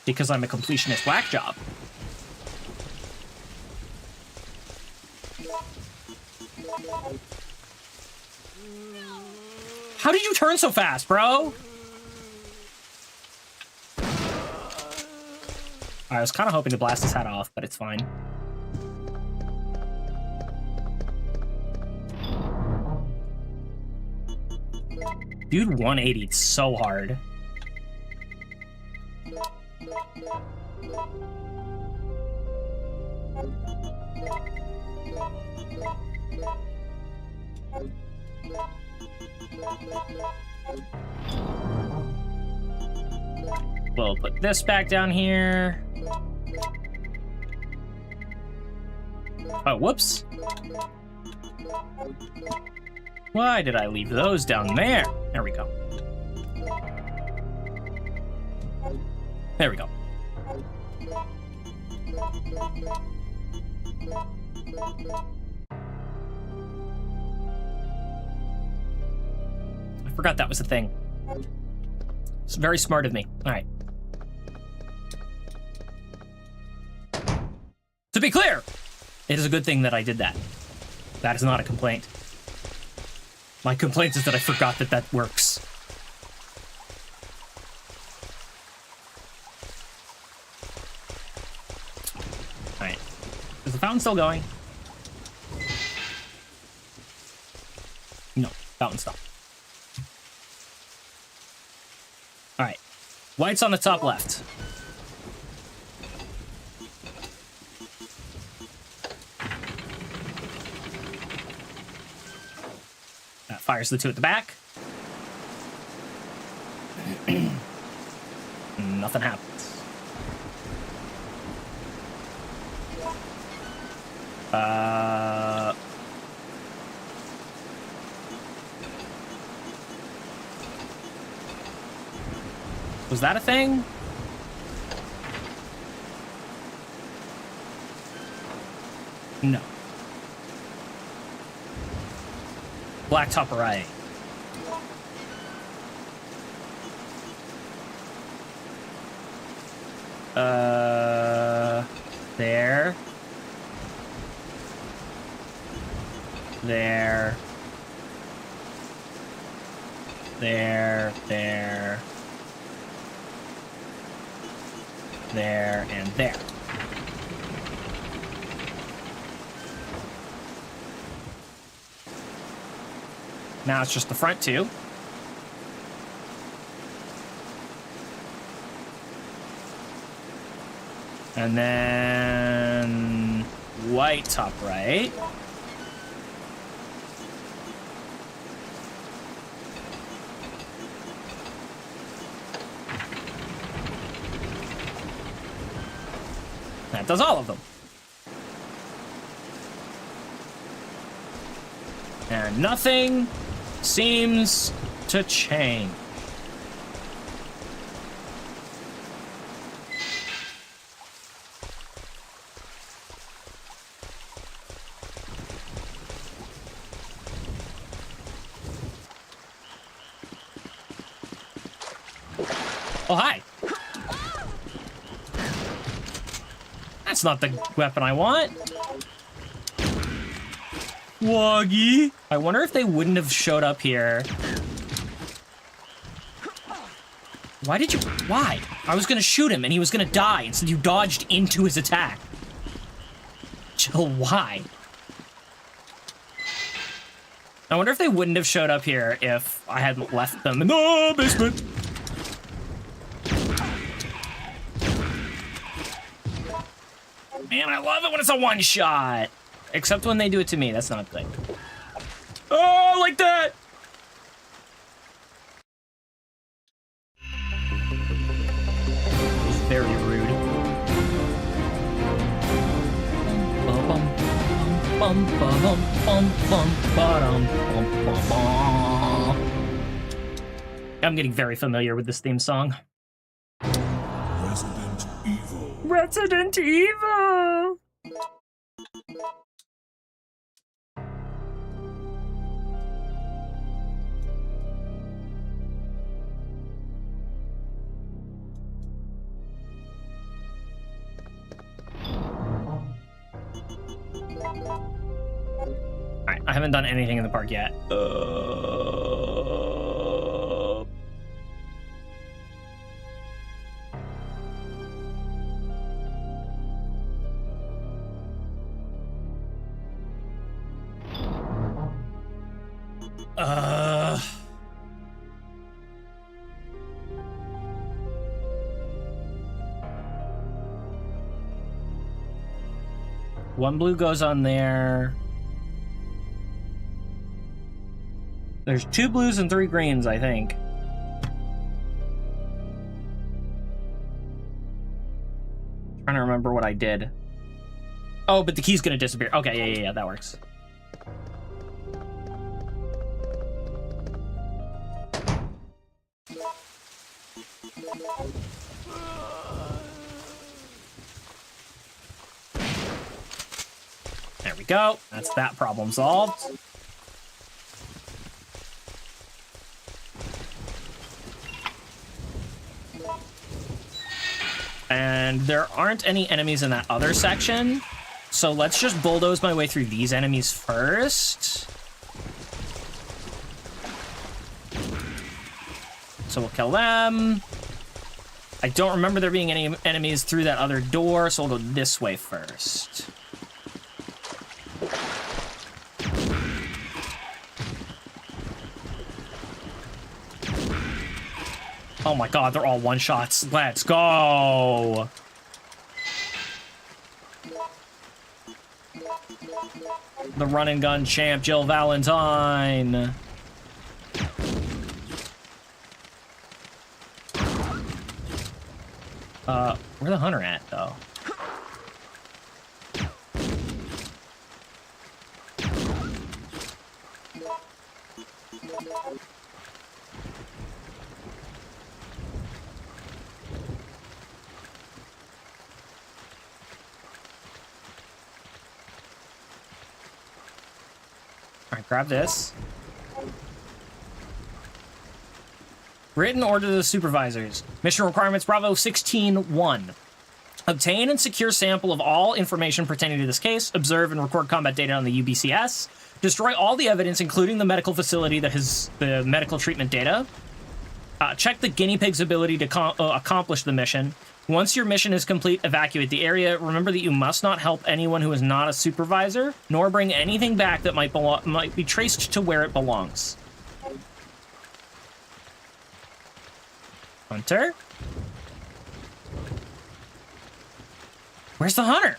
Because I'm a completionist whack job. How did you turn so fast, bro? I was kind of hoping to blast his head off, but it's fine. Dude 180'd so hard. We'll put this back down here. Oh, whoops. Why did I leave those down there? There we go. There we go. I forgot that was a thing. It's very smart of me. All right. To be clear, it is a good thing that I did that. That is not a complaint. My complaint is that I forgot that that works. Alright. Is the fountain still going? No, fountain stopped. Alright. White's on the top left. Fires the 2 at the back. Nothing happens. Was that a thing? No. Blacktop right. There. There. There. There. There and there. Now it's just the front two. And then white top right. That does all of them. And nothing seems to change. Oh, hi. That's not the weapon I want. Woggy. I wonder if they wouldn't have showed up here. Why did you... Why? I was gonna shoot him and he was gonna die. Instead you dodged into his attack. Jill, why? I wonder if they wouldn't have showed up here if I hadn't left them in the basement. Man, I love it when it's a one-shot. Except when they do it to me. That's not good. Oh, like that! Very rude. I'm getting very familiar with this theme song. Resident Evil. Resident Evil! Alright, I haven't done anything in the park yet. One blue goes on there. There's 2 blues and 3 greens, I think. Trying to remember what I did. Oh, but the key's gonna disappear. Okay, yeah, that works. There we go. That's that problem solved. And there aren't any enemies in that other section. So let's just bulldoze my way through these enemies first. So we'll kill them. I don't remember there being any enemies through that other door, so we'll go this way first. Oh my god, they're all one-shots. Let's go! The run-and-gun champ, Jill Valentine. Where's the hunter at, though? All right, grab this. Written order to the supervisors. Mission requirements Bravo 16-1. Obtain and secure sample of all information pertaining to this case. Observe and record combat data on the UBCS. Destroy all the evidence, including the medical facility that has the medical treatment data. Check the guinea pig's ability to accomplish the mission. Once your mission is complete, evacuate the area. Remember that you must not help anyone who is not a supervisor, nor bring anything back that might be traced to where it belongs. Hunter? Where's the hunter?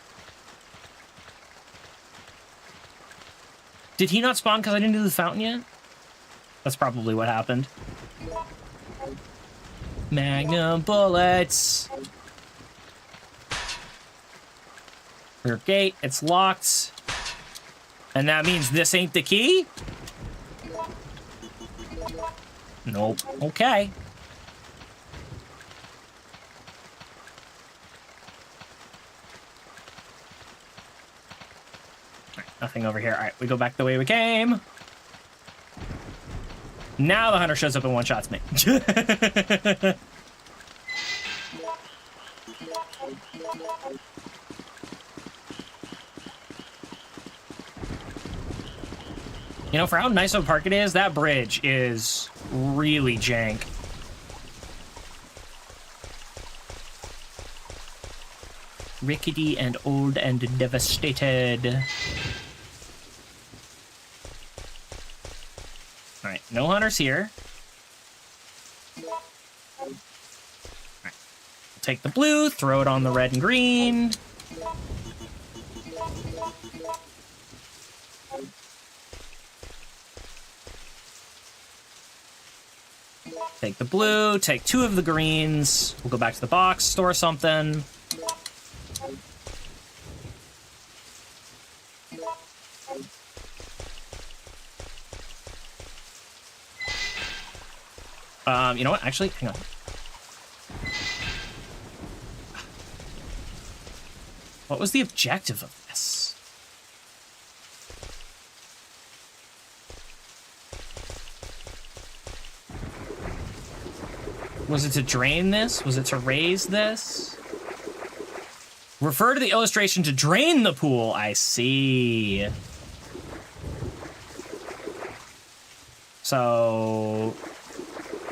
Did he not spawn because I didn't do the fountain yet? That's probably what happened. Magnum bullets. Rear gate, it's locked. And that means this ain't the key? Nope. Okay. Nothing over here. All right, we go back the way we came. Now the hunter shows up and one-shots me. You know, for how nice of a park it is, that bridge is really jank. Rickety and old and devastated. Alright, no hunters here. Alright. Take the blue, throw it on the red and green. Take the blue, take 2 of the greens. We'll go back to the box, store something. You know what? Actually, hang on. What was the objective of this? Was it to drain this? Was it to raise this? Refer to the illustration to drain the pool. I see. So,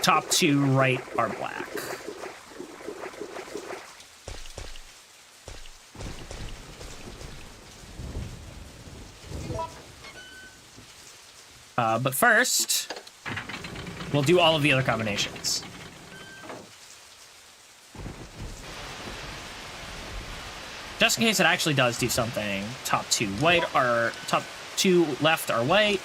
top 2 right are black. But first, we'll do all of the other combinations. Just in case it actually does do something. Top 2 left are white.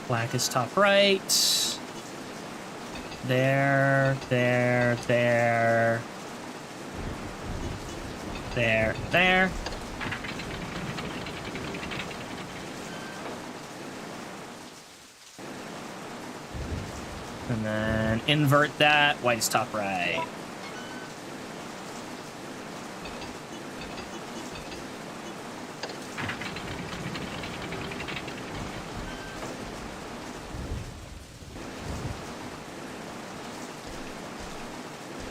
Black is top right. There. And then invert that. White is top right.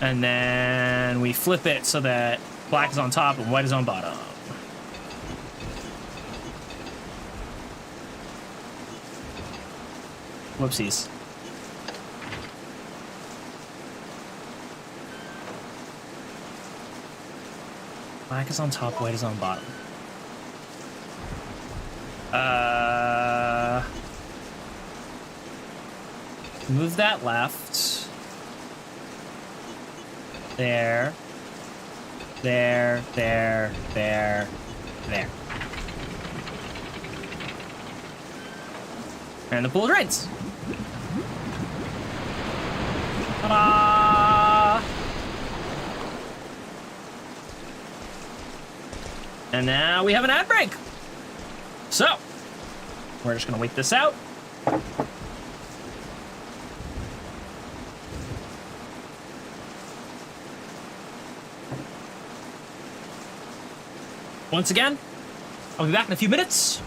And then we flip it so that black is on top and white is on bottom. Whoopsies. Black is on top, white is on bottom. Move that left. There. And the pool drains. Ta-da! And now we have an ad break. So, we're just gonna wait this out. Once again, I'll be back in a few minutes.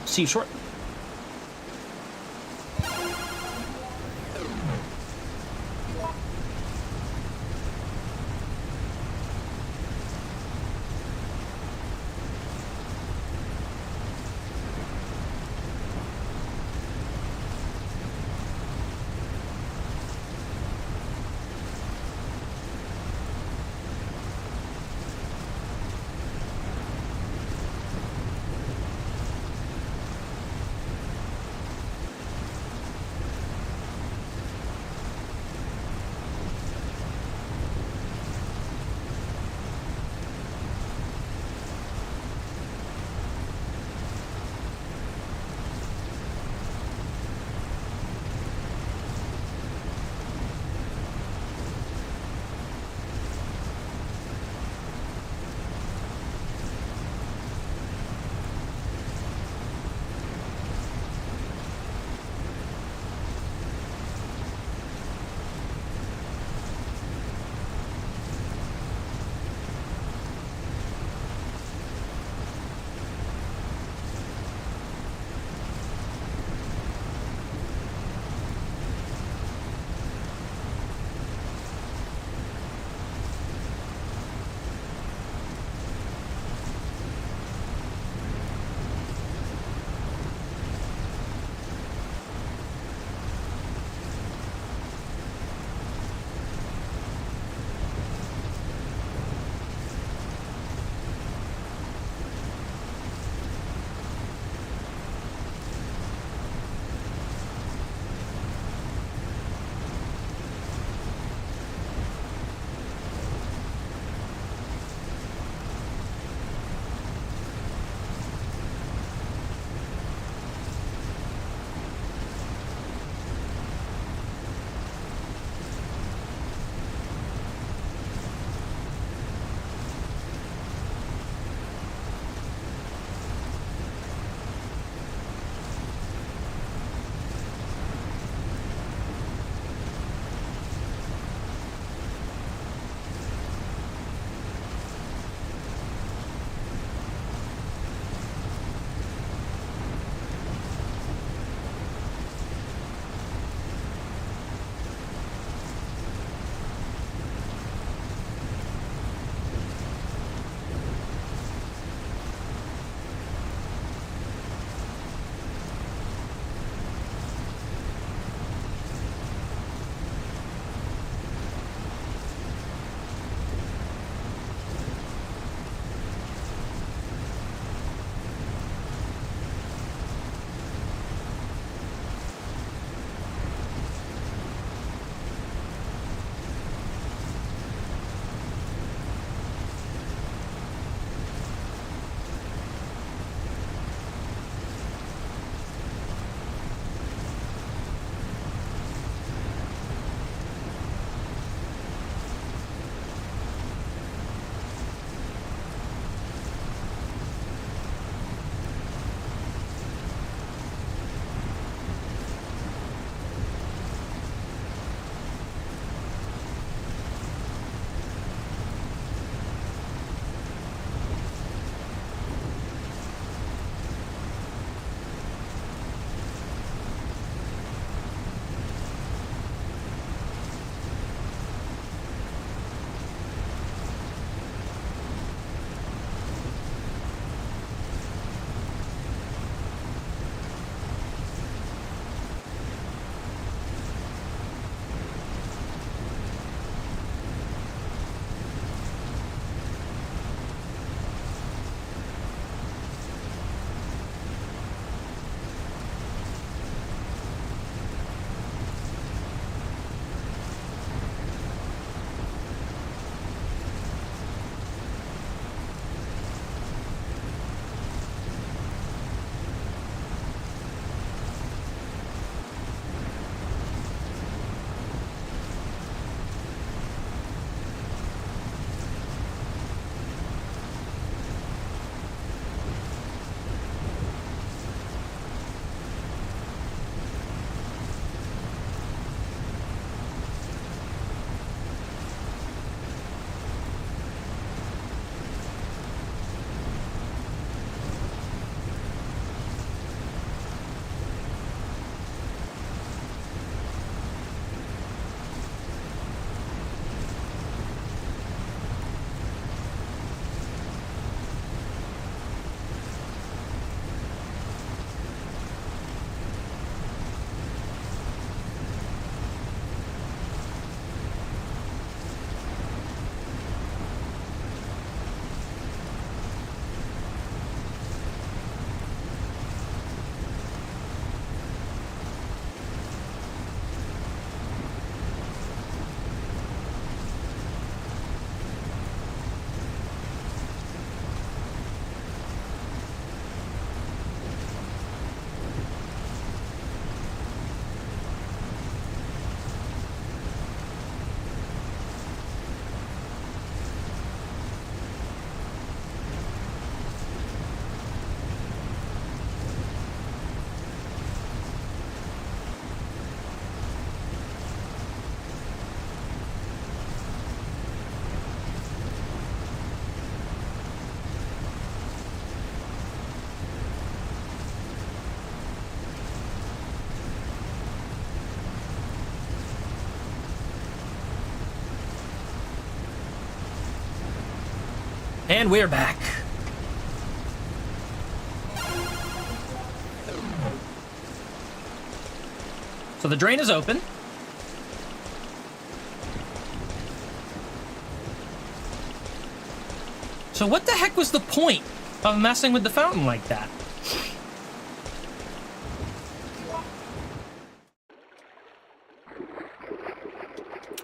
See you shortly. And we're back. So the drain is open. So what the heck was the point of messing with the fountain like that?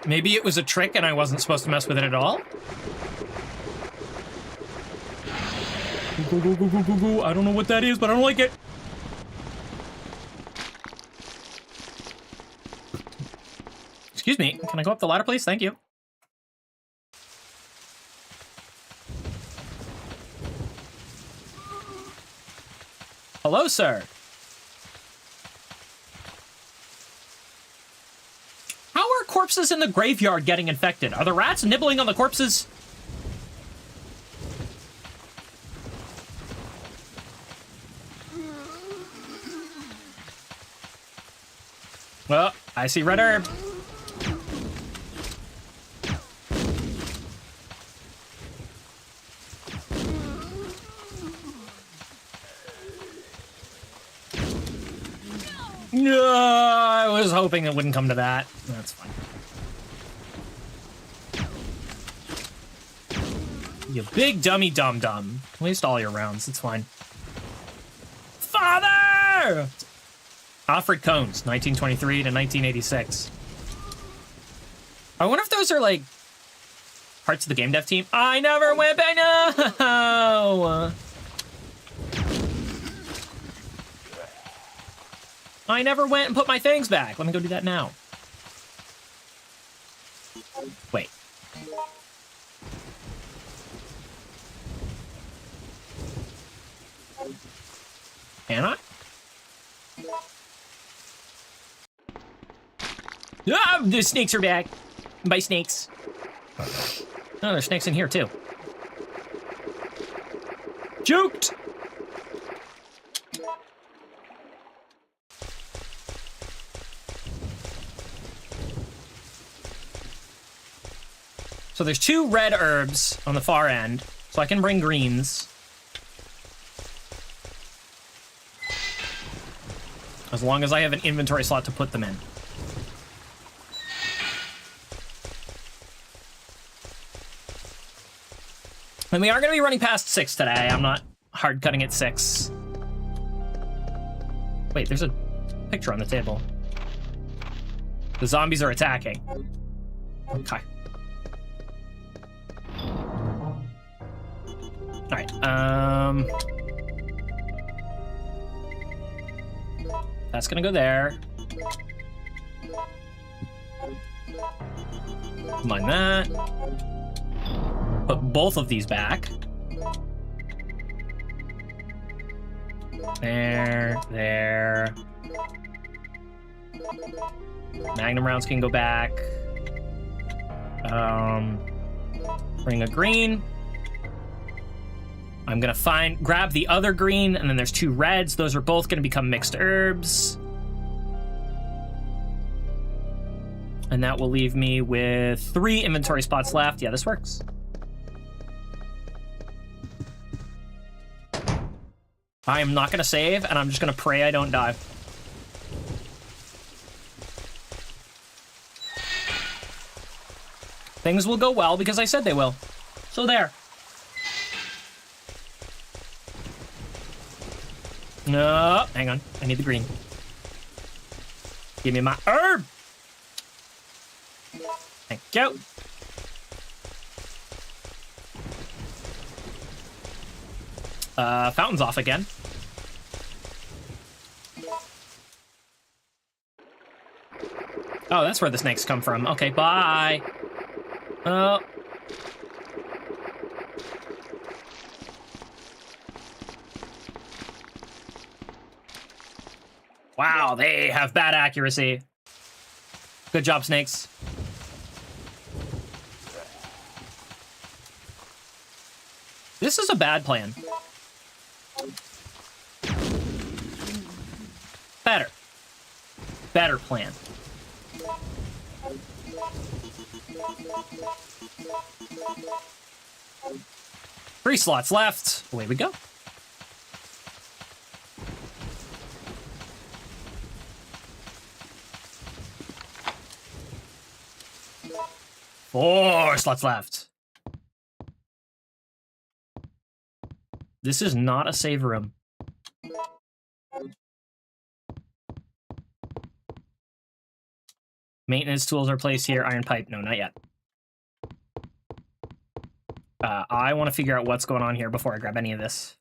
Maybe it was a trick and I wasn't supposed to mess with it at all? Go, go, go, go, go, go. I don't know what that is, but I don't like it. Excuse me, can I go up the ladder, please? Thank you. Hello, sir. How are corpses in the graveyard getting infected? Are the rats nibbling on the corpses? Well, I see red herb. No, I was hoping it wouldn't come to that. That's fine. You big dummy dum-dum. Waste all your rounds. It's fine. Father! Alfred Cones, 1923 to 1986. I wonder if those are, like, parts of the game dev team. I never went back. No! I never went and put my things back. Let me go do that now. Wait. Can I? Ah, the snakes are back. Bye, snakes. Oh, there's snakes in here, too. Juked! So there's 2 red herbs on the far end, so I can bring greens. As long as I have an inventory slot to put them in. And we are going to be running past 6 today. I'm not hard cutting at 6. Wait, there's a picture on the table. The zombies are attacking. Okay. All right, that's gonna go there. Mind that. Put both of these back. There. Magnum rounds can go back. Bring a green. I'm gonna grab the other green, and then there's 2 reds. Those are both gonna become mixed herbs. And that will leave me with 3 inventory spots left. Yeah, this works. I am not gonna save, and I'm just gonna pray I don't die. Things will go well because I said they will. So there. No, hang on. I need the green. Give me my herb. Thank you. Fountain's off again. Oh, that's where the snakes come from. Okay, bye. Oh. Wow, they have bad accuracy. Good job, snakes. This is a bad plan. Better plan. 3 slots left. Away we go. Four slots left. This is not a save room. Maintenance tools are placed here. Iron pipe. No, not yet. I want to figure out what's going on here before I grab any of this.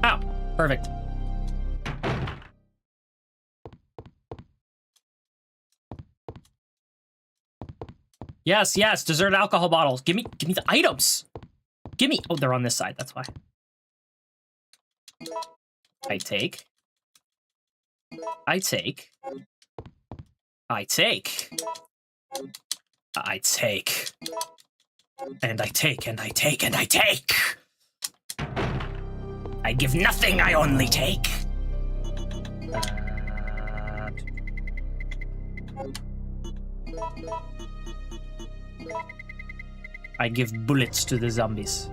Ow! Perfect. Yes, yes, deserted alcohol bottles. Give me the items. Give me. Oh, they're on this side. That's why. I take. I take. I take. I take. And I take, and I take, and I take. I give nothing, I only take. I give bullets to the zombies.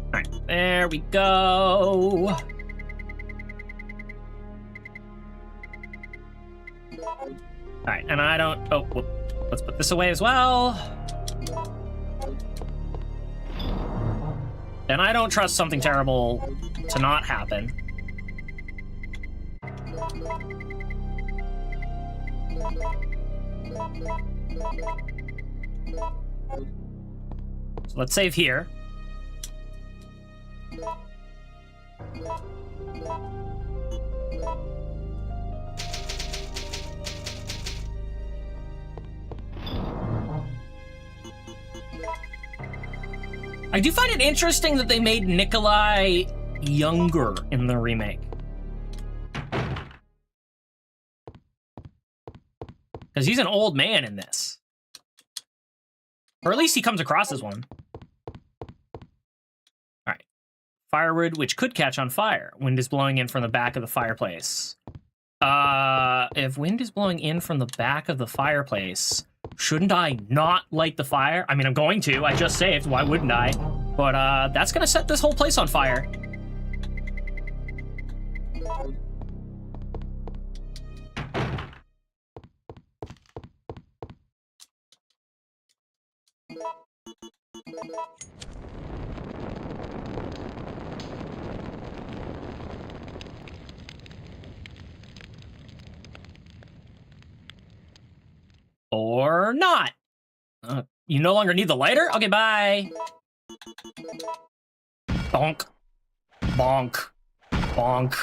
Alright, there we go. Alright, and I don't... Oh, whoop. Let's put this away as well. And I don't trust something terrible to not happen. So let's save here. I do find it interesting that they made Nikolai younger in the remake. Because he's an old man in this. Or at least he comes across as one. Alright. Firewood, which could catch on fire. Wind is blowing in from the back of the fireplace. If wind is blowing in from the back of the fireplace, shouldn't I not light the fire? I mean, I'm going to. I just saved. Why wouldn't I? But, that's gonna set this whole place on fire. Or not. You no longer need the lighter? Okay, bye. Bonk. Bonk. Bonk.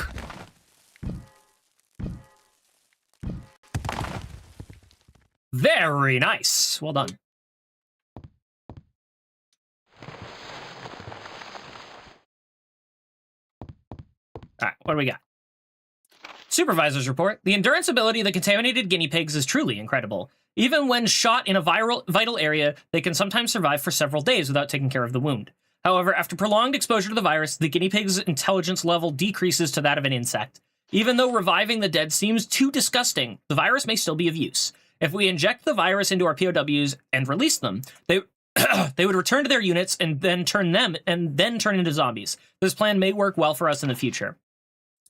Very nice. Well done. All right, what do we got? Supervisor's report. The endurance ability of the contaminated guinea pigs is truly incredible. Even when shot in a vital area, they can sometimes survive for several days without taking care of the wound. However, after prolonged exposure to the virus, the guinea pig's intelligence level decreases to that of an insect. Even though reviving the dead seems too disgusting, the virus may still be of use. If we inject the virus into our POWs and release them, they would return to their units and then turn into zombies. This plan may work well for us in the future.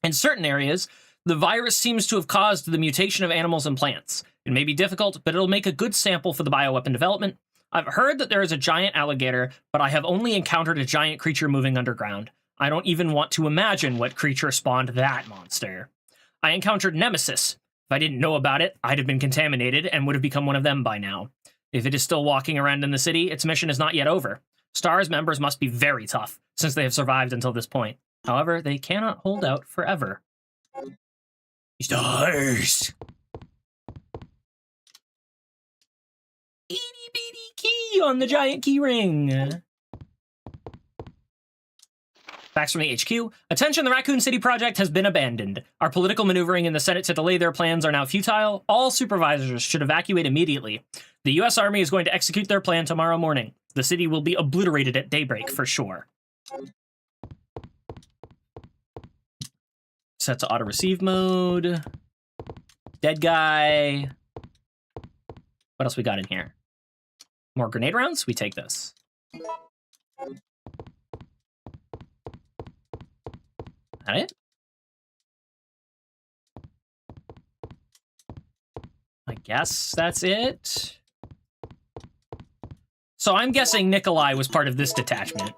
In certain areas, the virus seems to have caused the mutation of animals and plants. It may be difficult, but it'll make a good sample for the bioweapon development. I've heard that there is a giant alligator, but I have only encountered a giant creature moving underground. I don't even want to imagine what creature spawned that monster. I encountered Nemesis. If I didn't know about it, I'd have been contaminated and would have become one of them by now. If it is still walking around in the city, its mission is not yet over. STARS members must be very tough, since they have survived until this point. However, they cannot hold out forever. STARS! Itty bitty key on the giant key ring. Facts from the HQ. Attention, the Raccoon City project has been abandoned. Our political maneuvering in the Senate to delay their plans are now futile. All supervisors should evacuate immediately. The U.S. Army is going to execute their plan tomorrow morning. The city will be obliterated at daybreak, for sure. Set to auto-receive mode. Dead guy. What else we got in here? More grenade rounds? We take this. That it? I guess that's it. So I'm guessing Nikolai was part of this detachment.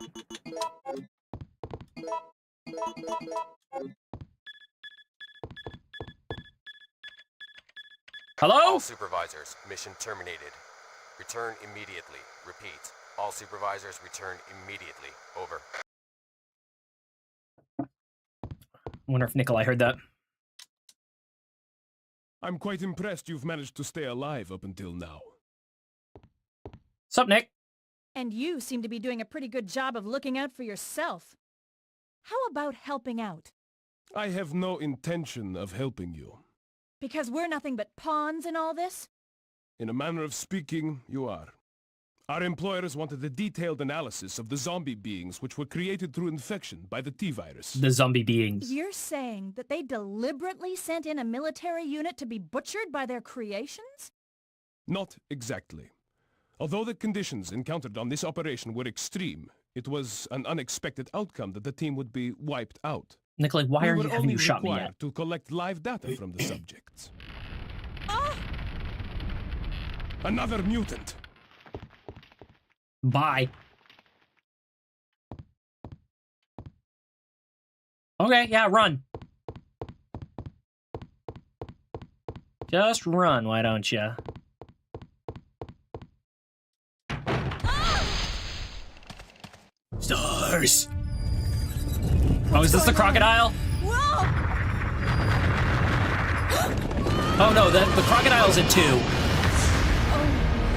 Hello? All supervisors, mission terminated. Return immediately. Repeat. All supervisors return immediately. Over. Wonder if Nikolai heard that. I'm quite impressed you've managed to stay alive up until now. Sup, Nick? And you seem to be doing a pretty good job of looking out for yourself. How about helping out? I have no intention of helping you. Because we're nothing but pawns in all this? In a manner of speaking, you are. Our employers wanted a detailed analysis of the zombie beings which were created through infection by the T-virus. The zombie beings. You're saying that they deliberately sent in a military unit to be butchered by their creations? Not exactly. Although the conditions encountered on this operation were extreme, it was an unexpected outcome that the team would be wiped out. Nikolai, why haven't you shot me yet? To collect live data from the subjects. Another mutant! Bye. Okay, yeah, run. Just run, why don't you? Stars! Oh, is this the crocodile? Whoa! Oh no, the crocodile's in 2.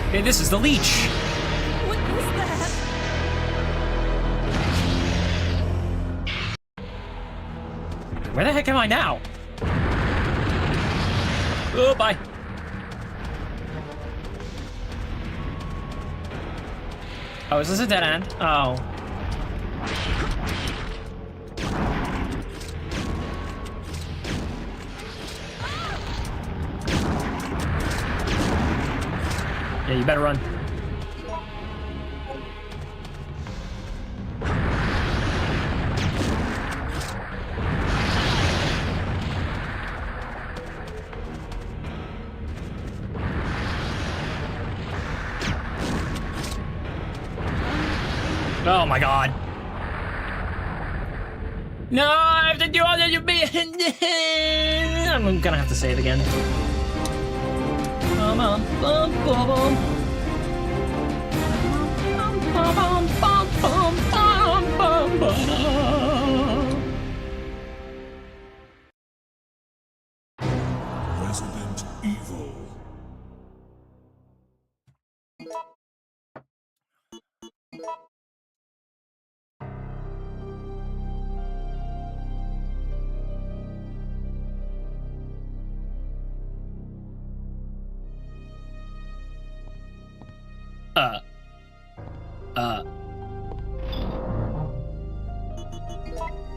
Okay, this is the leech. What is that? Where the heck am I now? Oh, bye. Oh, is this a dead end? Oh. Yeah, you better run. Oh my god. No, I have to do all that you be. I'm gonna have to save again. Bum, bum, bum, bum, bum, bum, bum, bum, bum, bum, Resident Evil.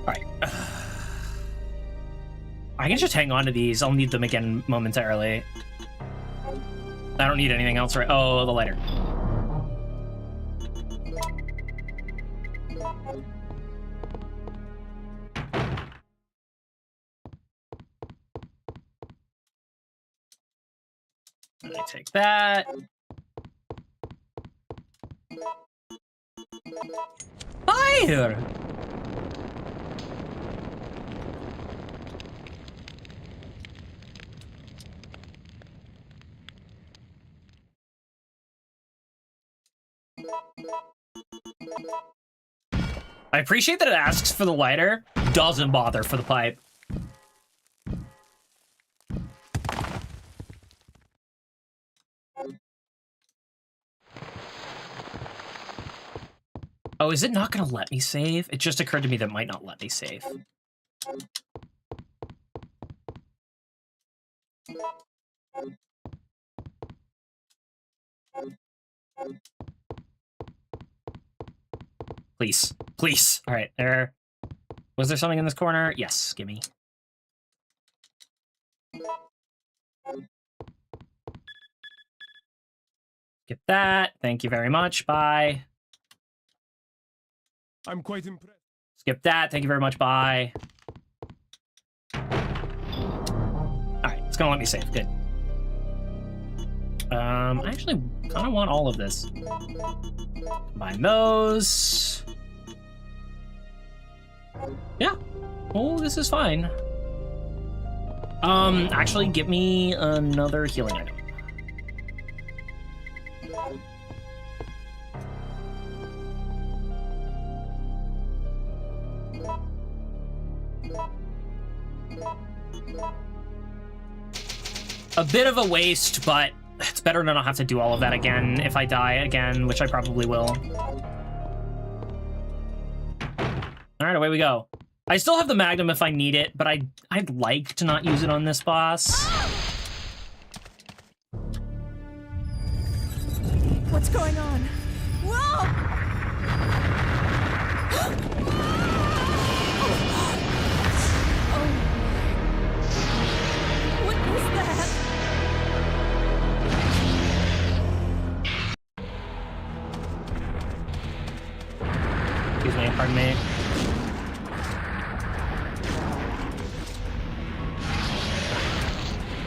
Alright. I can just hang on to these. I'll need them again momentarily. I don't need anything else, right? Oh, the lighter. I take that. Fire! I appreciate that it asks for the lighter, doesn't bother for the pipe. Oh, is it not gonna let me save? It just occurred to me that it might not let me save. Please. Please. All right, there. Was there something in this corner? Yes, gimme. Get that. Thank you very much. Bye. I'm quite impressed. Skip that. Thank you very much. Bye. All right, it's gonna let me save. Good. I actually kind of want all of this. Combine those. Yeah. Oh, this is fine. Actually, give me another healing item. A bit of a waste, but it's better to not have to do all of that again if I die again, which I probably will. All right, away we go. I still have the Magnum if I need it, but I'd like to not use it on this boss. What's going on? Whoa! What was that? Excuse me, pardon me.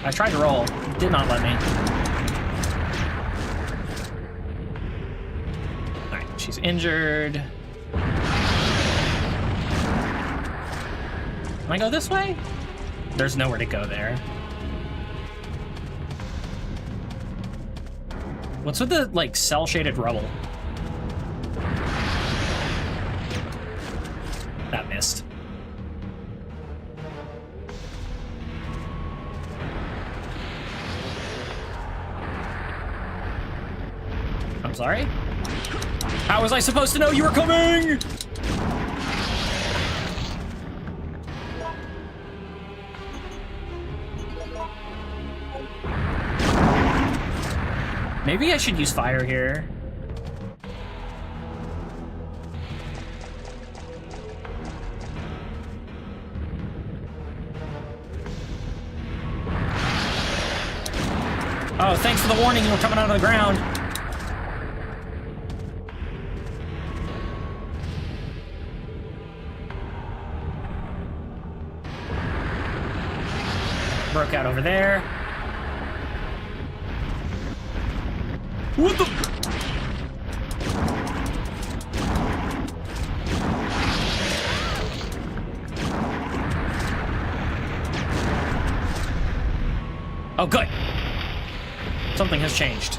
I tried to roll. It did not let me. Alright, she's injured. Can I go this way? There's nowhere to go there. What's with the, like, cell-shaded rubble? That missed. I'm sorry? How was I supposed to know you were coming? Maybe I should use fire here. Oh, thanks for the warning, you were coming out of the ground. Broke out over there. What the? Oh, good. Something has changed.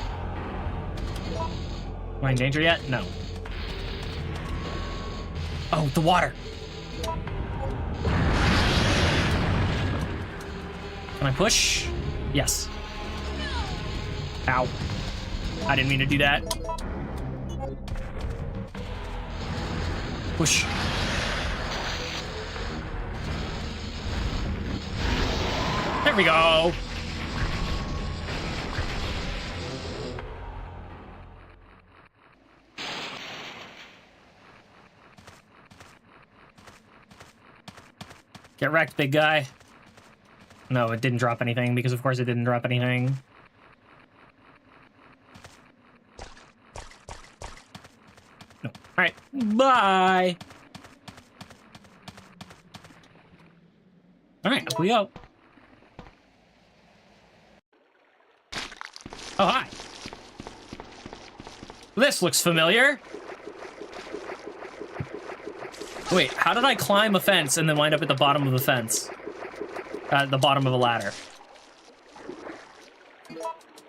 Am I in danger yet? No. Oh, the water. Can I push? Yes. Ow. I didn't mean to do that. Push. There we go. Get wrecked, big guy. No, it didn't drop anything, because of course it didn't drop anything. No. Alright, bye! Alright, up we go. Oh, hi! This looks familiar! Wait, how did I climb a fence and then wind up at the bottom of the fence? At the bottom of a ladder.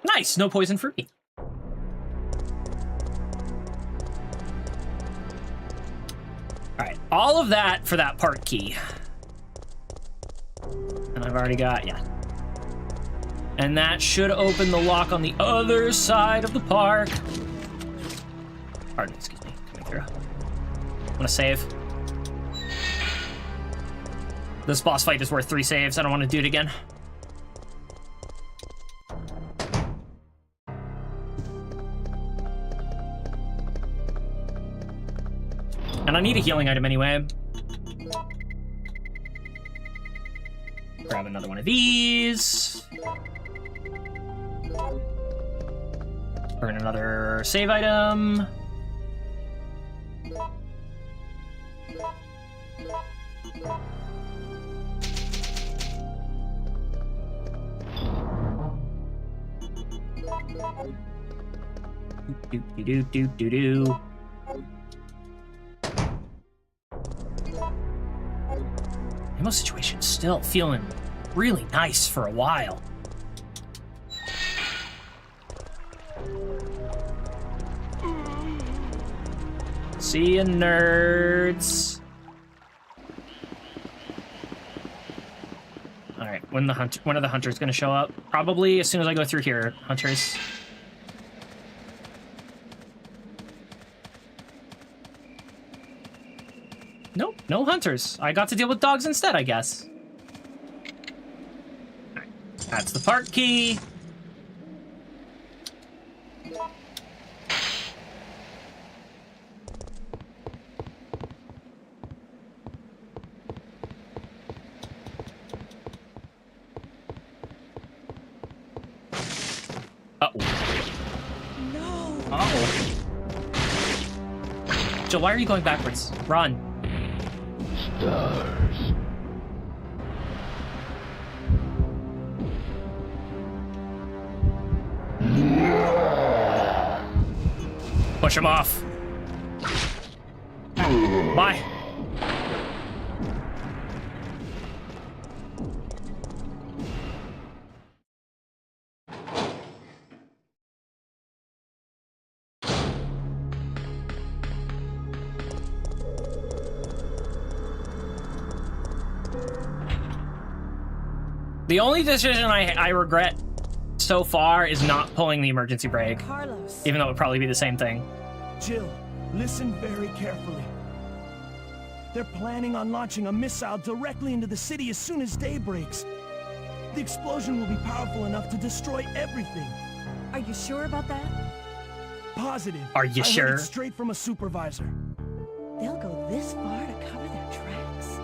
Nice, no poison fruity. Alright, all of that for that park key. And I've already got, yeah. And that should open the lock on the other side of the park. Pardon, excuse me, coming through. I'm gonna save. This boss fight is worth 3 saves. I don't want to do it again. And I need a healing item anyway. Grab another one of these. Burn another save item. Do. Ammo situation still feeling really nice for a while. See ya, nerds. All right, when are the hunters gonna show up? Probably as soon as I go through here, hunters. Nope, no hunters. I got to deal with dogs instead, I guess. Right, that's the park key. Uh-oh. No! Uh-oh. Jill, why are you going backwards? Run. Stars. Push him off. Bye. The only decision I regret so far is not pulling the emergency brake, Carlos. even though it would probably be the same thing. Jill, listen very carefully. They're planning on launching a missile directly into the city as soon as day breaks. The explosion will be powerful enough to destroy everything. Are you sure about that? Positive. Are you I heard sure? it straight from a supervisor. They'll go this far to cover their tracks?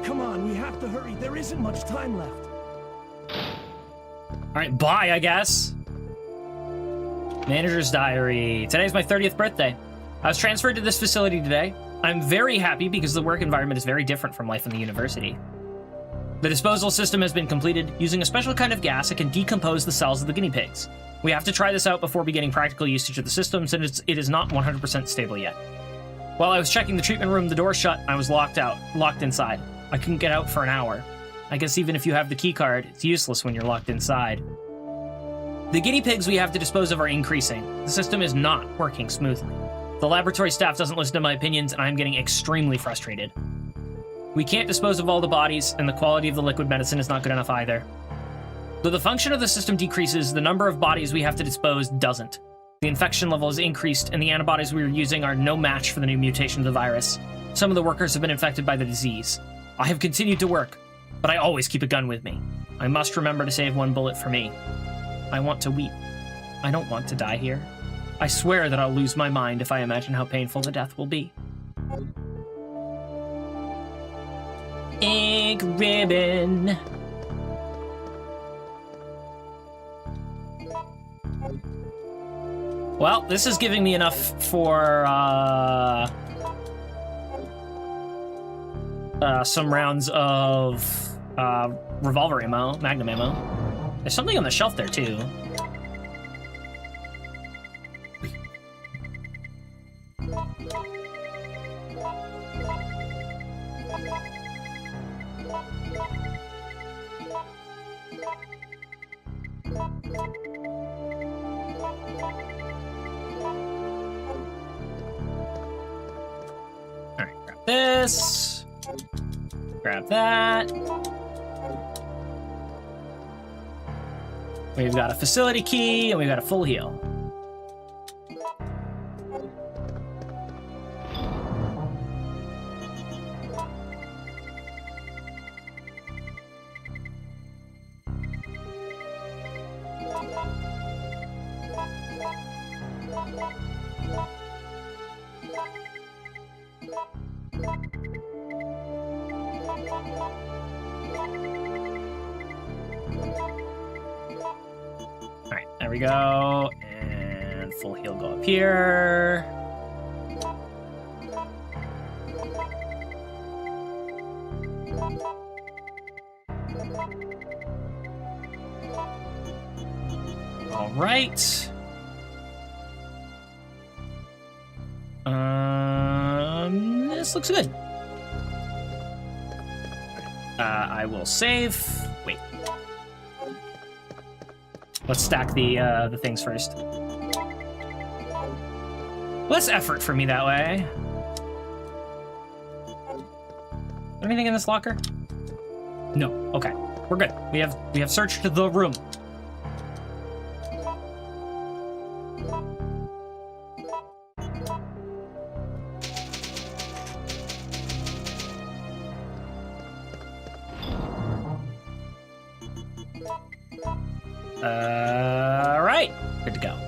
Come on, we have to hurry. There isn't much time left. All right, bye, I guess. Manager's diary. Today's my 30th birthday. I was transferred to this facility today. I'm very happy because the work environment is very different from life in the university. The disposal system has been completed using a special kind of gas that can decompose the cells of the guinea pigs. We have to try this out before beginning practical usage of the system since it is not 100% stable yet. While I was checking the treatment room, the door shut and I was locked inside. I couldn't get out for an hour. I guess even if you have the key card, it's useless when you're locked inside. The guinea pigs we have to dispose of are increasing. The system is not working smoothly. The laboratory staff doesn't listen to my opinions, and I'm getting extremely frustrated. We can't dispose of all the bodies, and the quality of the liquid medicine is not good enough either. Though the function of the system decreases, the number of bodies we have to dispose doesn't. The infection level is increased, and the antibodies we are using are no match for the new mutation of the virus. Some of the workers have been infected by the disease. I have continued to work, but I always keep a gun with me. I must remember to save one bullet for me. I want to weep. I don't want to die here. I swear that I'll lose my mind if I imagine how painful the death will be. Ink ribbon. Well, this is giving me enough for some rounds of revolver ammo, magnum ammo. There's something on the shelf there too. Alright, grab this. Grab that. We've got a facility key, and we've got a full heal. Alright, there we go. And full heal go up here. All right. This looks good. I will save. Wait. Let's stack the things first. Less effort for me that way. Anything in this locker? No. Okay. We're good. We have searched the room. Right. Good to go.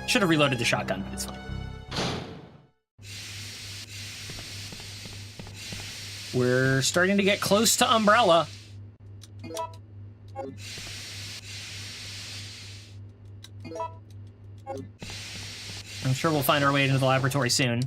Should have reloaded the shotgun, but it's fine. We're starting to get close to Umbrella. I'm sure we'll find our way into the laboratory soon.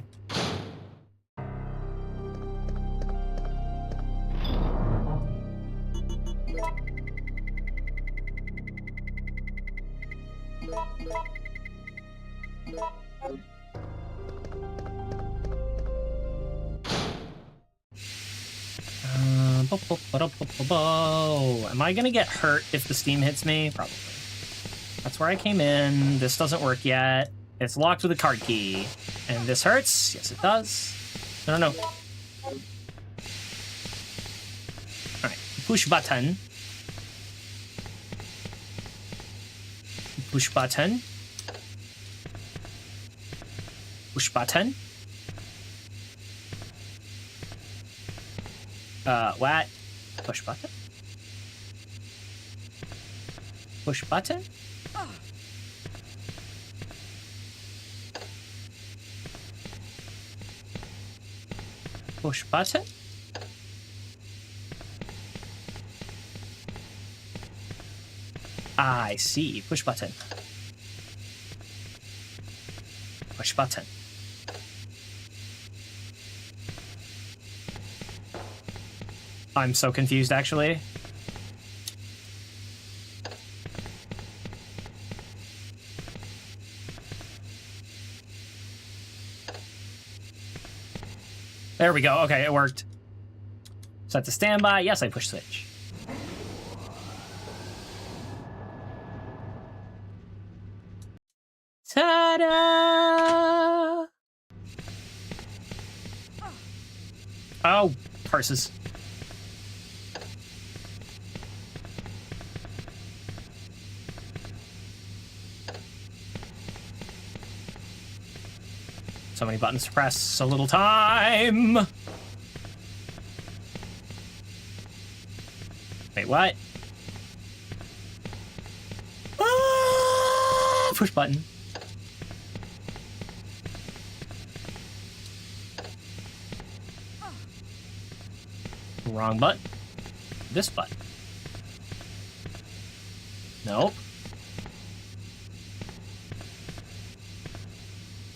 Am I gonna get hurt if the steam hits me? Probably. That's where I came in. This doesn't work yet. It's locked with a card key. And this hurts? Yes, it does. No. Alright, push button. Push button. Push button. What? Push button? Push button? Push button? I see. Push button. Push button. I'm so confused, actually. There we go. Okay, it worked. Set to standby. Yes, I push switch. Ta-da! Oh, purses. So many buttons to press, so little time. Wait, what? Ah, push button. Wrong button. This button. Nope.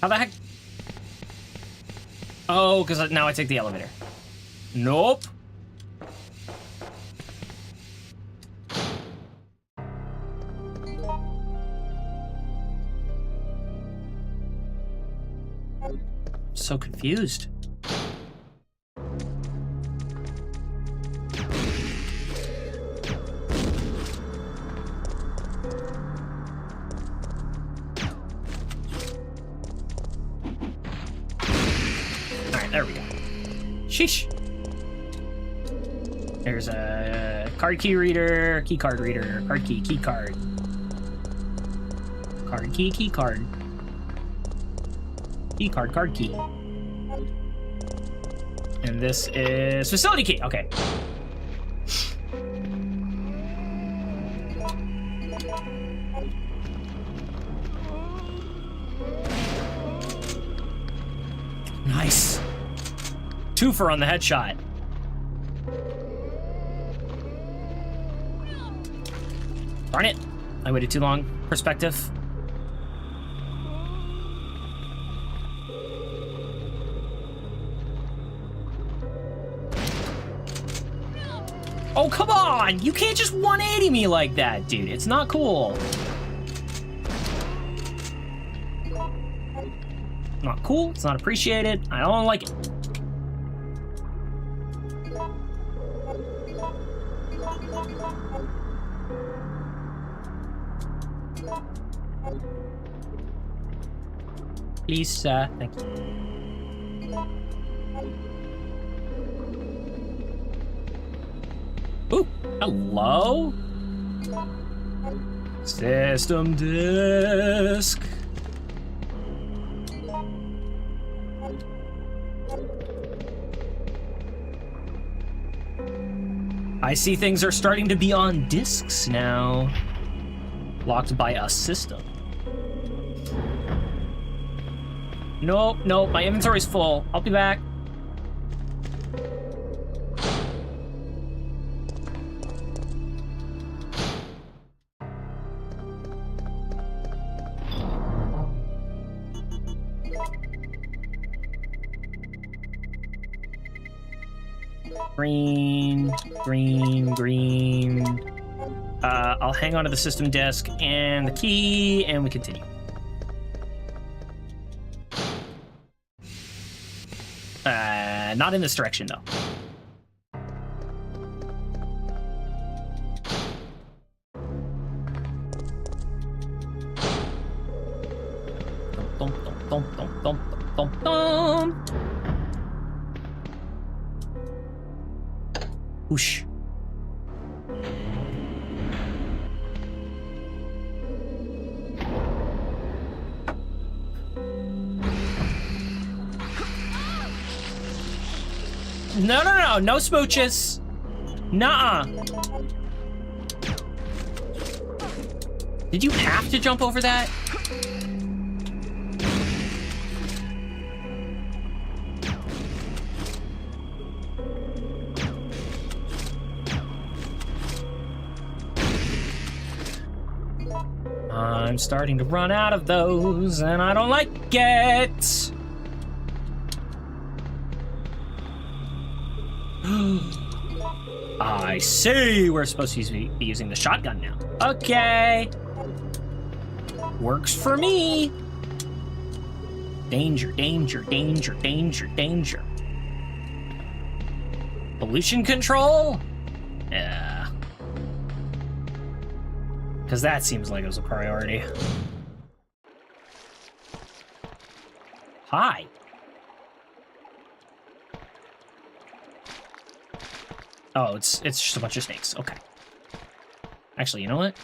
How the heck? Oh, because now I take the elevator. Nope. So confused. There we go. Sheesh. There's a card key reader, key card reader, card key, key card. Card key, key card. Key card, card key. And this is facility key. Okay. Nice. Twofer on the headshot. Darn it. I waited too long. Perspective. Oh, come on! You can't just 180 me like that, dude. It's not cool. Not cool. It's not appreciated. I don't like it. Please, sir. Thank you. Ooh, hello? System disk. I see things are starting to be on disks now. Locked by a system. Nope, nope, my inventory's full. I'll be back. Green, green, green. I'll hang on to the system disk and the key, and we continue. Not in this direction, though. Dum, dum, dum, dum, dum, dum, dum. Whoosh. No, no, no, no smooches. Nuh-uh. Did you have to jump over that? I'm starting to run out of those, and I don't like it. I see. We're supposed to be using the shotgun now. Okay. Works for me. Danger, danger, danger, danger, danger. Pollution control? Yeah. Because that seems like it was a priority. Hi. Oh, it's just a bunch of snakes. Okay. Actually, you know what?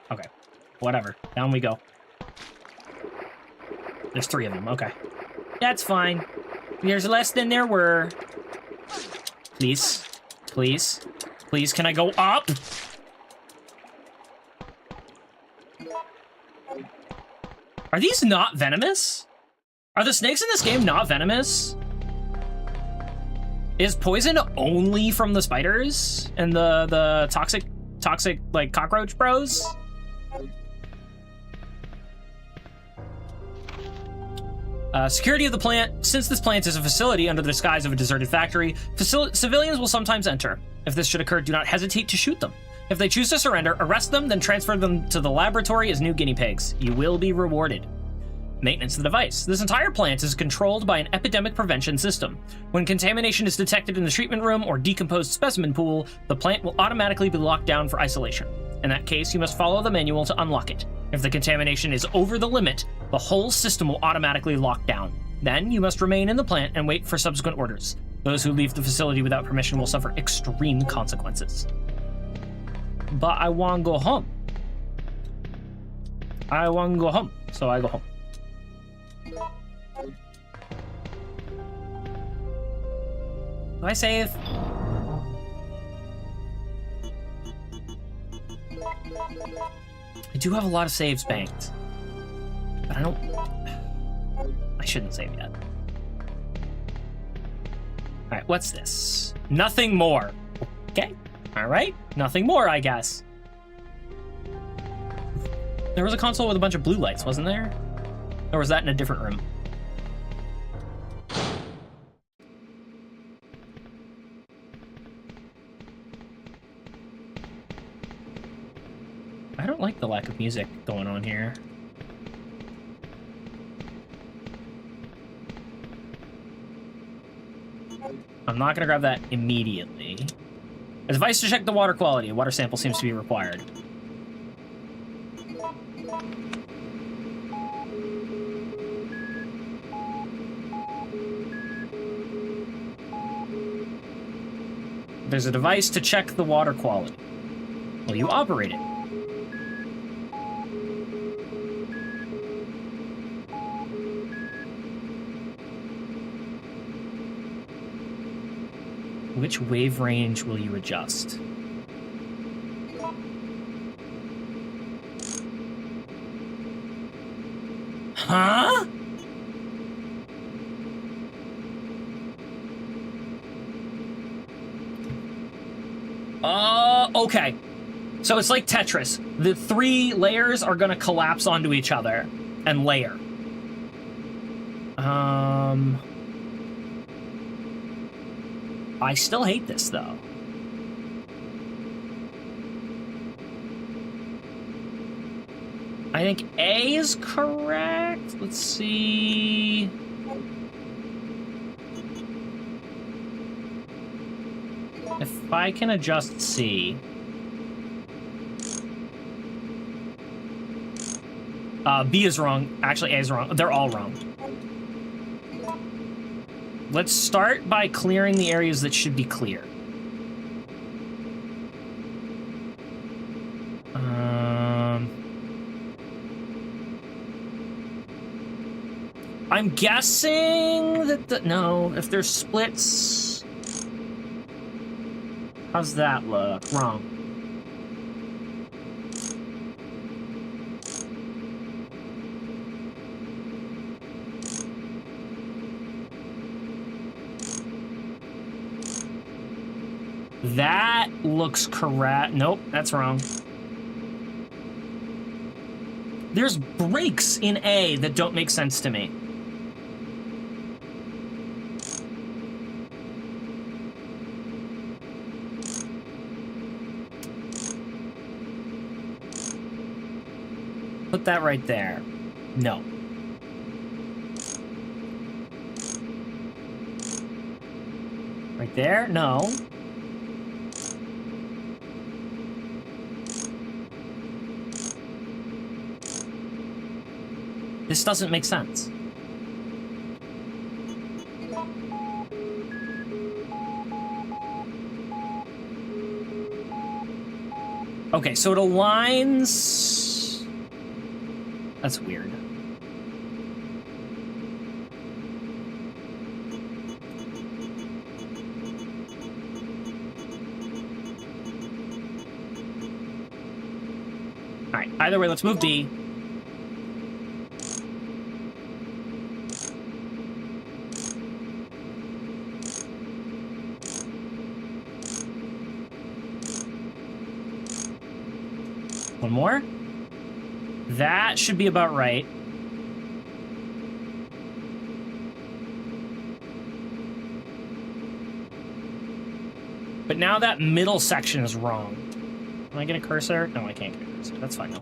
Okay. Whatever. Down we go. There's 3 of them. Okay. That's fine. There's less than there were. Please. Please. Please, can I go up? Are these not venomous? Are the snakes in this game not venomous? Is poison only from the spiders and the toxic like cockroach bros? Security of the plant. Since this plant is a facility under the disguise of a deserted factory, civilians will sometimes enter. If this should occur, do not hesitate to shoot them. If they choose to surrender, arrest them, then transfer them to the laboratory as new guinea pigs. You will be rewarded. Maintenance of the device. This entire plant is controlled by an epidemic prevention system. When contamination is detected in the treatment room or decomposed specimen pool, the plant will automatically be locked down for isolation. In that case, you must follow the manual to unlock it. If the contamination is over the limit, the whole system will automatically lock down. Then, you must remain in the plant and wait for subsequent orders. Those who leave the facility without permission will suffer extreme consequences. But I want to go home. I want to go home, so I go home. Do I save? I do have a lot of saves banked. But I don't... I shouldn't save yet. Alright, what's this? Nothing more. Okay. Alright. Nothing more, I guess. There was a console with a bunch of blue lights, wasn't there? Or was that in a different room? I don't like the lack of music going on here. I'm not gonna grab that immediately. A device to check the water quality. A water sample seems to be required. There's a device to check the water quality. Will you operate it? Which wave range will you adjust? Huh? Okay. So it's like Tetris. The 3 layers are gonna collapse onto each other and layer. I still hate this, though. I think A is correct. Let's see. If I can adjust C. B is wrong. Actually, A is wrong. They're all wrong. Let's start by clearing the areas that should be clear. I'm guessing that no, if there's splits... How's that look? Wrong. That looks correct. Nope, that's wrong. There's breaks in A that don't make sense to me. Put that right there. No. Right there? No. This doesn't make sense. Okay, so it aligns... That's weird. Alright, either way, let's move B. One more. That should be about right. But now that middle section is wrong. Can I get a cursor? No, I can't get a cursor. That's fine, no.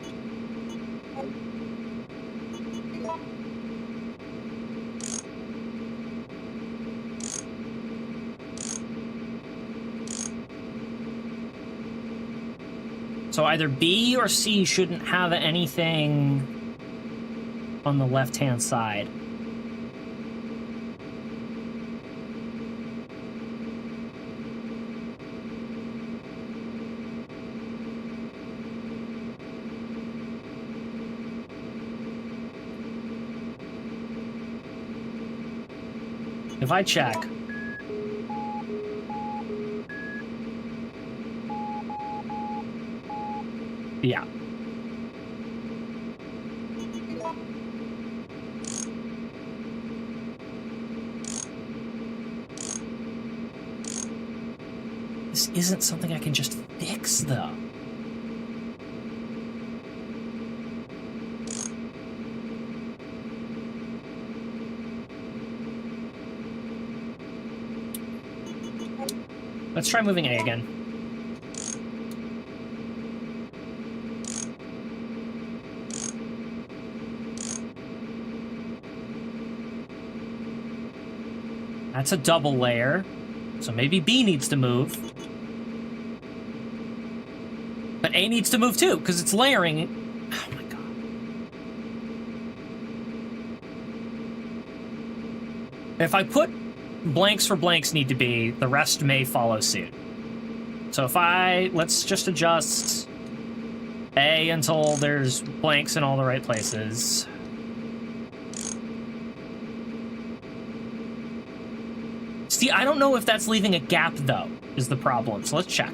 So either B or C shouldn't have anything on the left-hand side. If I check... Yeah. This isn't something I can just fix, though. Let's try moving A again. That's a double layer, so maybe B needs to move. But A needs to move too, because it's layering. Oh my god. If I put blanks for blanks need to be, the rest may follow suit. So if let's just adjust A until there's blanks in all the right places. See, I don't know if that's leaving a gap, though, is the problem. So let's check.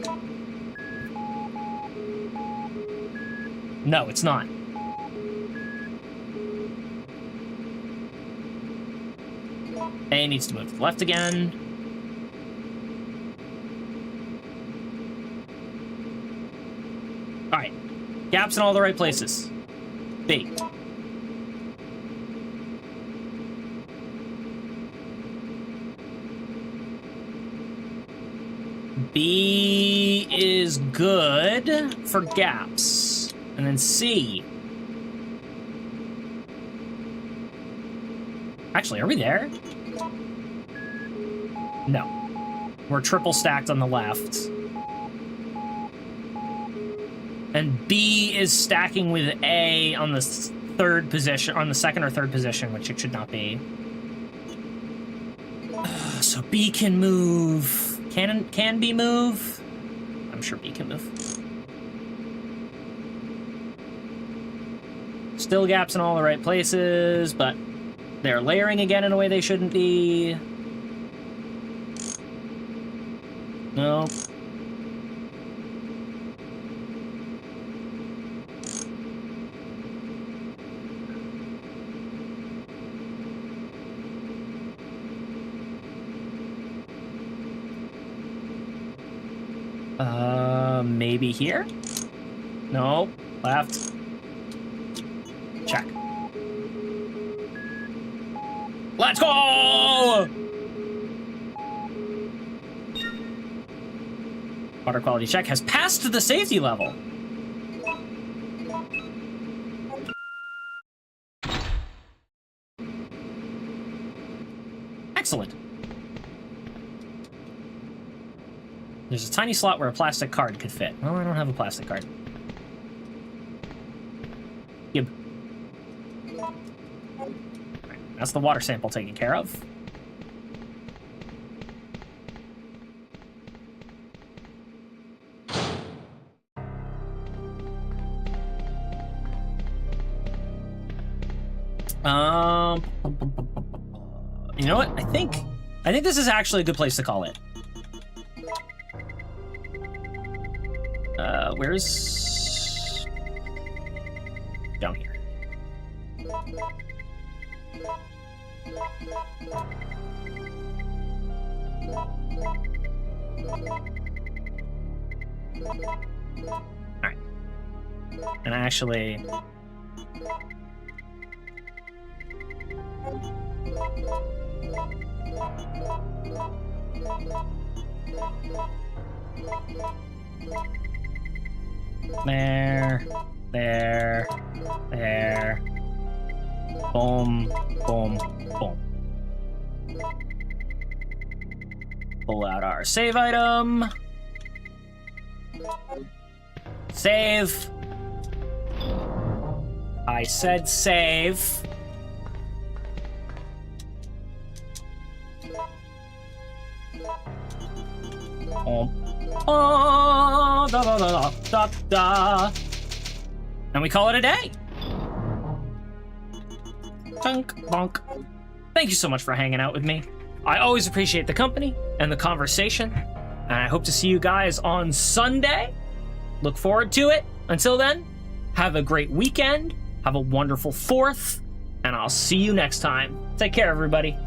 No, it's not. A needs to move to the left again. All right. Gaps in all the right places. B. B is good for gaps. And then C. Actually, are we there? No. We're triple stacked on the left. And B is stacking with A on the third position, on the second or third position, which it should not be. So B can move. Can B move? I'm sure B can move. Still gaps in all the right places, but they're layering again in a way they shouldn't be. Nope. Maybe here? No. Left. Check. Let's go! Water quality check has passed the safety level. Excellent. There's a tiny slot where a plastic card could fit. Well, I don't have a plastic card. Gib. Right, that's the water sample taken care of. You know what? I think this is actually a good place to call it. Where's... down here. Alright. And actually... There. Boom, boom, boom. Pull out our save item. Save. I said save. Oh, da da da da da. And we call it a day. Chunk, bonk. Thank you so much for hanging out with me. I always appreciate the company and the conversation. And I hope to see you guys on Sunday look forward to it. Until then, have a great weekend, have a wonderful 4th, and I'll see you next time. Take care, everybody.